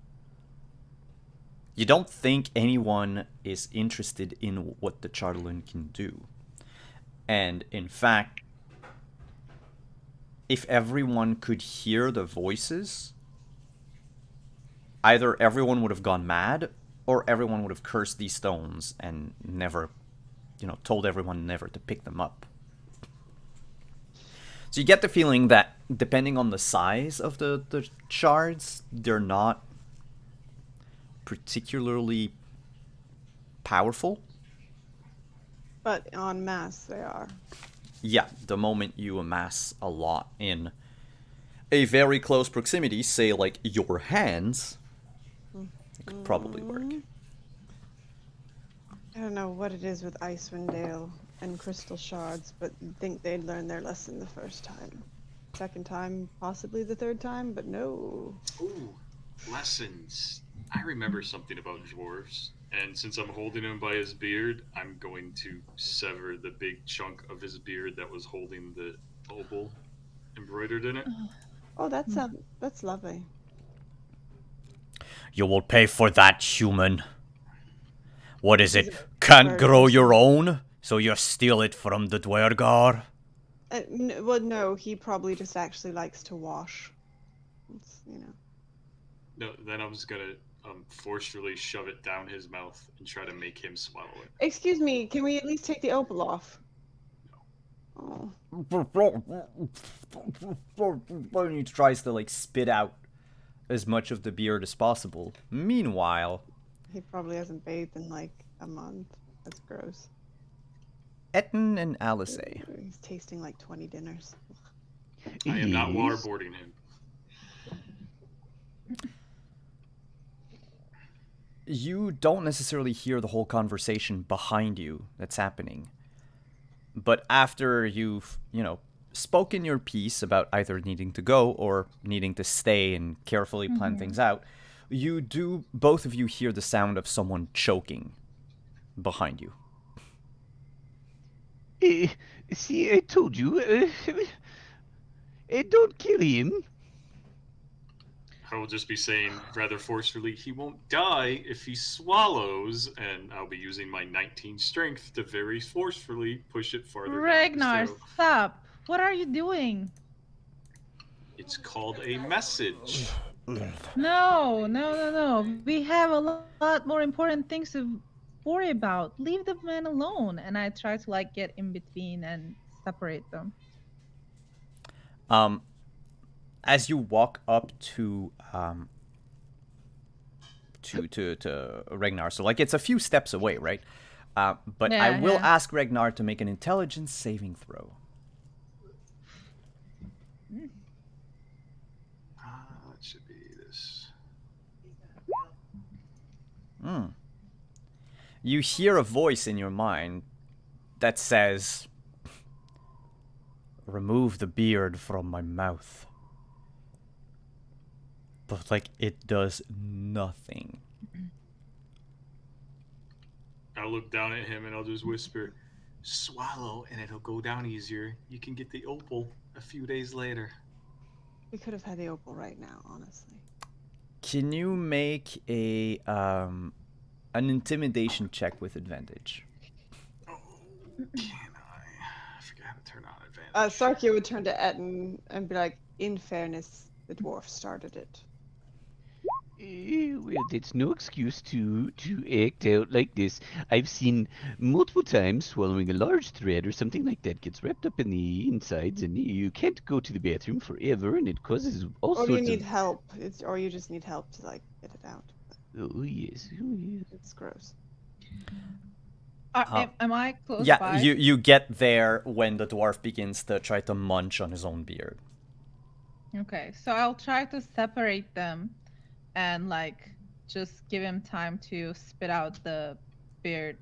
You don't think anyone is interested in what the Chardlin can do. And in fact, if everyone could hear the voices, either everyone would have gone mad, or everyone would have cursed these stones and never, you know, told everyone never to pick them up. So you get the feeling that, depending on the size of the shards, they're not particularly powerful. But en masse, they are. Yeah, the moment you amass a lot in a very close proximity, say like your hands, it could probably work. I don't know what it is with Icewind Dale and crystal shards, but you'd think they'd learn their lesson the first time. Second time, possibly the third time, but no. Ooh, lessons. I remember something about dwarves, and since I'm holding him by his beard, I'm going to sever the big chunk of his beard that was holding the opal embroidered in it. Oh, that's lovely. You will pay for that, human. What is He's it? a Can't bird grow person. your own? So you steal it from the Dwergar? Well, no, he probably just actually likes to wash. It's, No, then I'm just gonna forcefully shove it down his mouth and try to make him swallow it. Excuse me, can we at least take the opal off? Oh, He tries to like spit out as much of the beard as possible. Meanwhile, he probably hasn't bathed in like a month. That's gross. Etten and Alice. He's tasting like 20 dinners. I am not Yes. waterboarding him. You don't necessarily hear the whole conversation behind you that's happening. But after you've, spoken your piece about either needing to go or needing to stay and carefully plan things out, both of you hear the sound of someone choking behind you. See, I told you. Don't kill him. I will just be saying rather forcefully, he won't die if he swallows, and I'll be using my 19 strength to very forcefully push it farther down Ragnar, his throat. stop! What are you doing? It's called a message. No. We have a lot more important things to worry about. Leave the man alone. And I try to like get in between and separate them. As you walk up to Ragnar, so like it's a few steps away, right? But I will Yeah. ask Ragnar to make an intelligence saving throw. It should be this. You hear a voice in your mind that says, "Remove the beard from my mouth." But like it does nothing. I'll look down at him and I'll just whisper, swallow and it'll go down easier. You can get the opal a few days later. We could have had the opal right now, honestly. Can you make an intimidation check with advantage? Oh, can I forgot how to turn on advantage. Sarkia would turn to Etten and be like, in fairness, the dwarf started it. Well, that's no excuse to act out like this. I've seen multiple times swallowing a large thread or something like that gets wrapped up in the insides, and you can't go to the bathroom forever, and it causes all Or sorts you need of. help. Or you just need help to like get it out. Oh yes, oh yes. It's gross. Am I close Yeah, by? you get there when the dwarf begins to try to munch on his own beard. Okay, so I'll try to separate them and like just give him time to spit out the beard.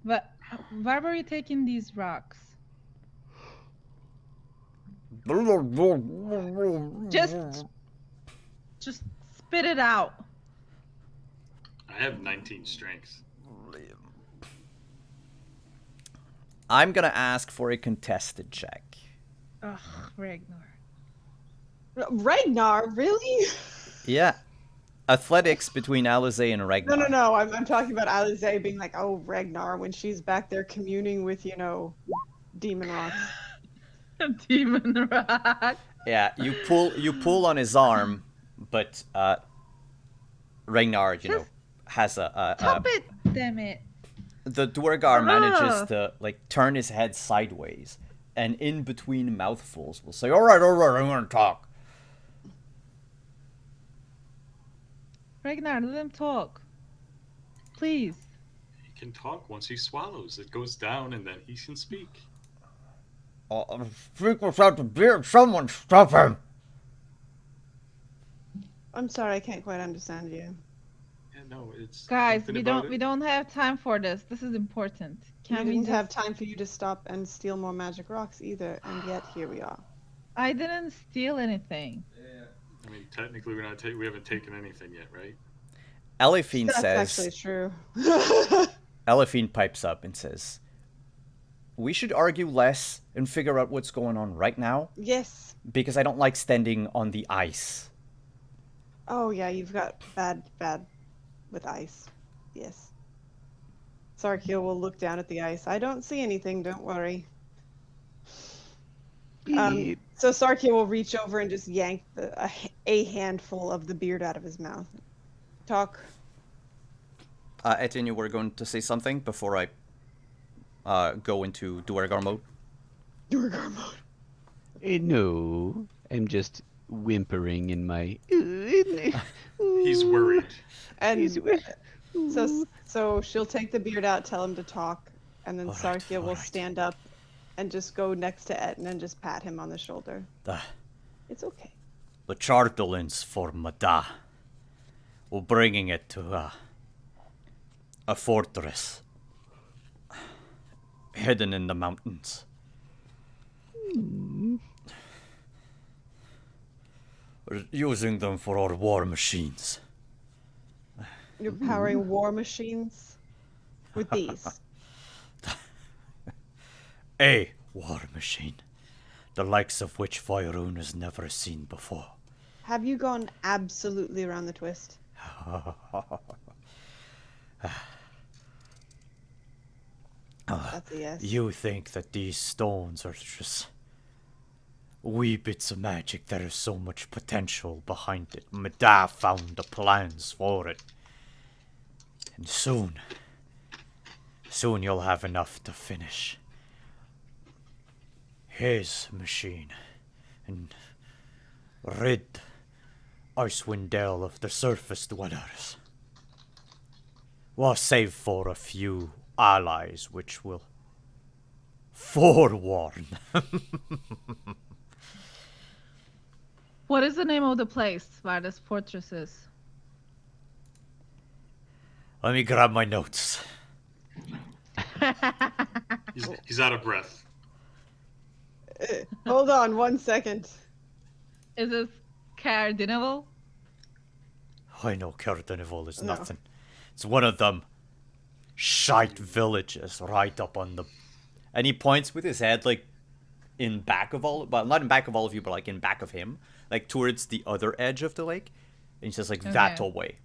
But why were you taking these rocks? Just spit it out. I have 19 strength. I'm gonna ask for a contested check. Ugh, Ragnar. Ragnar, really? Yeah. Athletics between Alize and Ragnar. No. I'm talking about Alize being like, oh, Ragnar, when she's back there communing with, demon rocks. Demon rock. Yeah, you pull on his arm, but Ragnar, has a Stop it, damn it. the Dwergar manages to like turn his head sideways, and in between mouthfuls will say, all right, I'm gonna talk. Ragnar, let him talk. Please. He can talk once he swallows. It goes down and then he can speak. Speak without the beard. Someone stop him. I'm sorry, I can't quite understand you. Yeah, no, it's Guys, something we about don't it. have time for this. This is important. We Can we didn't just... have time for you to stop and steal more magic rocks either, and yet here we are. I didn't steal anything. I mean, technically, we haven't taken anything yet, right? Elephine That's says, actually true. Elephine pipes up and says, we should argue less and figure out what's going on right now, Yes. because I don't like standing on the ice. Oh yeah, you've got bad with ice. Yes. Sarkio will look down at the ice. I don't see anything, don't worry. So Sarkio will reach over and just yank a handful of the beard out of his mouth. Talk. Etienne, you were going to say something before I go into Duergar mode? Duergar mode. No, I'm just whimpering in my. He's worried. And Ooh. so she'll take the beard out, tell him to talk, and then All right, Sarkia all will right. stand up and just go next to Etten and just pat him on the shoulder. It's okay. The Chartolins for Mada. We're bringing it to a fortress hidden in the mountains. We're using them for our war machines. You're powering war machines with these. A war machine, the likes of which Faerun has never seen before. Have you gone absolutely around the twist? That's a yes. You think that these stones are just wee bits of magic? There is so much potential behind it. Mada found the plans for it. And soon you'll have enough to finish his machine and rid Icewind Dale of the surface dwellers. Well, save for a few allies which will forewarn. What is the name of the place where this fortress is? Let me grab my notes. He's out of breath. Hold on 1 second. Is this Cardinal? I know Cardenivol is No. nothing. It's one of them shite villages right up on the... And he points with his head, like, in back of all... Well, not in back of all of you, but, like, in back of him. Like, towards the other edge of the lake. And he says, like, that Okay. away.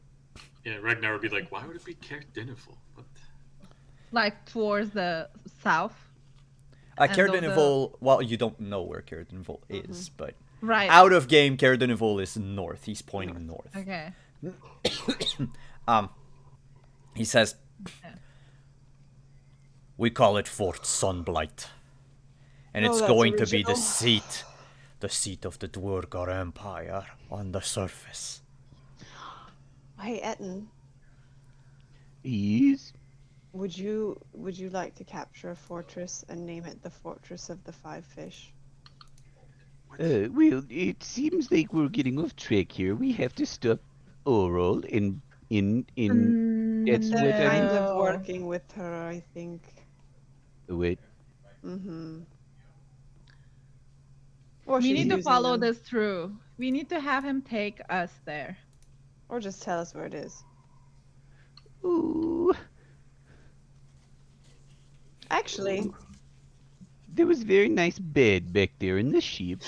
Yeah, Ragnar would be like, why would it be Cardinifal? What? Like towards the south? And Cardenivol... Well, you don't know where Cardenivol is, but... Right. Out of game, Cardenivol is north. He's pointing north. Okay. He says, Yeah. we call it Fort Sunblight. And Oh, it's that's going to be original. the seat of the Duergar Empire on the surface. Hey, Etten, Yes. would you like to capture a fortress and name it the Fortress of the Five Fish? Well, it seems like we're getting off track here. We have to stop Oral in. That's They're what kind I'm. of working with her, I think. Wait. Mm-hmm. Or We she's need to using follow them. this through. We need to have him take us there. Or just tell us where it is. Ooh. Actually, There was a very nice bed back there in the ship.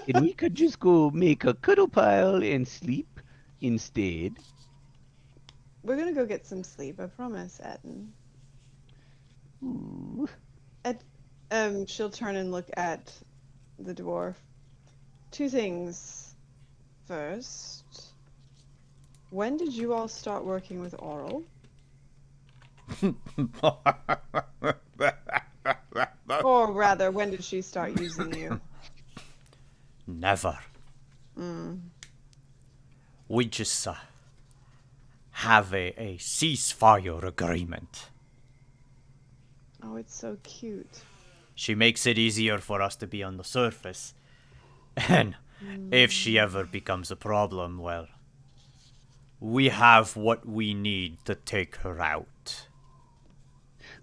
And we could just go make a cuddle pile and sleep instead. we're gonna go get some sleep, I promise, Etten. Ooh. She'll turn and look at the dwarf. 2 things. First, when did you all start working with Oral? Or rather, when did she start using you? Never. Mm. We just have a ceasefire agreement. Oh, it's so cute. She makes it easier for us to be on the surface. And if she ever becomes a problem, well, we have what we need to take her out.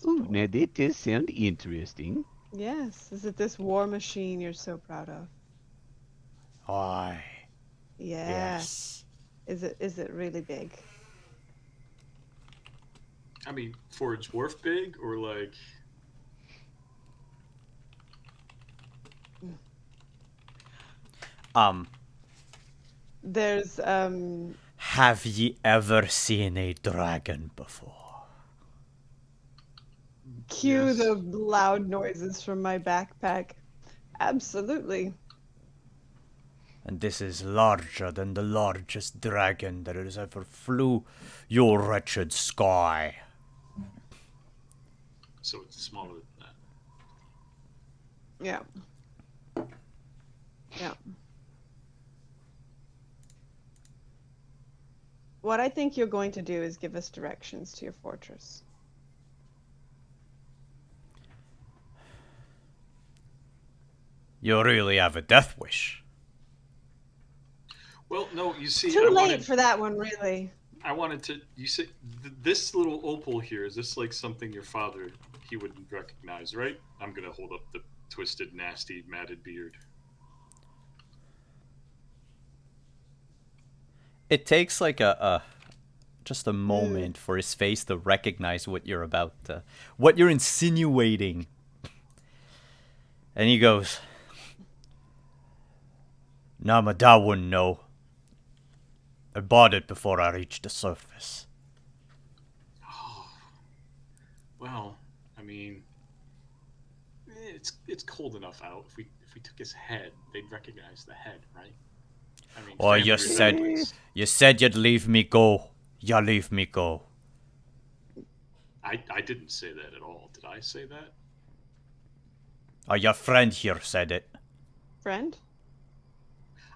Ooh, now that does sound interesting. Yes. Is it this war machine you're so proud of? Aye, Yeah. yes. Is it really big? I mean, Forge Wharf big or like? There's Have ye ever seen a dragon before? cue Yes. the loud noises from my backpack. Absolutely. And this is larger than the largest dragon that has ever flew your wretched sky. So it's smaller than that. Yeah. Yeah. What I think you're going to do is give us directions to your fortress. You really have a death wish. Well, no, you see, Too late for that one, really. I wanted to. You say this little opal here. Is this like something your father he would recognize, right? I'm gonna hold up the twisted, nasty, matted beard. It takes like just a moment for his face to recognize what you're about to, what you're insinuating. And he goes, "Nah, my dad wouldn't know. I bought it before I reached the surface." Well, I mean, it's cold enough out. If we took his head, they'd recognize the head, right? I mean, Well, family resemblance. you said you'd leave me go. You leave me go. I didn't say that at all. Did I say that? Oh, your friend here said it. Friend?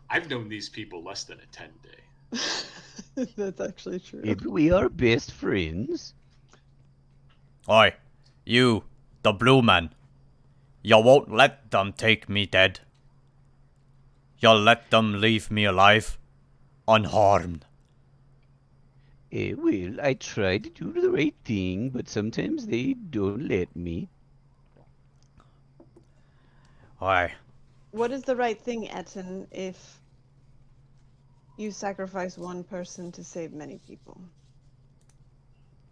I've known these people less than a 10-day. That's actually true. If we are best friends. Oi, you, the blue man. You won't let them take me dead. You'll let them leave me alive, unharmed. Well, I try to do the right thing, but sometimes they don't let me. Oi, What is the right thing, Etten, if you sacrifice one person to save many people?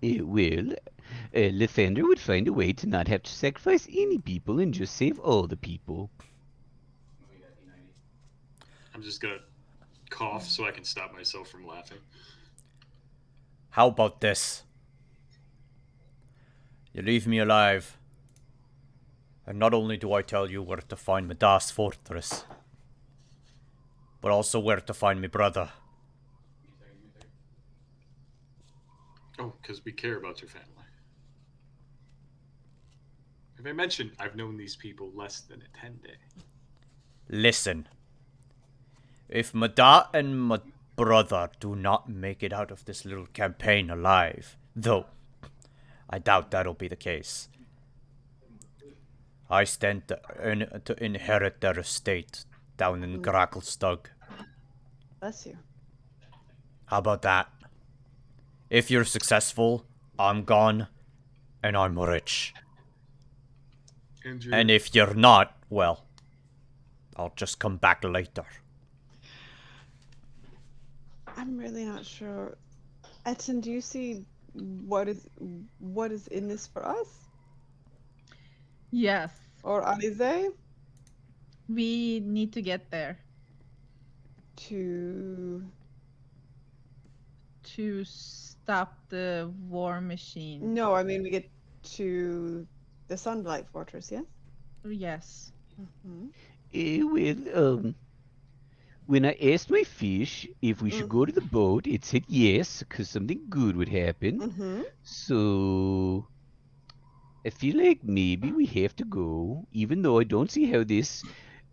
Well, Lathander would find a way to not have to sacrifice any people and just save all the people. I'm just gonna cough so I can stop myself from laughing. how about this? You leave me alive, and not only do I tell you where to find Midas Fortress, but also where to find my brother. Oh, because we care about your family. Have I mentioned I've known these people less than a 10-day? Listen, if Mada and my brother do not make it out of this little campaign alive, though I doubt that'll be the case, I stand to inherit their estate down in Gracklestug. Bless you. How about that? If you're successful, I'm gone, and I'm rich. And if you're not, well, I'll just come back later. I'm really not sure. Etten, do you see what is in this for us? Yes, Or Alize? we need to get there To stop the war machine. No, I mean we get to the Sunblight Fortress, yes? Yes. Mm-hmm. When I asked my fish if we should go to the boat, it said yes, because something good would happen. Mm-hmm. So I feel like maybe we have to go, even though I don't see how this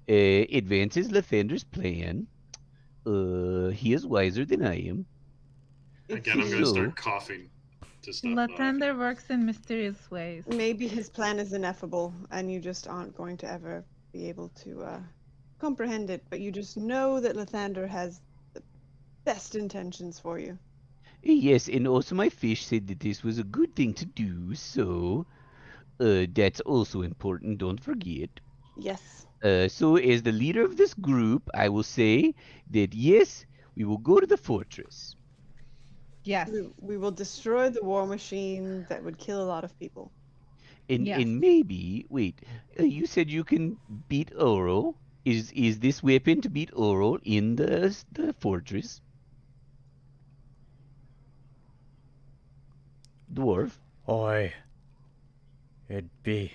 advances Lathander's plan. He is wiser than I am. Again, I'm going to start coughing to stop Lathander works in mysterious ways. Maybe his plan is ineffable and you just aren't going to ever be able to comprehend it, but you just know that Lathander has the best intentions for you. Yes, and also my fish said that this was a good thing to do, so that's also important, don't forget. Yes. So as the leader of this group, I will say that yes, we will go to the fortress. Yes. We will destroy the war machine that would kill a lot of people. And Yes. maybe wait, you said you can beat Oro. Is this weapon to beat Oro in the fortress? Dwarf. Oi, it be.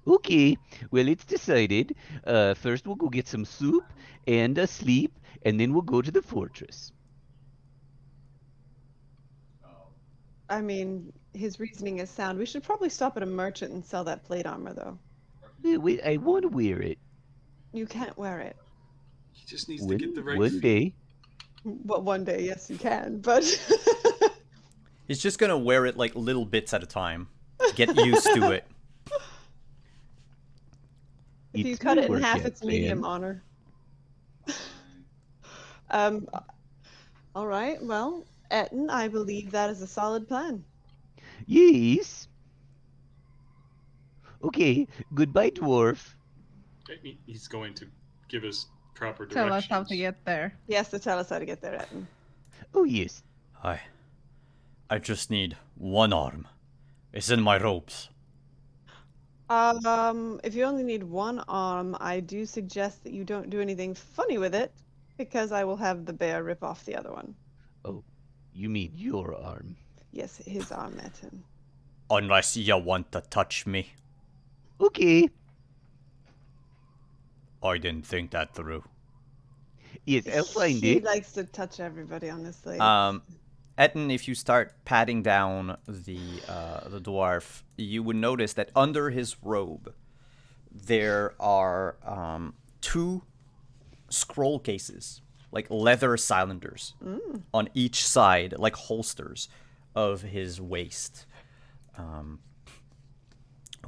Okay, well, it's decided. First we'll go get some soup and a sleep, and then we'll go to the fortress. I mean, his reasoning is sound. We should probably stop at a merchant and sell that plate armor, though. Wait, I want to wear it You can't wear it. He just needs to get the right one feet. day. Well, one day, yes, you can, but He's just gonna wear it like little bits at a time to get used to it. if you It's cut my it in half, workout it's medium plan. honor. um, all right. Well, Etten, I believe that is a solid plan. Yes. Okay, goodbye, dwarf. He's going to give us proper Tell us directions. how to get there. He has to tell us how to get there, Etten. Oh yes. I just need one arm. It's in my robes. If you only need one arm, I do suggest that you don't do anything funny with it, because I will have the bear rip off the other one. Oh, you mean your arm? Yes, his arm, Etten. Unless you want to touch me. Okay. I didn't think that through. Yes, I'll find He it. likes to touch everybody, honestly. Etten, if you start patting down the dwarf, you would notice that under his robe there are two scroll cases, like leather cylinders, on each side, like holsters of his waist.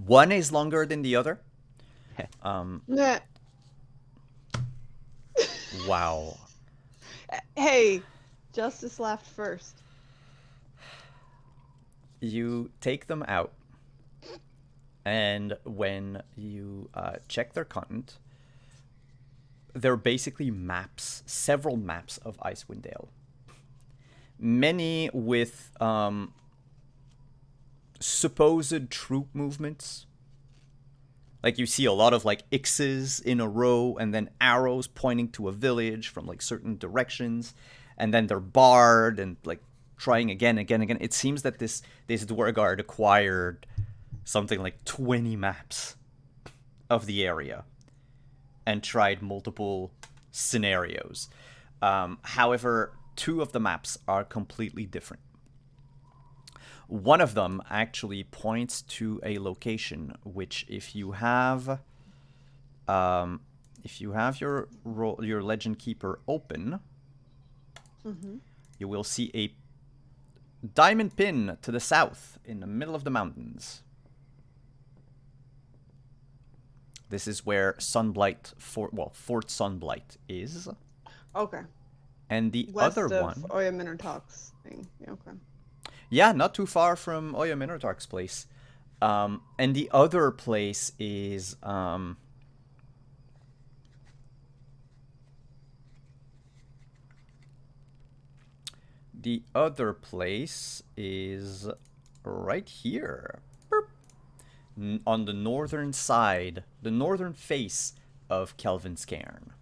One is longer than the other. Nah. Wow. Hey, Justice laughed first. You take them out, and when you check their content, they're basically maps, several maps of Icewind Dale. Many with supposed troop movements. Like you see a lot of like X's in a row and then arrows pointing to a village from like certain directions, and then they're barred and like trying again. It seems that this Dwargard acquired something like 20 maps of the area and tried multiple scenarios. However, two of the maps are completely different. One of them actually points to a location which, if you have your Legend Keeper open, you will see a diamond pin to the south in the middle of the mountains. This is where Fort Sunblight is. Okay. And the West other of one, Oya Minotaur's thing. Yeah, okay. yeah, not too far from Oya Minotaur's place. And the other place is right here. Boop. On the northern side, the northern face of Kelvin's Cairn.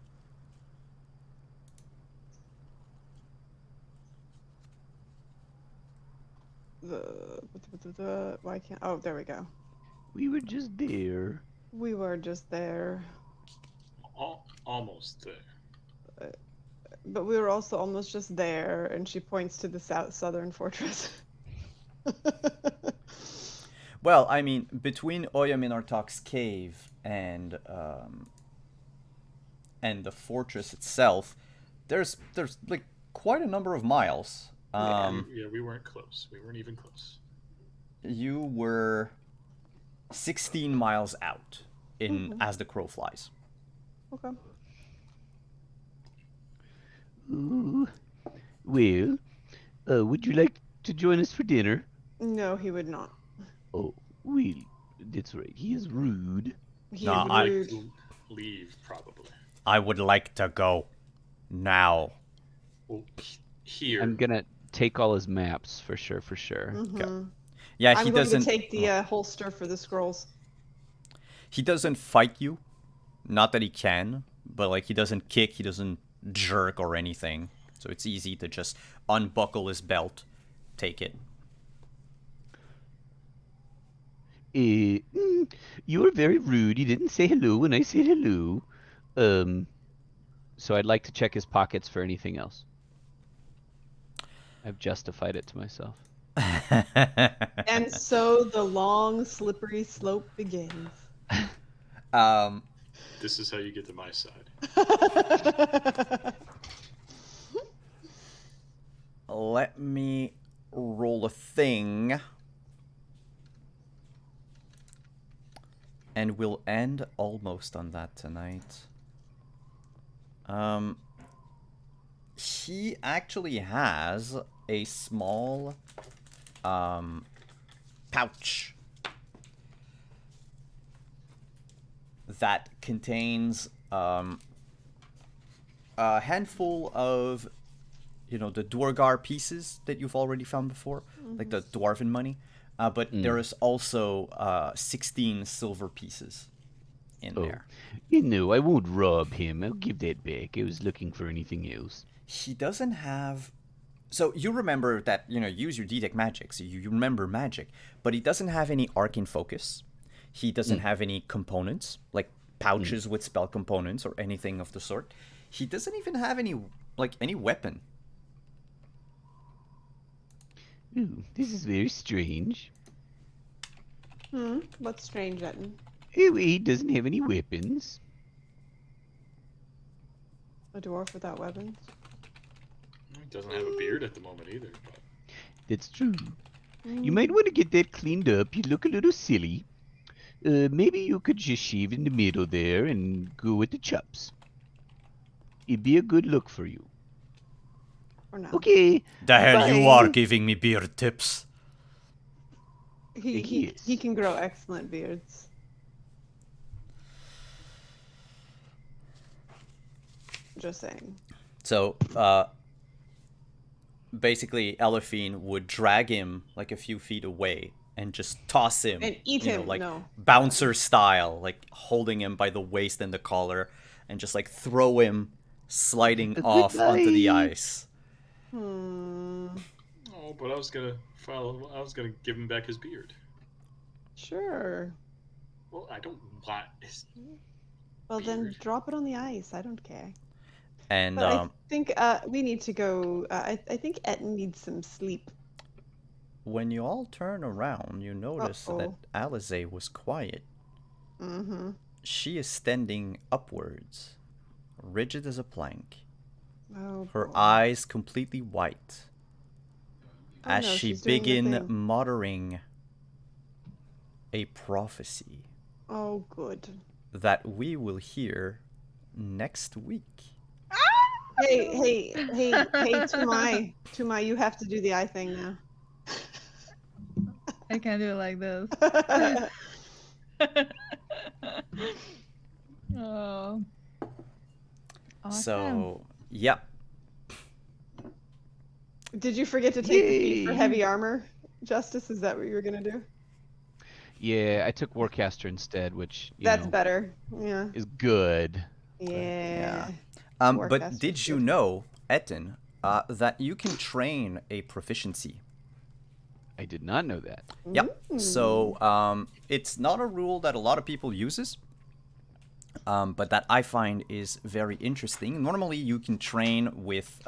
Why can't? Oh, there we go. We were just there. We were just there, Almost there. but we were also almost just there. And she points to the southern fortress. Well, I mean, between Oya Minartok's cave and the fortress itself, there's like quite a number of miles. Yeah, we weren't close. We weren't even close. You were 16 miles out in as the crow flies. Okay. Ooh. Well, would you like to join us for dinner? No, he would not. Oh, well, that's right. He is rude. He No, is I- rude. Leave, probably. I would like to go now. Well, here. I'm gonna take all his maps for sure. Mhm. Yeah, I'm he going to doesn't. take the holster for the scrolls. He doesn't fight you. Not that he can, but like he doesn't kick, he doesn't jerk or anything. So it's easy to just unbuckle his belt, take it. You were very rude. You didn't say hello when I said hello. So I'd like to check his pockets for anything else. I've justified it to myself. And so the long, slippery slope begins. um, This is how you get to my side. let me roll a thing. And we'll end almost on that tonight. He actually has a small pouch that contains a handful of, the Dwargar pieces that you've already found before, like the dwarven money. But there is also 16 silver pieces in there. I won't rob him. I'll give that back. I was looking for anything else. He doesn't have. So you remember that, use your detect magic, so you remember magic, but he doesn't have any arcane focus. He doesn't have any components, like pouches with spell components or anything of the sort. He doesn't even have any weapon. Ooh, this is very strange. What's strange, Etten? He doesn't have any weapons. A dwarf without weapons? He doesn't have a beard at the moment either. But... That's true. You might want to get that cleaned up. You look a little silly. Maybe you could just shave in the middle there and go with the chops. It'd be a good look for you. Or no? Okay. The hell bye. you are giving me beard tips. He can grow excellent beards. Just saying. So, basically, Elephine would drag him like a few feet away and just toss him. And eat him, no. Bouncer style, like holding him by the waist and the collar, and just like throw him sliding off onto the ice. Oh, but I was gonna give him back his beard. Sure. Well, I don't want his. Well, then beard. drop it on the ice. I don't care. And But I think we need to go. I think Etten needs some sleep. when you all turn around, you notice that Alize was quiet. Mm-hmm. She is standing upwards, rigid as a plank. Oh, Her boy. eyes completely white. As no, she she's doing the begin thing. muttering a prophecy Oh, good. that we will hear next week. Hey, Tumai, you have to do the eye thing now. I can't do it like this. Oh. Awesome. So, yep. Did you forget to take the feat for Yay. heavy armor? Justice, is that what you were gonna do? Yeah, I took Warcaster instead, which That's better. Yeah. is good. Yeah. But Warcaster's did you good. know, Etten, that you can train a proficiency? I did not know that. Yep. So it's not a rule that a lot of people uses, but that I find is very interesting. Normally, you can train with,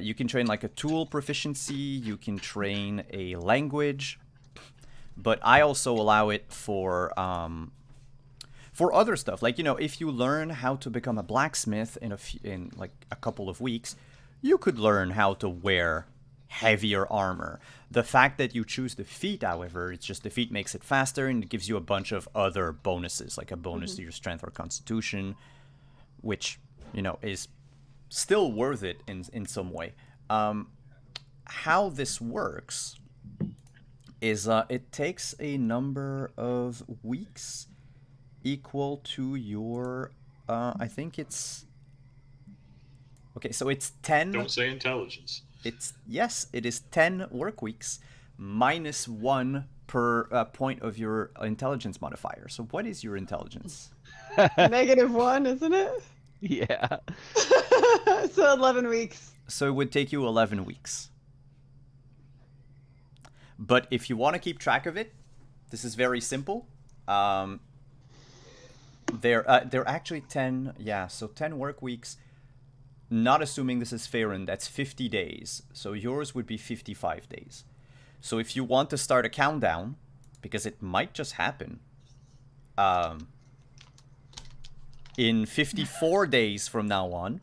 you can train like a tool proficiency. You can train a language, but I also allow it for other stuff. Like, if you learn how to become a blacksmith in like a couple of weeks, you could learn how to wear heavier armor. The fact that you choose the feat, however, it's just the feat makes it faster and it gives you a bunch of other bonuses, like a bonus to your strength or constitution, which, is still worth it in some way. How this works is it takes a number of weeks equal to your, I think it's Okay, so it's 10. Don't say intelligence. Yes, it is 10 work weeks minus 1 per point of your intelligence modifier. So what is your intelligence? -1, isn't it? Yeah. So 11 weeks. So it would take you 11 weeks. But if you want to keep track of it, this is very simple. They're actually 10. Yeah, so 10 work weeks. Not assuming this is Farron, that's 50 days. So yours would be 55 days. So if you want to start a countdown, because it might just happen, in 54 days from now on,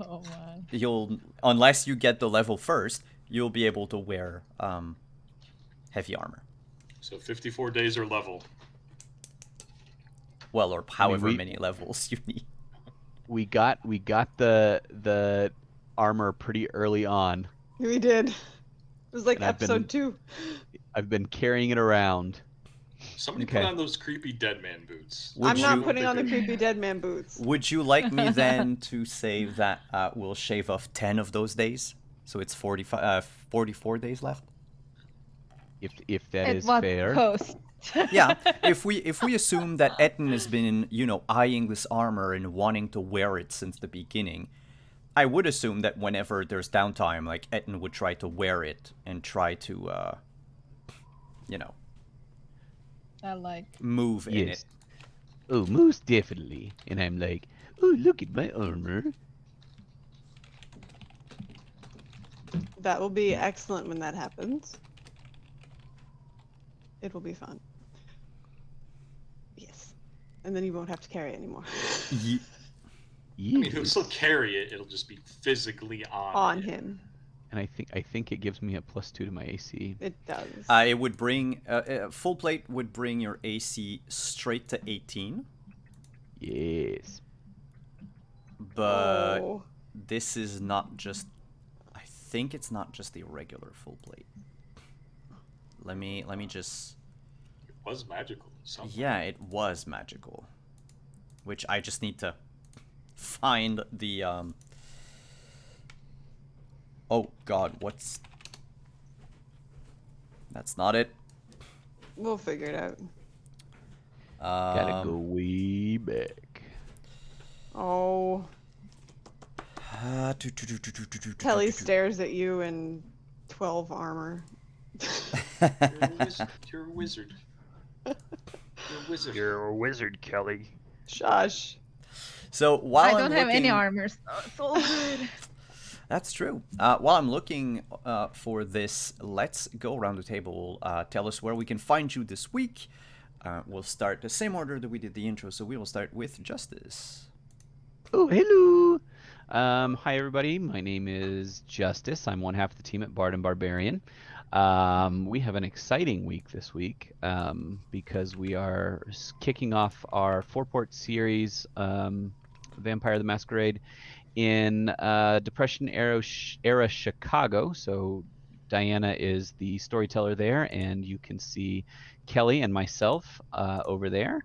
Oh man. you'll, unless you get the level first, you'll be able to wear heavy armor. So 54 days are level. Well, or however we- many levels you need. We got the armor pretty early on. We did. It was like And I've been- episode 2. I've been carrying it around. Somebody Okay. put on those creepy dead man boots. Would I'm not you- putting on the They do. creepy dead man boots. Would you like me then to say that we'll shave off 10 of those days? So it's 44 days left? If that At is what fair. cost? Yeah, if we assume that Etten has been, eyeing this armor and wanting to wear it since the beginning, I would assume that whenever there's downtime, like, Etten would try to wear it and try to, I like. move in Yes. it. Oh, most definitely. And I'm like, oh, look at my armor. That will be excellent when that happens. It will be fun. Yes. And then you won't have to carry it anymore. Ye- I mean, he'll Yes. still carry it. It'll just be physically On him. And I think it gives me a +2 to my AC. It does. it would bring, full plate would bring your AC straight to 18, Yes. but Oh. this is not just, I think it's not just the regular full plate. Let me just, It was magical. Somehow. yeah, it was magical, which I just need to find the, oh god, that's not it. We'll figure it out. Gotta go way back. Oh. Kelly stares at you in 12 armor. You're a wizard. You're a wizard. You're a wizard, Kelly. Shush. So while I don't I'm have any looking- armor, so it's all good. That's true. While I'm looking for this, let's go around the table. Tell us where we can find you this week. We'll start the same order that we did the intro, so we will start with Justice. Oh, hello. Hi, everybody. My name is Justice. I'm one half of the team at Bard and Barbarian. We have an exciting week this week because we are kicking off our 4-port series, Vampire the Masquerade, in Depression era Chicago. So Diana is the storyteller there, and you can see Kelly and myself over there.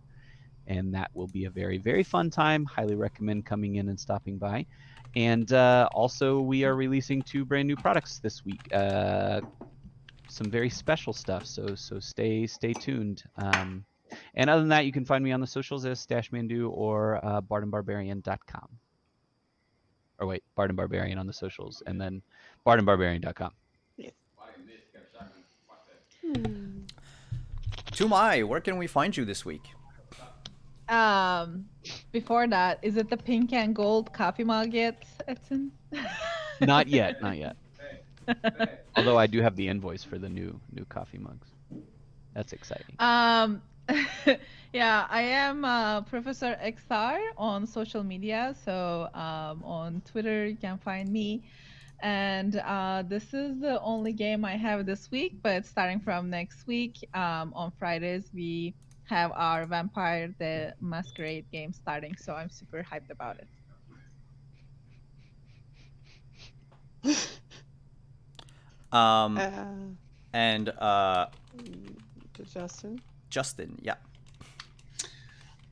And that will be a very, very fun time. Highly recommend coming in and stopping by. And also, we are releasing 2 brand new products this week. Some very special stuff. So stay tuned. And other than that, you can find me on the socials as Stashmandu or bardandbarbarian.com. Or wait, Bard and Barbarian on the socials, and then bardandbarbarian.com. Tumai, where can we find you this week? Before that, is it the pink and gold coffee mug yet, Edson? Not yet, not yet. Although I do have the invoice for the new coffee mugs. That's exciting. Yeah, I am Professor XR on social media. So on Twitter, you can find me. And this is the only game I have this week, but starting from next week, on Fridays, we have our Vampire the Masquerade game starting. So I'm super hyped about it. And Justin. Justin, yeah.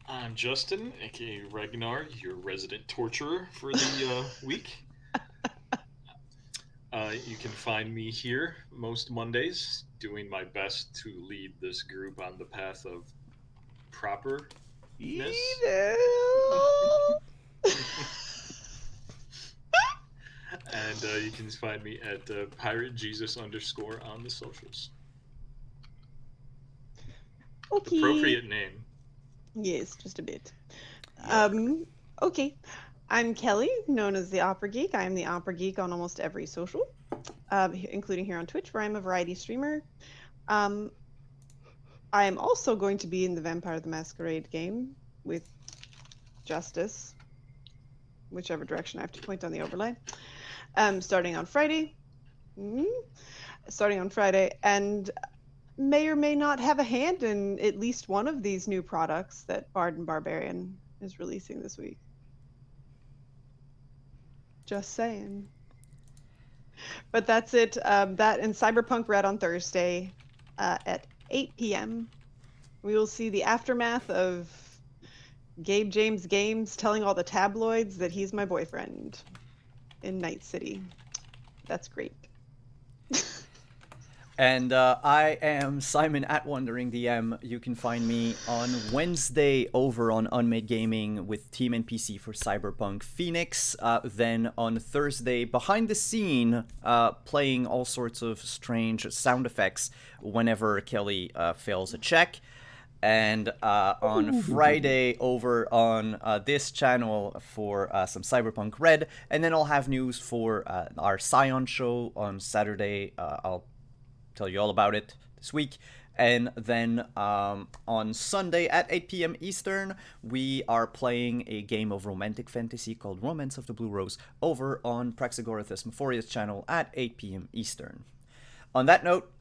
I'm Justin, aka Ragnar, your resident torturer for the week. You can find me here most Mondays, doing my best to lead this group on the path of properness. And you can find me at Pirate Jesus _ on the socials. Okay. Appropriate name. Yes, just a bit. Yeah. Okay. I'm Kelly, known as the Opera Geek. I am the Opera Geek on almost every social, including here on Twitch, where I'm a variety streamer. I am also going to be in the Vampire the Masquerade game with Justice, whichever direction I have to point on the overlay, starting on Friday. Starting on Friday, and may or may not have a hand in at least one of these new products that Bard and Barbarian is releasing this week. Just saying. But that's it. That and Cyberpunk Red on Thursday at 8 p.m. We will see the aftermath of Gabe James Games telling all the tabloids that he's my boyfriend in Night City. That's great. And I am Simon at Wandering DM. You can find me on Wednesday over on Unmade Gaming with Team NPC for Cyberpunk Phoenix. Then on Thursday, behind the scene, playing all sorts of strange sound effects whenever Kelly fails a check. And on Friday over on this channel for some Cyberpunk Red. And then I'll have news for our Scion show on Saturday. I'll tell you all about it this week. And then on Sunday at 8 p.m. Eastern, we are playing a game of romantic fantasy called Romance of the Blue Rose over on Praxagorathus Mephoria's channel at 8 p.m. Eastern. On that note,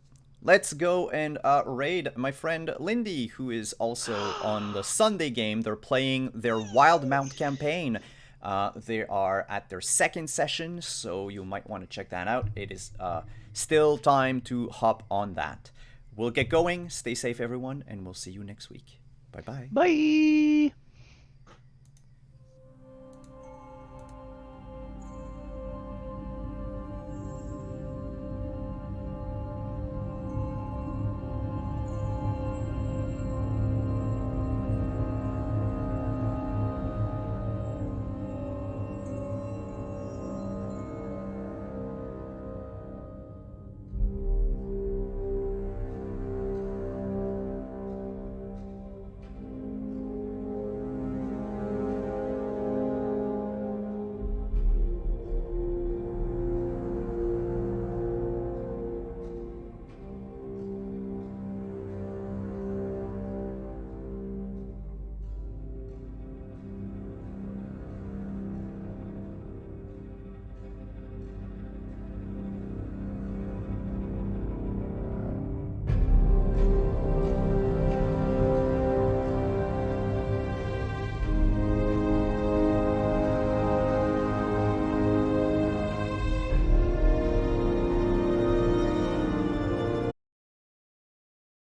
let's go and raid my friend Lindy, who is also on the Sunday game. They're playing their Wild Mount campaign. They are at their second session, so you might want to check that out. It is still time to hop on that. We'll get going. Stay safe, everyone, and we'll see you next week. Bye-bye. Bye.